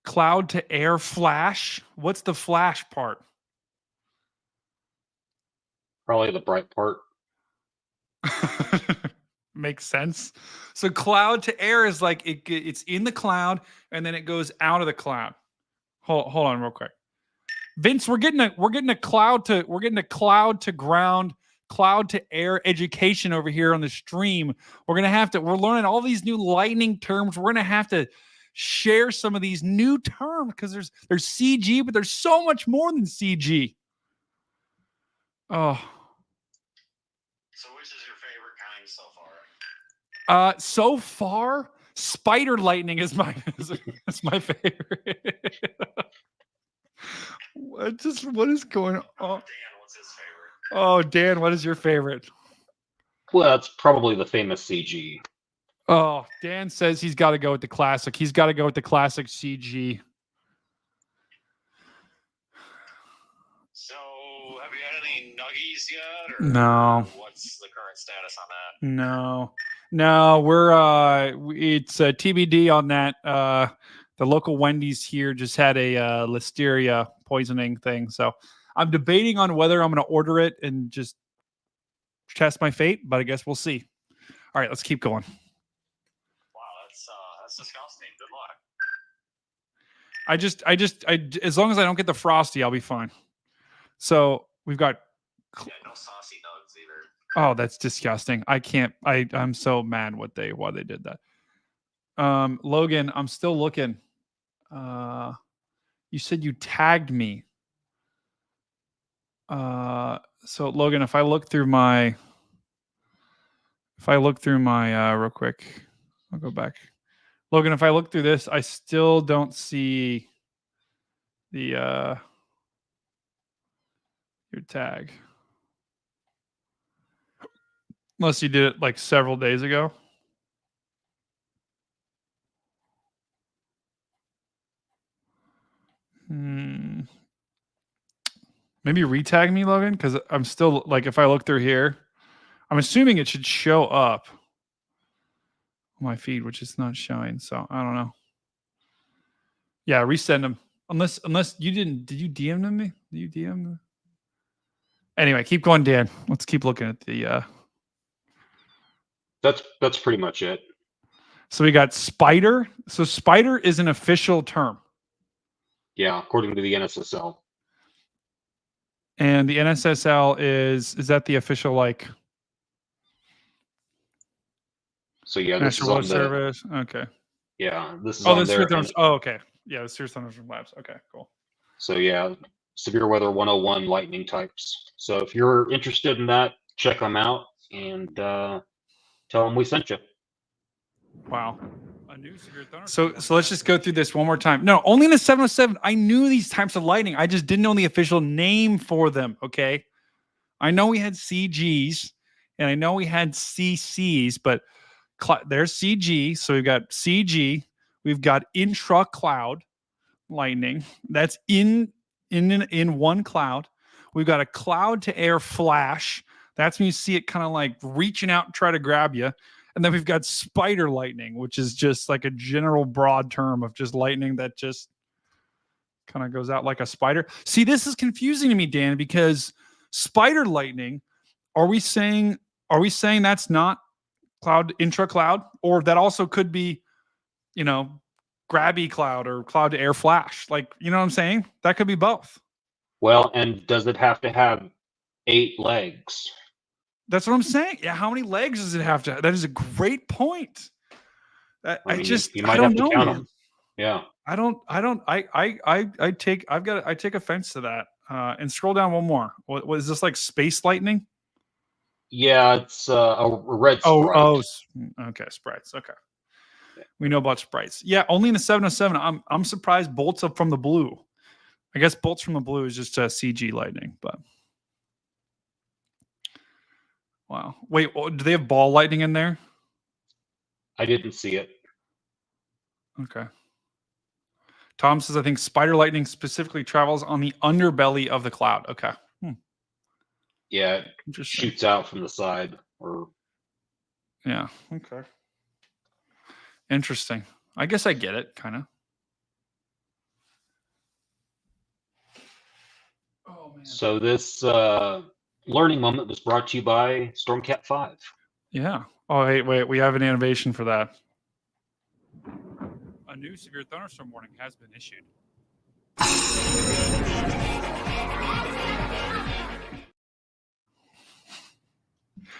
Cloud to air flash. What's the flash part? Probably the bright part. Makes sense. So cloud to air is like it's in the cloud and then it goes out of the cloud. Hold on real quick. Vince, we're getting a cloud to ground, cloud to air education over here on the stream. We're learning all these new lightning terms. We're gonna have to share some of these new terms because there's CG, but there's so much more than CG. Oh. So which is your favorite kind so far? So far, spider lightning is my favorite. What is going on? Dan, what's his favorite? Oh, Dan, what is your favorite? Well, that's probably the famous CG. Oh, Dan says he's got to go with the classic. He's got to go with the classic CG. So, have you had any nuggies yet? Or No. What's the current status on that? No, we're it's TBD on that. The local Wendy's here just had a listeria poisoning thing, so I'm debating on whether I'm going to order it and just test my fate, but I guess we'll see. All right, let's keep going. Wow, that's disgusting. Good luck. As long as I don't get the frosty, I'll be fine. So we've got. Yeah, no saucy nugs either. Oh, that's disgusting. I'm so mad why they did that. Logan, I'm still looking. You said you tagged me. So Logan, if I look through my real quick, I'll go back. Logan, if I look through this, I still don't see the your tag. Unless you did it like several days ago. Maybe retag me, Logan, because I'm still like, if I look through here, I'm assuming it should show up on my feed, which is not showing. So I don't know. Yeah, resend them. Unless you didn't. Did you DM them me? Did you DM them? Anyway, keep going, Dan. Let's keep looking at the. That's pretty much it. So we got spider. So spider is an official term. Yeah, according to the NSSL. And the NSSL is that the official like So yeah, this is National on Weather the Service? Okay. yeah, this is Oh, on the there. Severe Thunderstorm. Oh, okay. Yeah, the Severe Thunderstorm Labs. Okay, cool. So yeah, severe weather 101 lightning types. So if you're interested in that, check them out and tell them we sent you. Wow. So let's just go through this one more time. No, only in the 707. I knew these types of lightning. I just didn't know the official name for them. Okay. I know we had CGs and I know we had CCs, but there's CG. So we've got CG. We've got intra cloud lightning. That's in one cloud. We've got a cloud to air flash. That's when you see it kind of like reaching out and try to grab you. And then we've got spider lightning, which is just like a general broad term of just lightning that just kind of goes out like a spider. See, this is confusing to me, Dan, because spider lightning, are we saying that's not cloud intra cloud, or that also could be, grabby cloud or cloud to air flash? Like, you know what I'm saying? That could be both. Well, and does it have to have 8 legs? That's what I'm saying. Yeah, how many legs does it have to have? That is a great point. I mean, just, you might I don't have to know, count man. them. Yeah. I take offense to that. And scroll down one more. What is this, like space lightning? Yeah, it's a red sprite. Okay, sprites. Okay. We know about sprites. Yeah, only in the 707. I'm surprised bolts up from the blue. I guess bolts from the blue is just CG lightning, but wow. Wait, do they have ball lightning in there? I didn't see it. Okay. Tom says, I think spider lightning specifically travels on the underbelly of the cloud. Okay. Yeah, it shoots out from the side. Yeah. Okay. Interesting. I guess I get it, kind of. Oh man. So this learning moment was brought to you by StormCat5. Yeah. Oh, wait. We have an innovation for that. A new severe thunderstorm warning has been issued.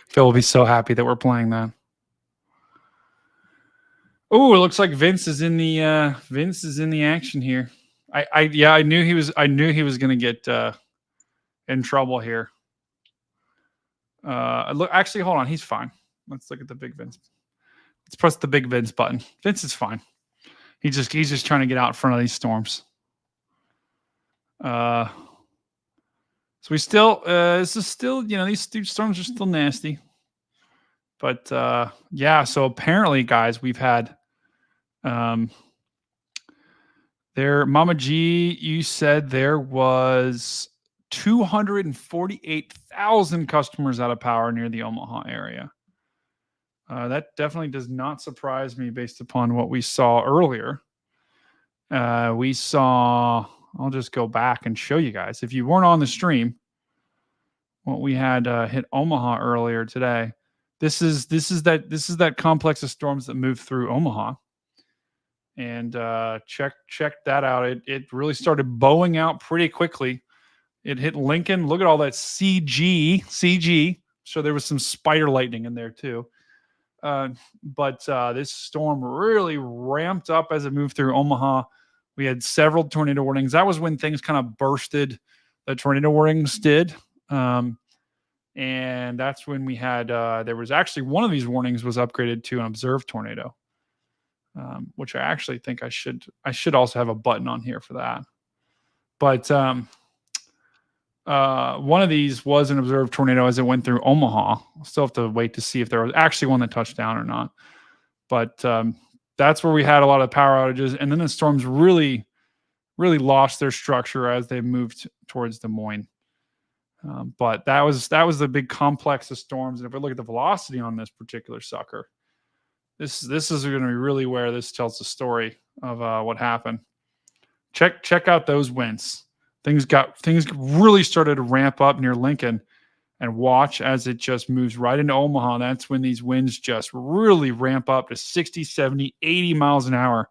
Phil will be so happy that we're playing that. Oh, it looks like Vince is in the action here. I knew he was going to get in trouble here. Actually, hold on, he's fine. Let's look at the big Vince. Let's press the big Vince button. Vince is fine. He's just trying to get out in front of these storms. So we still this is still, these storms are still nasty. But yeah, so apparently, guys, we've had there, Mama G, you said there was 248,000 customers out of power near the Omaha area. That definitely does not surprise me based upon what we saw earlier. We saw, I'll just go back and show you guys. If you weren't on the stream, what we had hit Omaha earlier today. This is that complex of storms that moved through Omaha. And check that out. It really started bowing out pretty quickly. It hit Lincoln. Look at all that CG. So there was some spider lightning in there too. But this storm really ramped up as it moved through Omaha. We had several tornado warnings. That was when things kind of bursted. The tornado warnings did. And that's when we had, there was actually one of these warnings was upgraded to an observed tornado. Which I actually think I should also have a button on here for that. But one of these was an observed tornado as it went through Omaha. We'll still have to wait to see if there was actually one that touched down or not. But that's where we had a lot of power outages. And then the storms really lost their structure as they moved towards Des Moines. But that was the big complex of storms. And if we look at the velocity on this particular sucker, this is going to be really where this tells the story of what happened. Check out those winds. Things really started to ramp up near Lincoln, and watch as it just moves right into Omaha. That's when these winds just really ramp up to 60, 70, 80 miles an hour.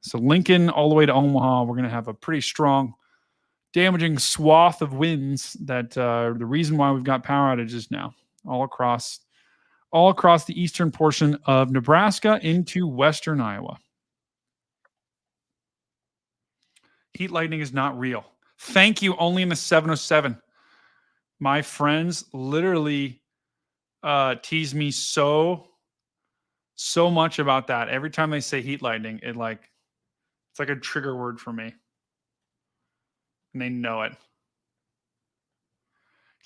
So Lincoln all the way to Omaha, we're going to have a pretty strong, damaging swath of winds that the reason why we've got power outages now all across the eastern portion of Nebraska into western Iowa. Heat lightning is not real. Thank you, only in the 707. My friends literally tease me so much about that. Every time they say heat lightning, it's like a trigger word for me. And they know it.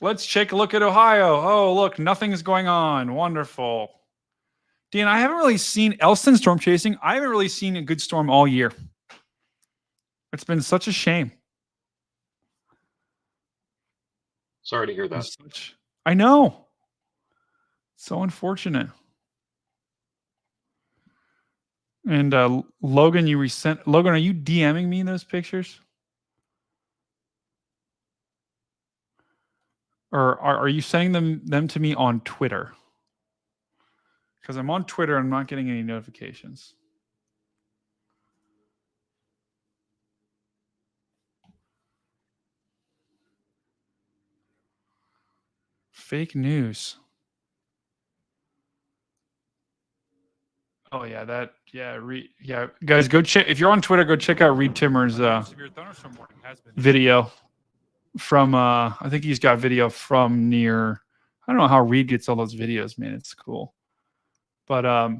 Let's take a look at Ohio. Oh, look, nothing's going on. Wonderful. Dan, I haven't really seen Elston storm chasing. I haven't really seen a good storm all year. It's been such a shame. Sorry to hear that. I know. So unfortunate. And Logan, Logan, are you DMing me those pictures? Or are you sending them to me on Twitter? Because I'm on Twitter and I'm not getting any notifications. Fake news. Oh yeah, guys, go check. If you're on Twitter, go check out Reed Timmer's video from. I think he's got video from near. I don't know how Reed gets all those videos, man. It's cool, but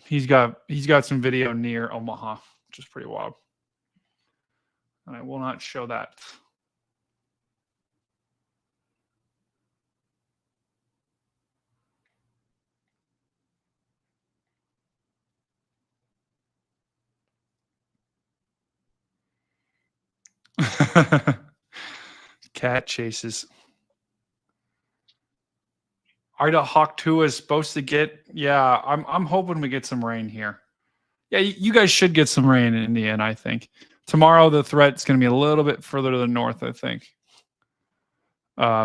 he's got some video near Omaha, which is pretty wild. And I will not show that. Cat chases. Ida Hawk 2 is supposed to get. Yeah, I'm hoping we get some rain here. Yeah, you guys should get some rain in the end, I think. Tomorrow the threat's going to be a little bit further to the north, I think.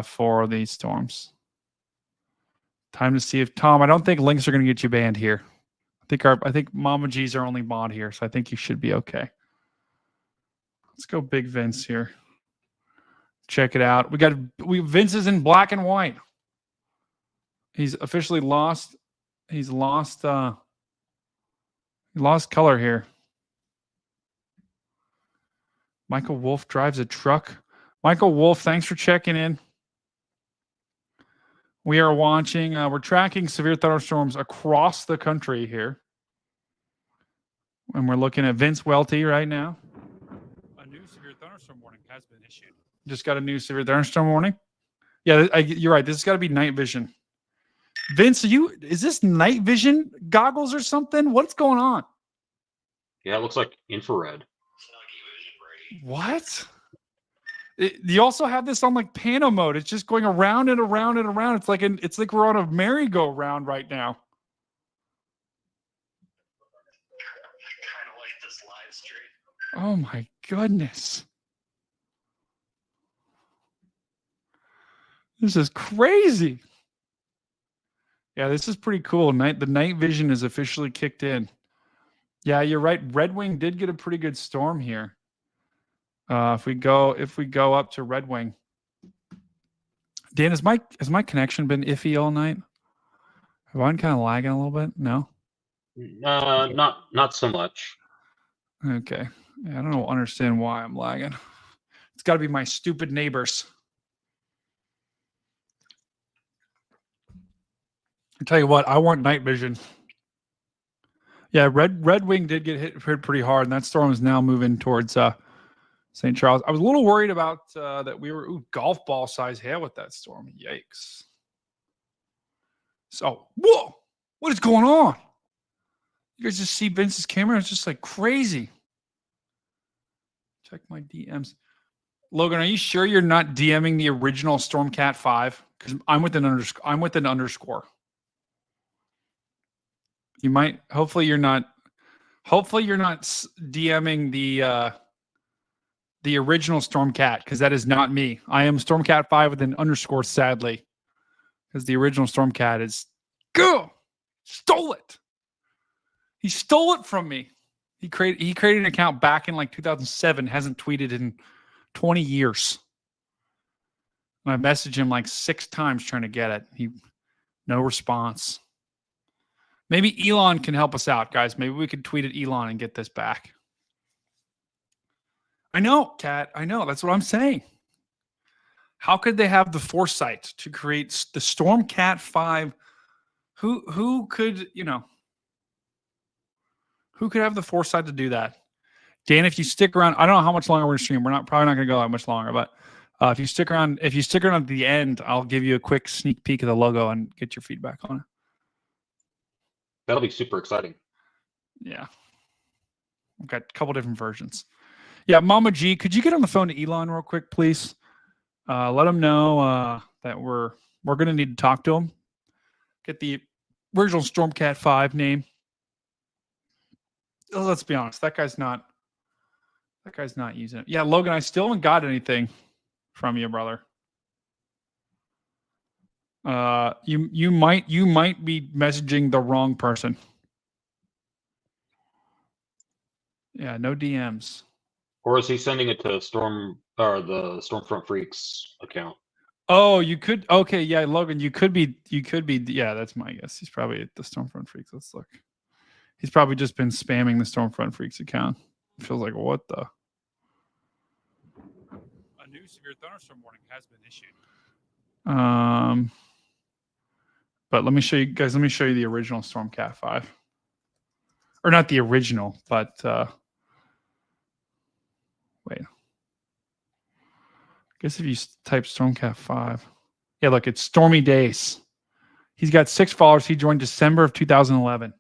For these storms. Time to see if Tom. I don't think links are going to get you banned here. I think Mama G's are only mod here, so I think you should be okay. Let's go big Vince here. Check it out. Vince is in black and white. He's officially lost. He's lost color here. Michael Wolf drives a truck. Michael Wolf, thanks for checking in. We are watching, we're tracking severe thunderstorms across the country here. And we're looking at Vince Welty right now. A new severe thunderstorm warning has been issued. Just got a new severe thunderstorm warning? Yeah, you're right. This has got to be night vision. Vince, is this night vision goggles or something? What's going on? Yeah, it looks like infrared. What? You also have this on like pano mode. It's just going around and around and around. It's like we're on a merry-go-round right now. Kind of like this live stream. Oh my goodness. This is crazy. Yeah, this is pretty cool. The night vision is officially kicked in. Yeah, you're right. Red Wing did get a pretty good storm here. If we go up to Red Wing. Dan, has my connection been iffy all night? Have I been kind of lagging a little bit? No? Not so much. Okay. Yeah, I don't understand why I'm lagging. It's got to be my stupid neighbors. I tell you what, I want night vision. Yeah, Red Wing did get hit pretty hard, and that storm is now moving towards St. Charles. I was a little worried about that we were golf ball size hail with that storm. Yikes. So, whoa, what is going on? You guys just see Vince's camera? It's just like crazy. Check my DMs. Logan, are you sure you're not DMing the original StormCat5? Because I'm with an underscore. You might. Hopefully, you're not. Hopefully, you're not DMing the original StormCat, because that is not me. I am StormCat5 with an underscore. Sadly, because the original StormCat is stole it. He stole it from me. He created an account back in like 2007. Hasn't tweeted in 20 years. And I messaged him like 6 times trying to get it. No response. Maybe Elon can help us out, guys. Maybe we could tweet at Elon and get this back. I know, Kat. I know. That's what I'm saying. How could they have the foresight to create the StormCat5? Who could, who could have the foresight to do that? Dan, if you stick around, I don't know how much longer we're going to stream. We're probably not going to go that much longer, but if you stick around at the end, I'll give you a quick sneak peek of the logo and get your feedback on it. That'll be super exciting. Yeah. We've got a couple different versions. Yeah, Mama G, could you get on the phone to Elon real quick, please? Let him know that we're going to need to talk to him. Get the original StormCat5 name. Let's be honest, that guy's not using it. Yeah, Logan, I still haven't got anything from you, brother. You might be messaging the wrong person. Yeah, no DMs. Or is he sending it to the Stormfront Freaks account? Oh, you could. Okay, yeah, Logan, you could be. Yeah, that's my guess. He's probably at the Stormfront Freaks. Let's look. He's probably just been spamming the Stormfront Freaks account. It feels like, what the? A new severe thunderstorm warning has been issued. But let me show you guys. Let me show you the original StormCat5, or not the original, but wait. I guess if you type StormCat5, yeah, look, it's Stormy Days. He's got 6 followers. He joined December of 2011.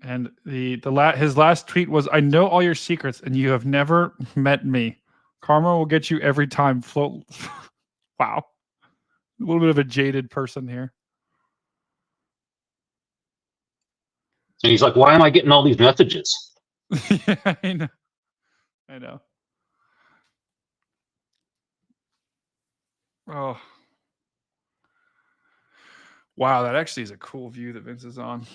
And his last tweet was, "I know all your secrets, and you have never met me. Karma will get you every time." Float. Wow, a little bit of a jaded person here. And he's like, "Why am I getting all these messages?" Yeah, I know. Oh, wow, that actually is a cool view that Vince is on.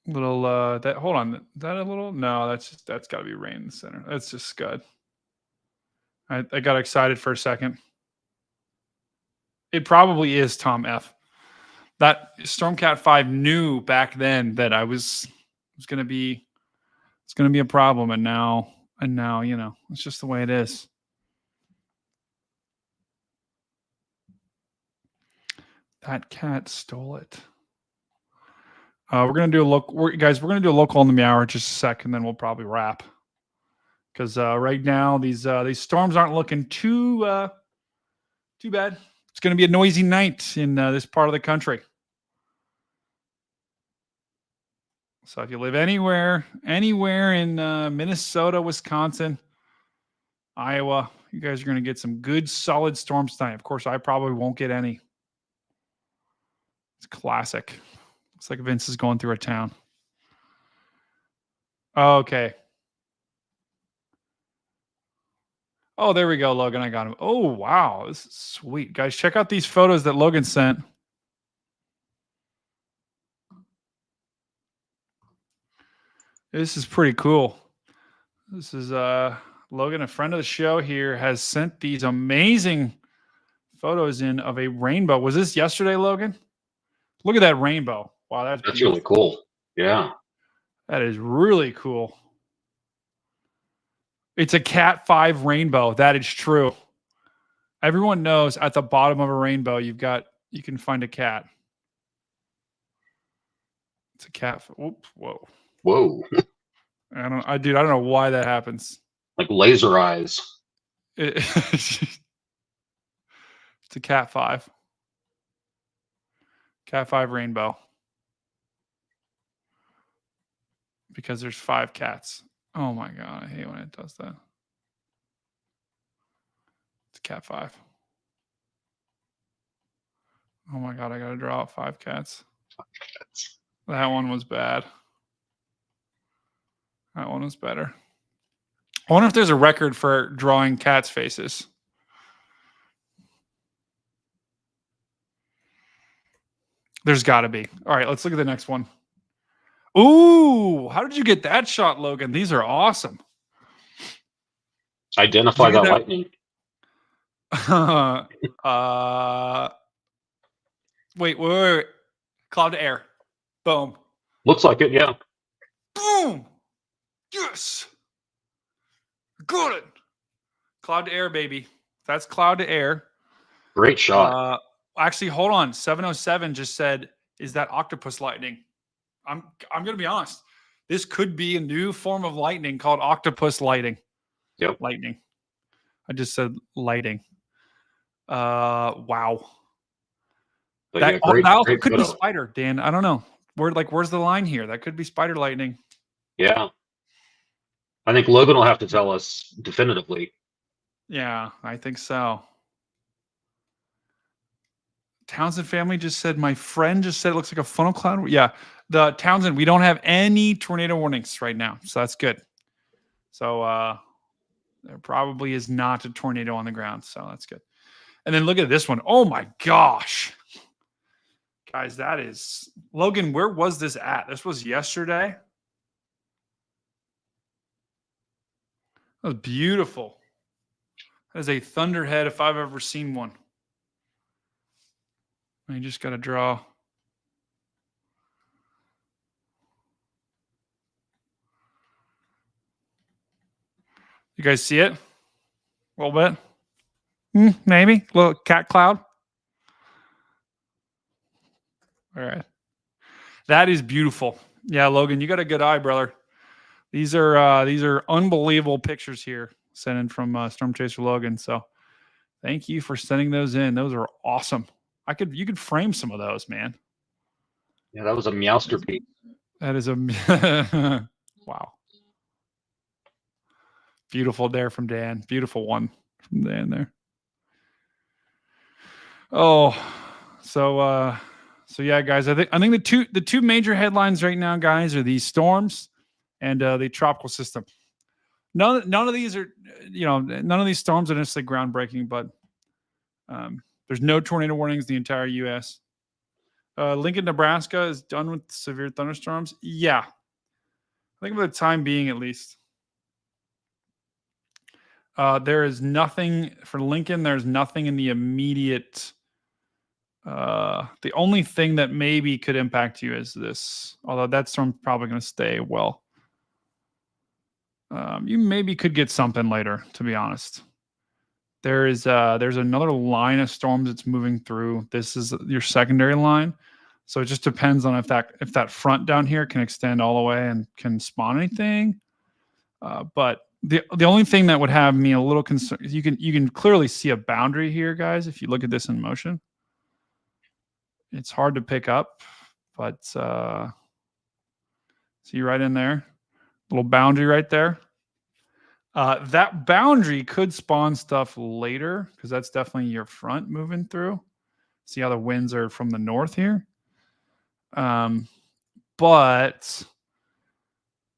Little hold on, that a little? No, that's got to be rain in the center. That's just Scud. I got excited for a second. It probably is Tom F. That StormCat5 knew back then that I was going to be a problem, and now it's just the way it is. That cat stole it. We're gonna do a look, guys. We're gonna do a local on the meower in just a sec, and then we'll probably wrap. Because right now these storms aren't looking too bad. It's gonna be a noisy night in this part of the country. So if you live anywhere in Minnesota, Wisconsin, Iowa, you guys are gonna get some good solid storms tonight. Of course, I probably won't get any. It's classic. Looks like Vince is going through a town. Okay. Oh, there we go, Logan. I got him. Oh, wow. This is sweet. Guys, check out these photos that Logan sent. This is pretty cool. This is Logan, a friend of the show here, has sent these amazing photos in of a rainbow. Was this yesterday, Logan? Look at that rainbow. Wow, that's really cool. Yeah. That is really cool. It's a Cat5 rainbow. That is true. Everyone knows at the bottom of a rainbow, you can find a cat. It's a cat. Oops, whoa. Whoa. I don't know why that happens. Like laser eyes. It's a Cat5. Cat5 rainbow. Because there's 5 cats. Oh my God. I hate when it does that. It's cat 5. Oh my God. I got to draw out 5 cats. That one was bad. That one was better. I wonder if there's a record for drawing cats' faces. There's got to be. All right, let's look at the next one. Ooh, how did you get that shot, Logan? These are awesome. Identify that lightning. Wait. Cloud to air. Boom. Looks like it, yeah. Boom. Yes. Good. Cloud to air, baby. That's cloud to air. Great shot. Actually, hold on. 707 just said, "Is that octopus lightning?" I'm going to be honest. This could be a new form of lightning called octopus lighting. Yep. Lightning. I just said lighting. Wow. But That, yeah, great, that also great could be photo. spider, Dan. I don't know. Where's the line here? That could be spider lightning. Yeah. I think Logan will have to tell us definitively. Yeah, I think so. Townsend family just said, my friend just said it looks like a funnel cloud. Yeah, the Townsend, we don't have any tornado warnings right now, so that's good. So there probably is not a tornado on the ground, so that's good. And then look at this one. Oh my gosh. Guys, that is... Logan, where was this at? This was yesterday. That was beautiful. That is a thunderhead if I've ever seen one. I just got to draw. You guys see it? A little bit? Maybe. A little cat cloud. All right. That is beautiful. Yeah, Logan, you got a good eye, brother. These are unbelievable pictures here sent in from Storm Chaser Logan. So thank you for sending those in. Those are awesome. You could frame some of those, man. Yeah, that was a meowsterpiece. That is a wow. Beautiful there from Dan. Beautiful one from Dan there. Oh, so yeah, guys. I think the two major headlines right now, guys, are these storms and the tropical system. None of these are, none of these storms are necessarily groundbreaking, but there's no tornado warnings in the entire U.S. Lincoln, Nebraska is done with severe thunderstorms. Yeah, I think for the time being, at least. There is nothing for Lincoln. There's nothing in the immediate. The only thing that maybe could impact you is this, although that storm's probably going to stay well. You maybe could get something later, to be honest. There's another line of storms that's moving through. This is your secondary line. So it just depends on if that front down here can extend all the way and can spawn anything. But the only thing that would have me a little concerned is you can clearly see a boundary here, guys. If you look at this in motion, it's hard to pick up, but see right in there, little boundary right there. That boundary could spawn stuff later because that's definitely your front moving through. See how the winds are from the north here. But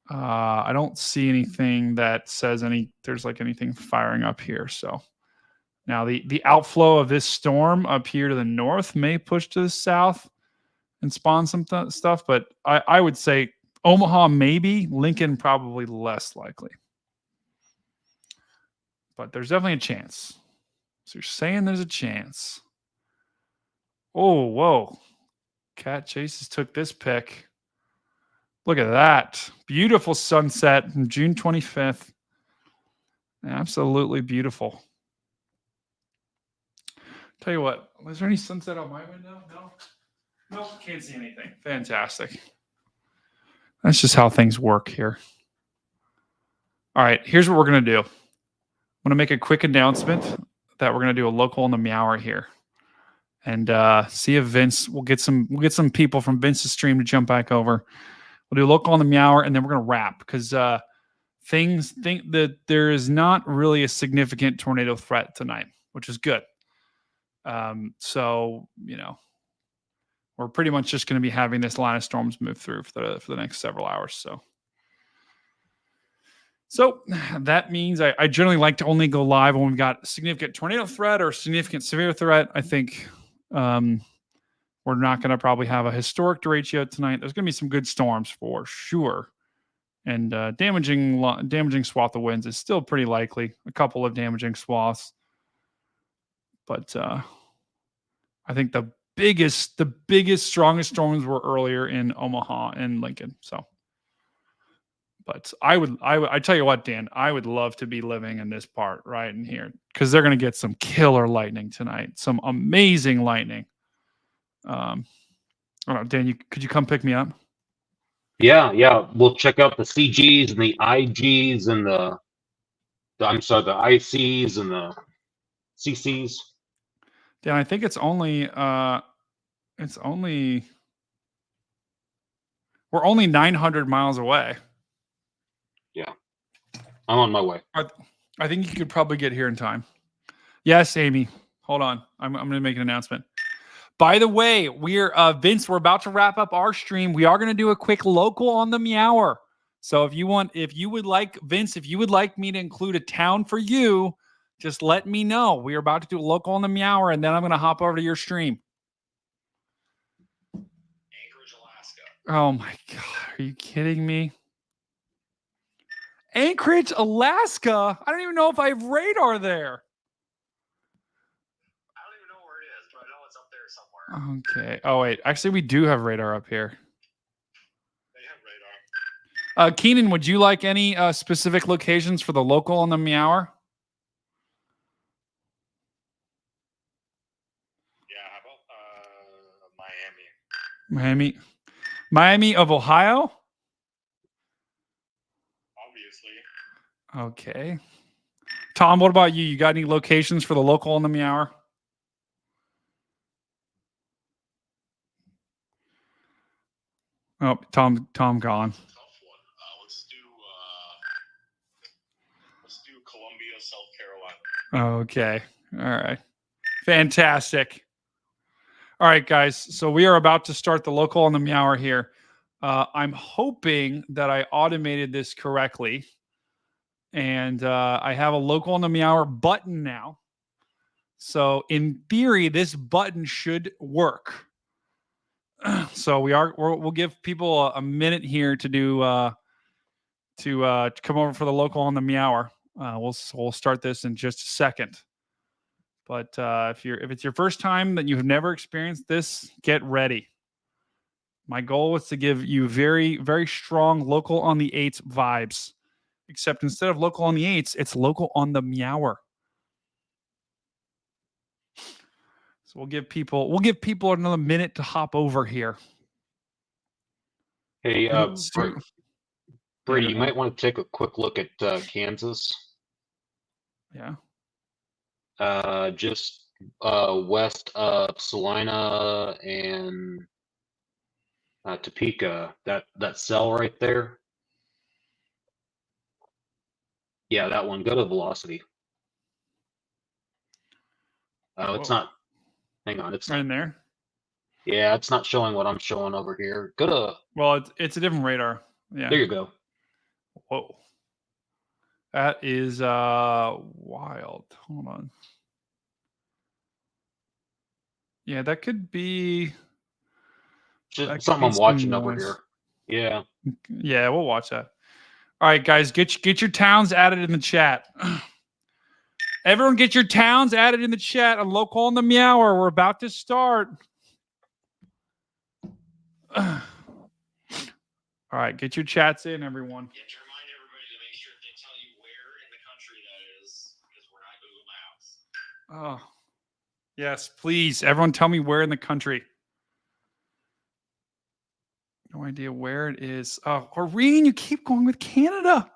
I don't see anything that says there's like anything firing up here. So now the outflow of this storm up here to the north may push to the south and spawn some stuff. But I would say Omaha maybe, Lincoln probably less likely. But there's definitely a chance. So you're saying there's a chance. Oh, whoa. Cat Chases took this pick. Look at that. Beautiful sunset from June 25th. Absolutely beautiful. Tell you what, was there any sunset on my window? No? Nope, can't see anything. Fantastic. That's just how things work here. All right, here's what we're going to do. I'm going to make a quick announcement that we're going to do a local on the meower here. And see if Vince, we'll get some people from Vince's stream to jump back over. We'll do a local on the meower, and then we're going to wrap because things think that there is not really a significant tornado threat tonight, which is good. So, we're pretty much just going to be having this line of storms move through for the next several hours. So that means I generally like to only go live when we've got significant tornado threat or significant severe threat. I think we're not going to probably have a historic derecho tonight. There's going to be some good storms for sure. And damaging swath of winds is still pretty likely. A couple of damaging swaths. But I think the biggest, strongest storms were earlier in Omaha and Lincoln. So, but I tell you what, Dan, I would love to be living in this part right in here because they're going to get some killer lightning tonight, some amazing lightning. I don't know, Dan, could you come pick me up? Yeah. We'll check out the CGs and the IGs and the ICs and the CCs. Dan, I think we're only 900 miles away. Yeah. I'm on my way. I think you could probably get here in time. Yes, Amy. Hold on. I'm going to make an announcement. By the way, Vince, we're about to wrap up our stream. We are going to do a quick local on the meower. So if you would like me to include a town for you, just let me know. We are about to do a local on the meower, and then I'm going to hop over to your stream. Anchorage, Alaska. Oh my God. Are you kidding me? Anchorage, Alaska? I don't even know if I have radar there. I don't even know where it is, but I know it's up there somewhere. Okay. Oh, wait. Actually, we do have radar up here. They have radar. Keenan, would you like any specific locations for the local on the meower? Yeah, how about Miami of Ohio? obviously? Okay. Tom, what about you? You got any locations for the local on the meower? Oh, Tom gone. That's a tough one. Let's do Columbia, South Carolina. Okay. All right. Fantastic. All right, guys. So we are about to start the local on the meower here. I'm hoping that I automated this correctly. And I have a local on the meower button now. So in theory, this button should work. So we'll give people a minute here to do to come over for the local on the meower. We'll start this in just a second. But if it's your first time that you've never experienced this, get ready. My goal was to give you very, very strong local on the 8s vibes. Except instead of local on the 8s, it's local on the meower. So we'll give people another minute to hop over here. Hey, Brady, you might want to take a quick look at Kansas. Yeah. Just west of Salina and Topeka. That cell right there. Yeah, that one. Go to velocity. Oh, it's not. Hang on, it's right in there. Yeah, it's not showing what I'm showing over here. Go to. Well, it's a different radar. Yeah. There you go. Whoa. That is wild. Hold on. Yeah, that could be just something I'm watching over here. Yeah. Yeah, we'll watch that. All right, guys, get your towns added in the chat. Everyone get your towns added in the chat. On local on the meower. We're about to start. All right, get your chats in, everyone. Yeah, to remind everybody to make sure they tell you where in the country that is, because we're not Google Maps. Oh, yes, please. Everyone tell me where in the country. No idea where it is. Oh, Irene, you keep going with Canada.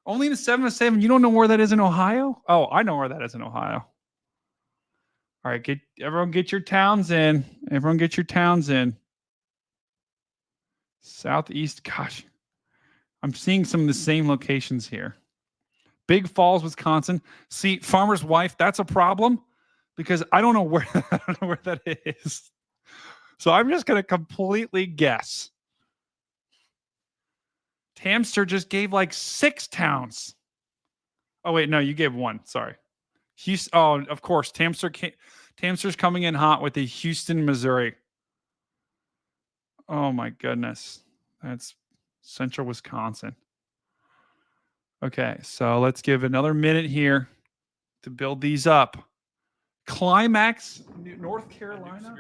Only in the 707. You don't know where that is in Ohio? Oh, I know where that is in Ohio. All right, everyone get your towns in. Everyone get your towns in. Southeast, gosh. I'm seeing some of the same locations here. Big Falls, Wisconsin. See, Farmer's Wife, that's a problem because I don't know where, I don't know where that is. So I'm just going to completely guess. Tamster just gave like 6 towns. Oh, wait, no, you gave 1. Sorry. Houston, oh, of course. Tamster's coming in hot with the Houston, Missouri. Oh, my goodness. That's central Wisconsin. Okay, so let's give another minute here to build these up. Climax, North Carolina.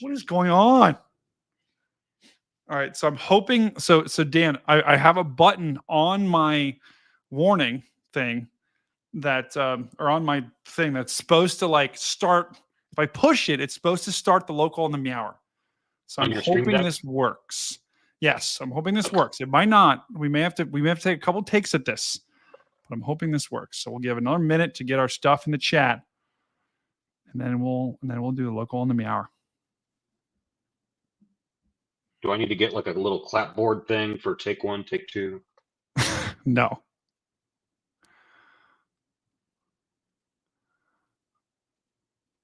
What is going on? All right, so I'm hoping. So Dan, I have a button on my warning thing that, or on my thing that's supposed to like start. If I push it, it's supposed to start the local and the meower. So I'm hoping this works. Yes, I'm hoping this works. It might not. We may have to take a couple takes at this, but I'm hoping this works. So we'll give another minute to get our stuff in the chat, and then we'll do the local and the meower. Do I need to get like a little clapboard thing for take 1, take 2? No.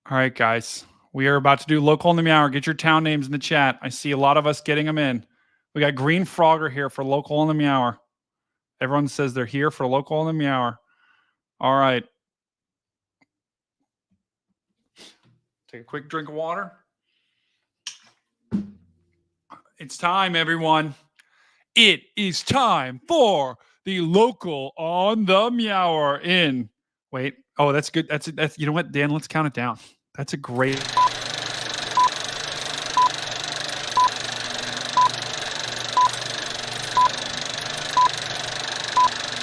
All right, guys. We are about to do local and the meower. Get your town names in the chat. I see a lot of us getting them in. We got Green Frogger here for local and the meower. Everyone says they're here for local and the meower. All right. Take a quick drink of water. It's time, everyone. It is time for the local on the meower in. Wait. Oh, that's good. That's you know what, Dan? Let's count it down. That's a great.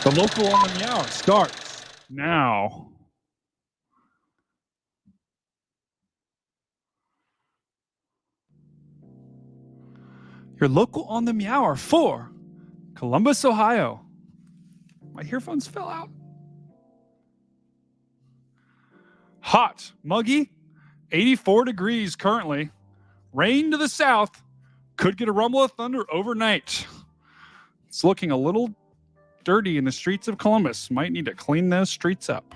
The local on the meower starts now. Your local on the meower for Columbus, Ohio. My earphones fell out. Hot, muggy, 84 degrees currently. Rain to the south. Could get a rumble of thunder overnight. It's looking a little dirty in the streets of Columbus. Might need to clean those streets up.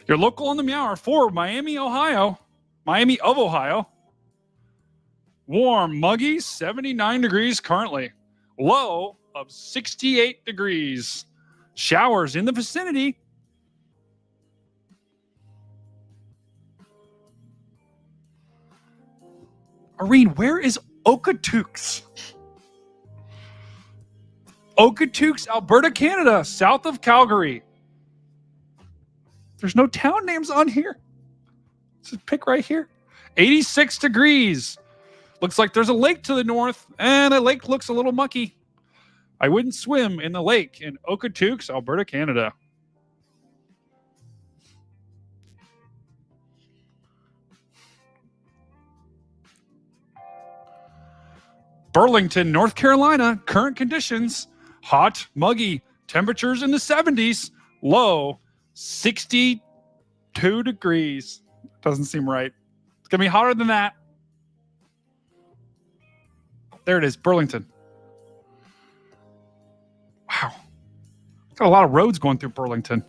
Your local on the meower for Miami, Ohio. Miami of Ohio. Warm, muggy, 79 degrees currently. Low of 68 degrees. Showers in the vicinity. Irene, where is Okotoks? Okotoks, Alberta, Canada, south of Calgary. There's no town names on here. Just pick right here. 86 degrees. Looks like there's a lake to the north, and the lake looks a little mucky. I wouldn't swim in the lake in Okotoks, Alberta, Canada. Burlington, North Carolina, current conditions, hot, muggy, temperatures in the 70s, low 62 degrees. Doesn't seem right. It's going to be hotter than that. There it is, Burlington. Wow. Got a lot of roads going through Burlington.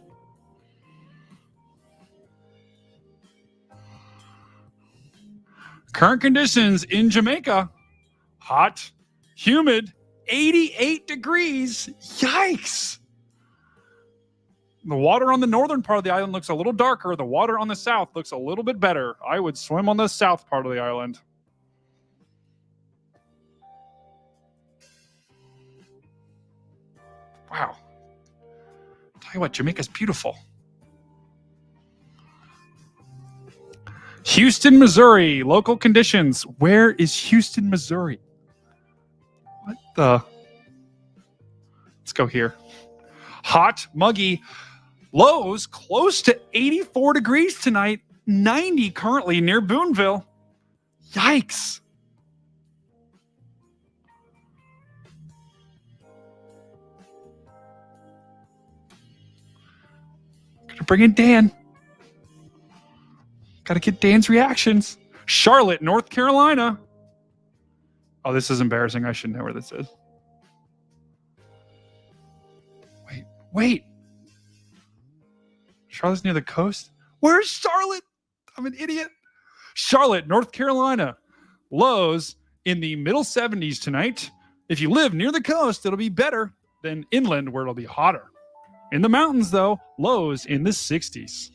Current conditions in Jamaica. Hot, humid, 88 degrees. Yikes. The water on the northern part of the island looks a little darker. The water on the south looks a little bit better. I would swim on the south part of the island. Wow. Tell you what, Jamaica's beautiful. Houston, Missouri. Local conditions. Where is Houston, Missouri? What the? Let's go here. Hot, muggy. Lows close to 84 degrees tonight. 90 currently near Boonville. Yikes. Gotta bring in Dan. Gotta get Dan's reactions. Charlotte, North Carolina. Oh, this is embarrassing. I should know where this is. Wait. Charlotte's near the coast? Where's Charlotte? I'm an idiot. Charlotte, North Carolina. Lows in the middle 70s tonight. If you live near the coast, it'll be better than inland where it'll be hotter. In the mountains, though, lows in the 60s.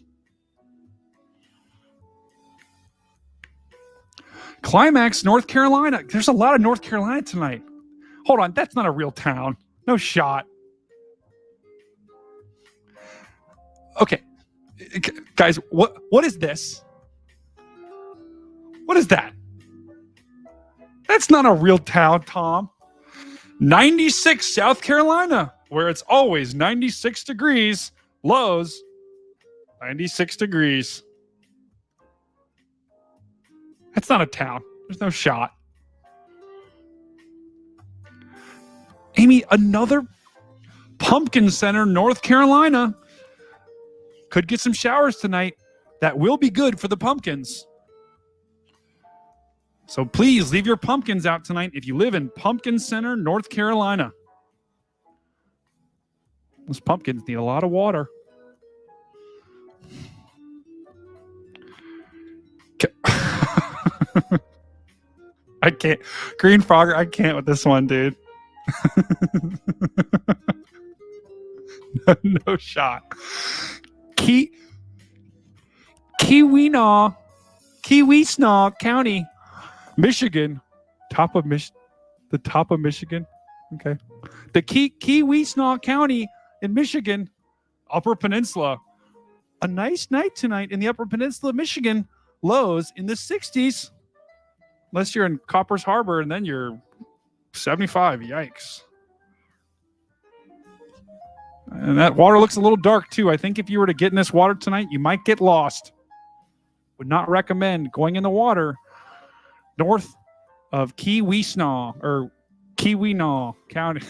Climax, North Carolina. There's a lot of North Carolina tonight. Hold on, that's not a real town. No shot. Okay. Guys, what is this? What is that? That's not a real town, Tom. 96, South Carolina, where it's always 96 degrees. Lows, 96 degrees. That's not a town. There's no shot. Amy, another Pumpkin Center, North Carolina. Could get some showers tonight. That will be good for the pumpkins. So please leave your pumpkins out tonight if you live in Pumpkin Center, North Carolina. Those pumpkins need a lot of water. I can't. Green Frogger, I can't with this one, dude. No shot. Keweenaw County, Michigan. The top of Michigan. Okay. The Keweenaw County in Michigan, Upper Peninsula. A nice night tonight in the Upper Peninsula of Michigan. Lows in the 60s. Unless you're in Coppers Harbor, and then you're 75. Yikes. And that water looks a little dark, too. I think if you were to get in this water tonight, you might get lost. Would not recommend going in the water north of Keweenaw County.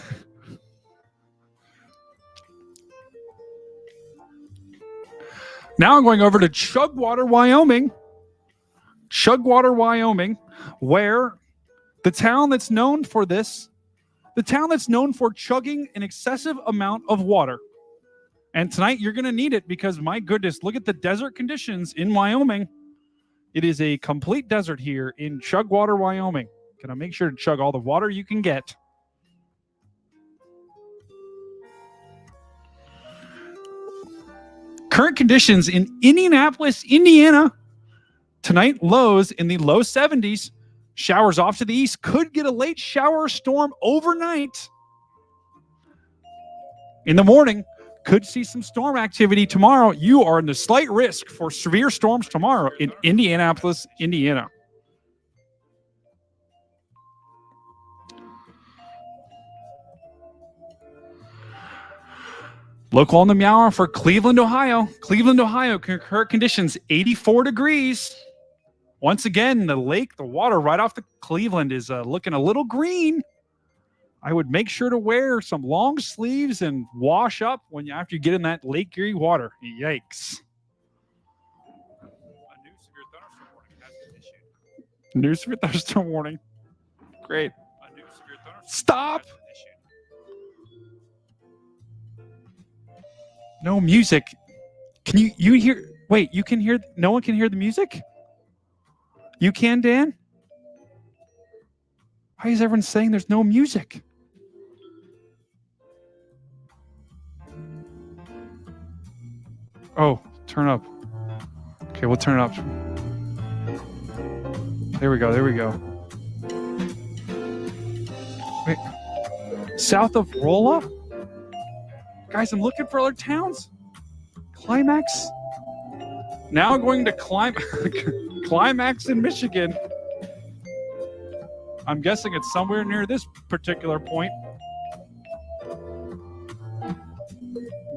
Now I'm going over to Chugwater, Wyoming. Chugwater, Wyoming, where the town that's known for chugging an excessive amount of water. And tonight you're going to need it because, my goodness, look at the desert conditions in Wyoming. It is a complete desert here in Chugwater, Wyoming. Gonna make sure to chug all the water you can get. Current conditions in Indianapolis, Indiana. Tonight, lows in the low 70s. Showers off to the east. Could get a late shower storm overnight. In the morning, could see some storm activity tomorrow. You are in the slight risk for severe storms tomorrow in Indianapolis, Indiana. Local on the meower for Cleveland, Ohio. Cleveland, Ohio, current conditions 84 degrees. Once again, the lake, the water right off the Cleveland is looking a little green. I would make sure to wear some long sleeves and wash up after you get in that Lake Erie water. Yikes. A new severe thunderstorm warning has been issued. New severe thunderstorm warning. Great. A new severe thunderstorm Stop! Has been issued. No music. Can you hear? Wait, you can hear? No one can hear the music? You can, Dan? Why is everyone saying there's no music? Oh, turn up. Okay, we'll turn it up. There we go. Wait. South of Rolla? Guys, I'm looking for other towns. Climax? Now going to Climax in Michigan. I'm guessing it's somewhere near this particular point.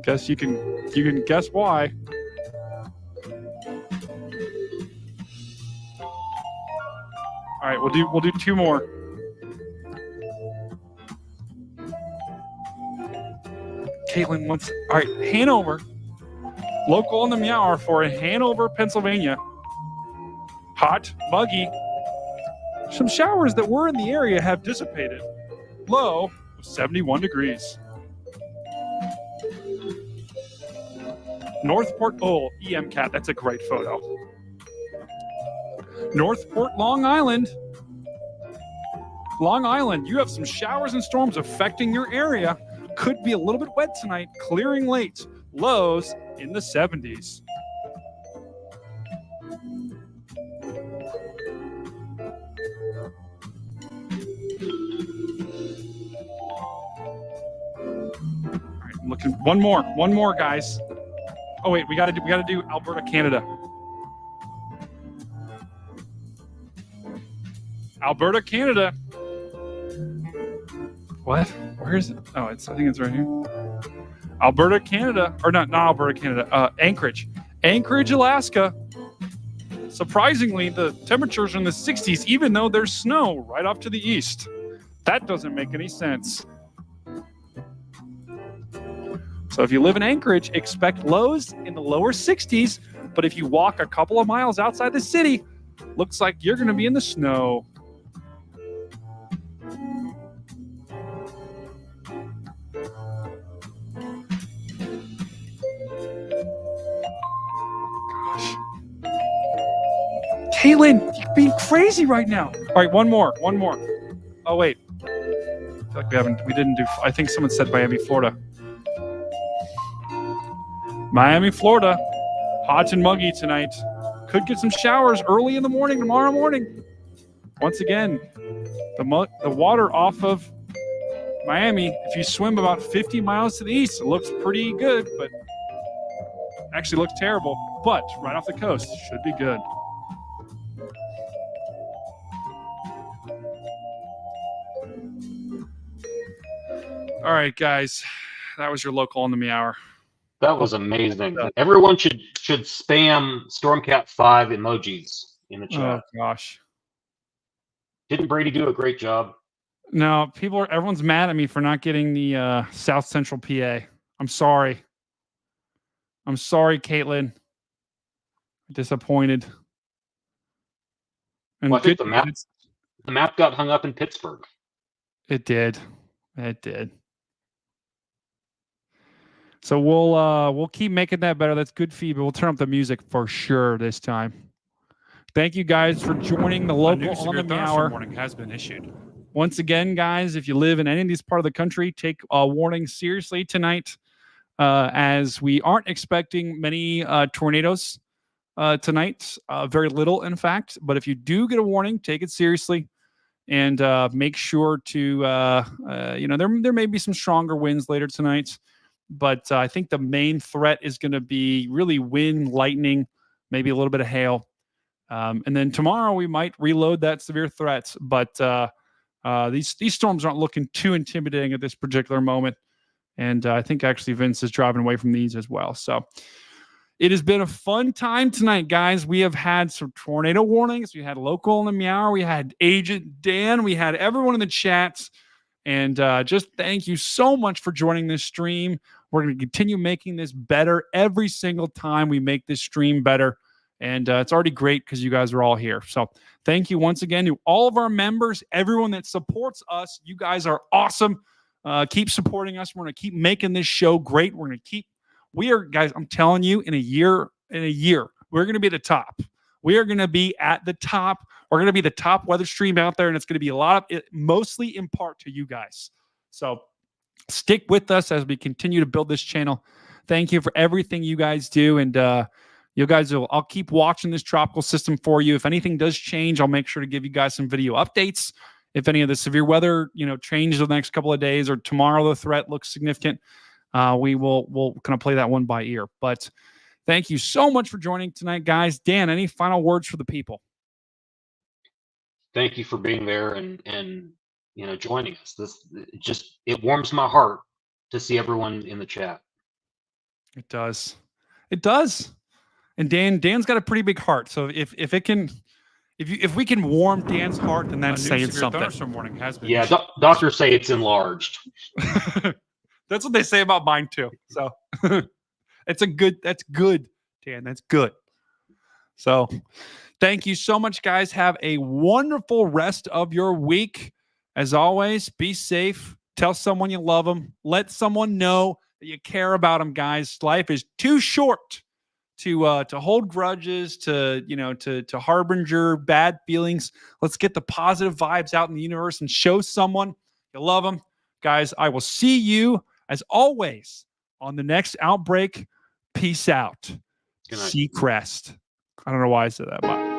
Guess you can guess why. All right, we'll do two more. Caitlin wants. All right, Hanover. Local on the meower for Hanover, Pennsylvania. Hot, muggy. Some showers that were in the area have dissipated. Low of 71 degrees. Northport, oh, EMCat, that's a great photo. Northport, Long Island. Long Island, you have some showers and storms affecting your area. Could be a little bit wet tonight, clearing late. Lows in the 70s. All right, I'm looking. One more, guys. Oh wait, we gotta do Alberta, Canada. Alberta, Canada. What? Where is it? Oh, I think it's right here. Alberta, Canada, or not Alberta, Canada. Anchorage, Alaska. Surprisingly, the temperatures are in the 60s, even though there's snow right off to the east. That doesn't make any sense. So if you live in Anchorage, expect lows in the lower 60s. But if you walk a couple of miles outside the city, looks like you're going to be in the snow. Gosh. Caitlin, you're being crazy right now. All right, one more. Oh, wait. I feel like we didn't do, I think someone said Miami, Florida. Miami, Florida, hot and muggy tonight. Could get some showers early in the morning, tomorrow morning. Once again, the water off of Miami, if you swim about 50 miles to the east, it looks pretty good, but actually looks terrible. But right off the coast, should be good. All right, guys, that was your local on the meower. That was amazing. Everyone should spam StormCat5 emojis in the chat. Oh gosh. Didn't Brady do a great job? No, everyone's mad at me for not getting the South Central PA. I'm sorry, Caitlin. Disappointed. And well, I think the map got hung up in Pittsburgh. It did. So we'll keep making that better. That's good feedback. We'll turn up the music for sure this time. Thank you guys for joining the local on the meower. Warning has been issued. Once again, guys, if you live in any of these part of the country, take a warning seriously tonight, as we aren't expecting many tornadoes tonight. Very little, in fact. But if you do get a warning, take it seriously, and make sure to there may be some stronger winds later tonight. But I think the main threat is going to be really wind, lightning, maybe a little bit of hail. And then tomorrow we might reload that severe threats. But these storms aren't looking too intimidating at this particular moment. And I think actually Vince is driving away from these as well. So it has been a fun time tonight, guys. We have had some tornado warnings. We had local in the meower. We had Agent Dan. We had everyone in the chats. And just thank you so much for joining this stream. We're going to continue making this better every single time we make this stream better. And it's already great because you guys are all here. So thank you once again to all of our members, everyone that supports us. You guys are awesome. Keep supporting us. We're going to keep making this show great. Guys, I'm telling you, in a year, we're going to be at the top. We are going to be at the top. We're going to be the top weather stream out there, and it's going to be a lot of it, mostly in part to you guys. So stick with us as we continue to build this channel. Thank you for everything you guys do, and I'll keep watching this tropical system for you. If anything does change, I'll make sure to give you guys some video updates. If any of the severe weather, changes in the next couple of days, or tomorrow the threat looks significant, we'll kind of play that one by ear. But thank you so much for joining tonight, guys. Dan, any final words for the people? Thank you for being there and joining us. It warms my heart to see everyone in the chat. It does. And Dan's got a pretty big heart. So if we can warm Dan's heart, then that's saying something. Thunderstorm warning has been. Yeah, doctors say it's enlarged. That's what they say about mine too. So that's good, Dan. That's good. So thank you so much, guys. Have a wonderful rest of your week. As always, be safe. Tell someone you love them. Let someone know that you care about them, guys. Life is too short to hold grudges, to harbinger bad feelings. Let's get the positive vibes out in the universe and show someone you love them. Guys, I will see you, as always, on the next Outbreak. Peace out. Seacrest. I don't know why I said that, but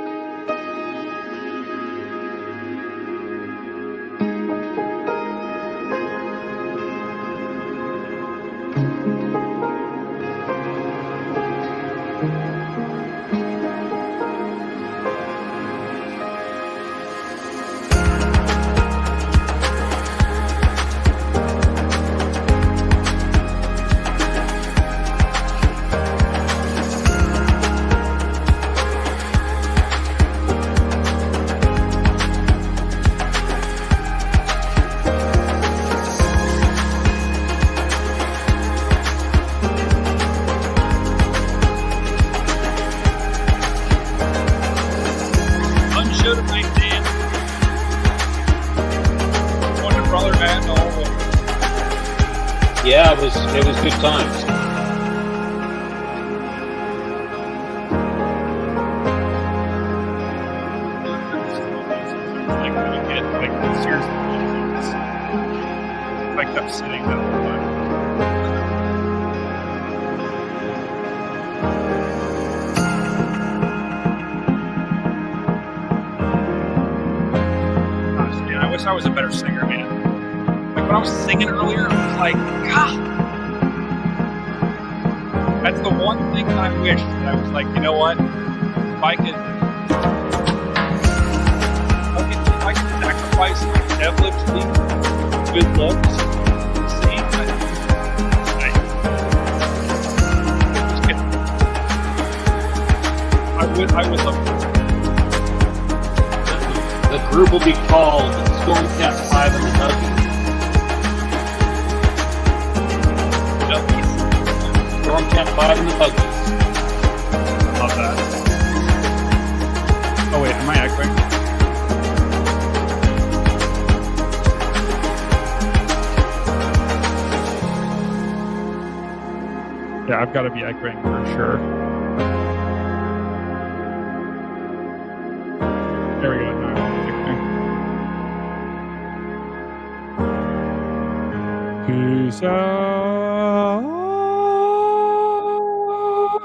Yeah, it was good times. I kept sitting that whole time. Gosh, man, I wish I was a better singer, man. Like when I was singing earlier, I was like, God. That's the one thing I wish. I was like, you know what? If I could sacrifice my deadlift, good looks, sing, I would love to. The group will be called StormCat5 and the Nuggies. StormCat5 and the Nuggies. Love that. Oh wait, am I echoing? Yeah, I've got to be echoing for sure. There we go. Now I'm echoing. Peace out.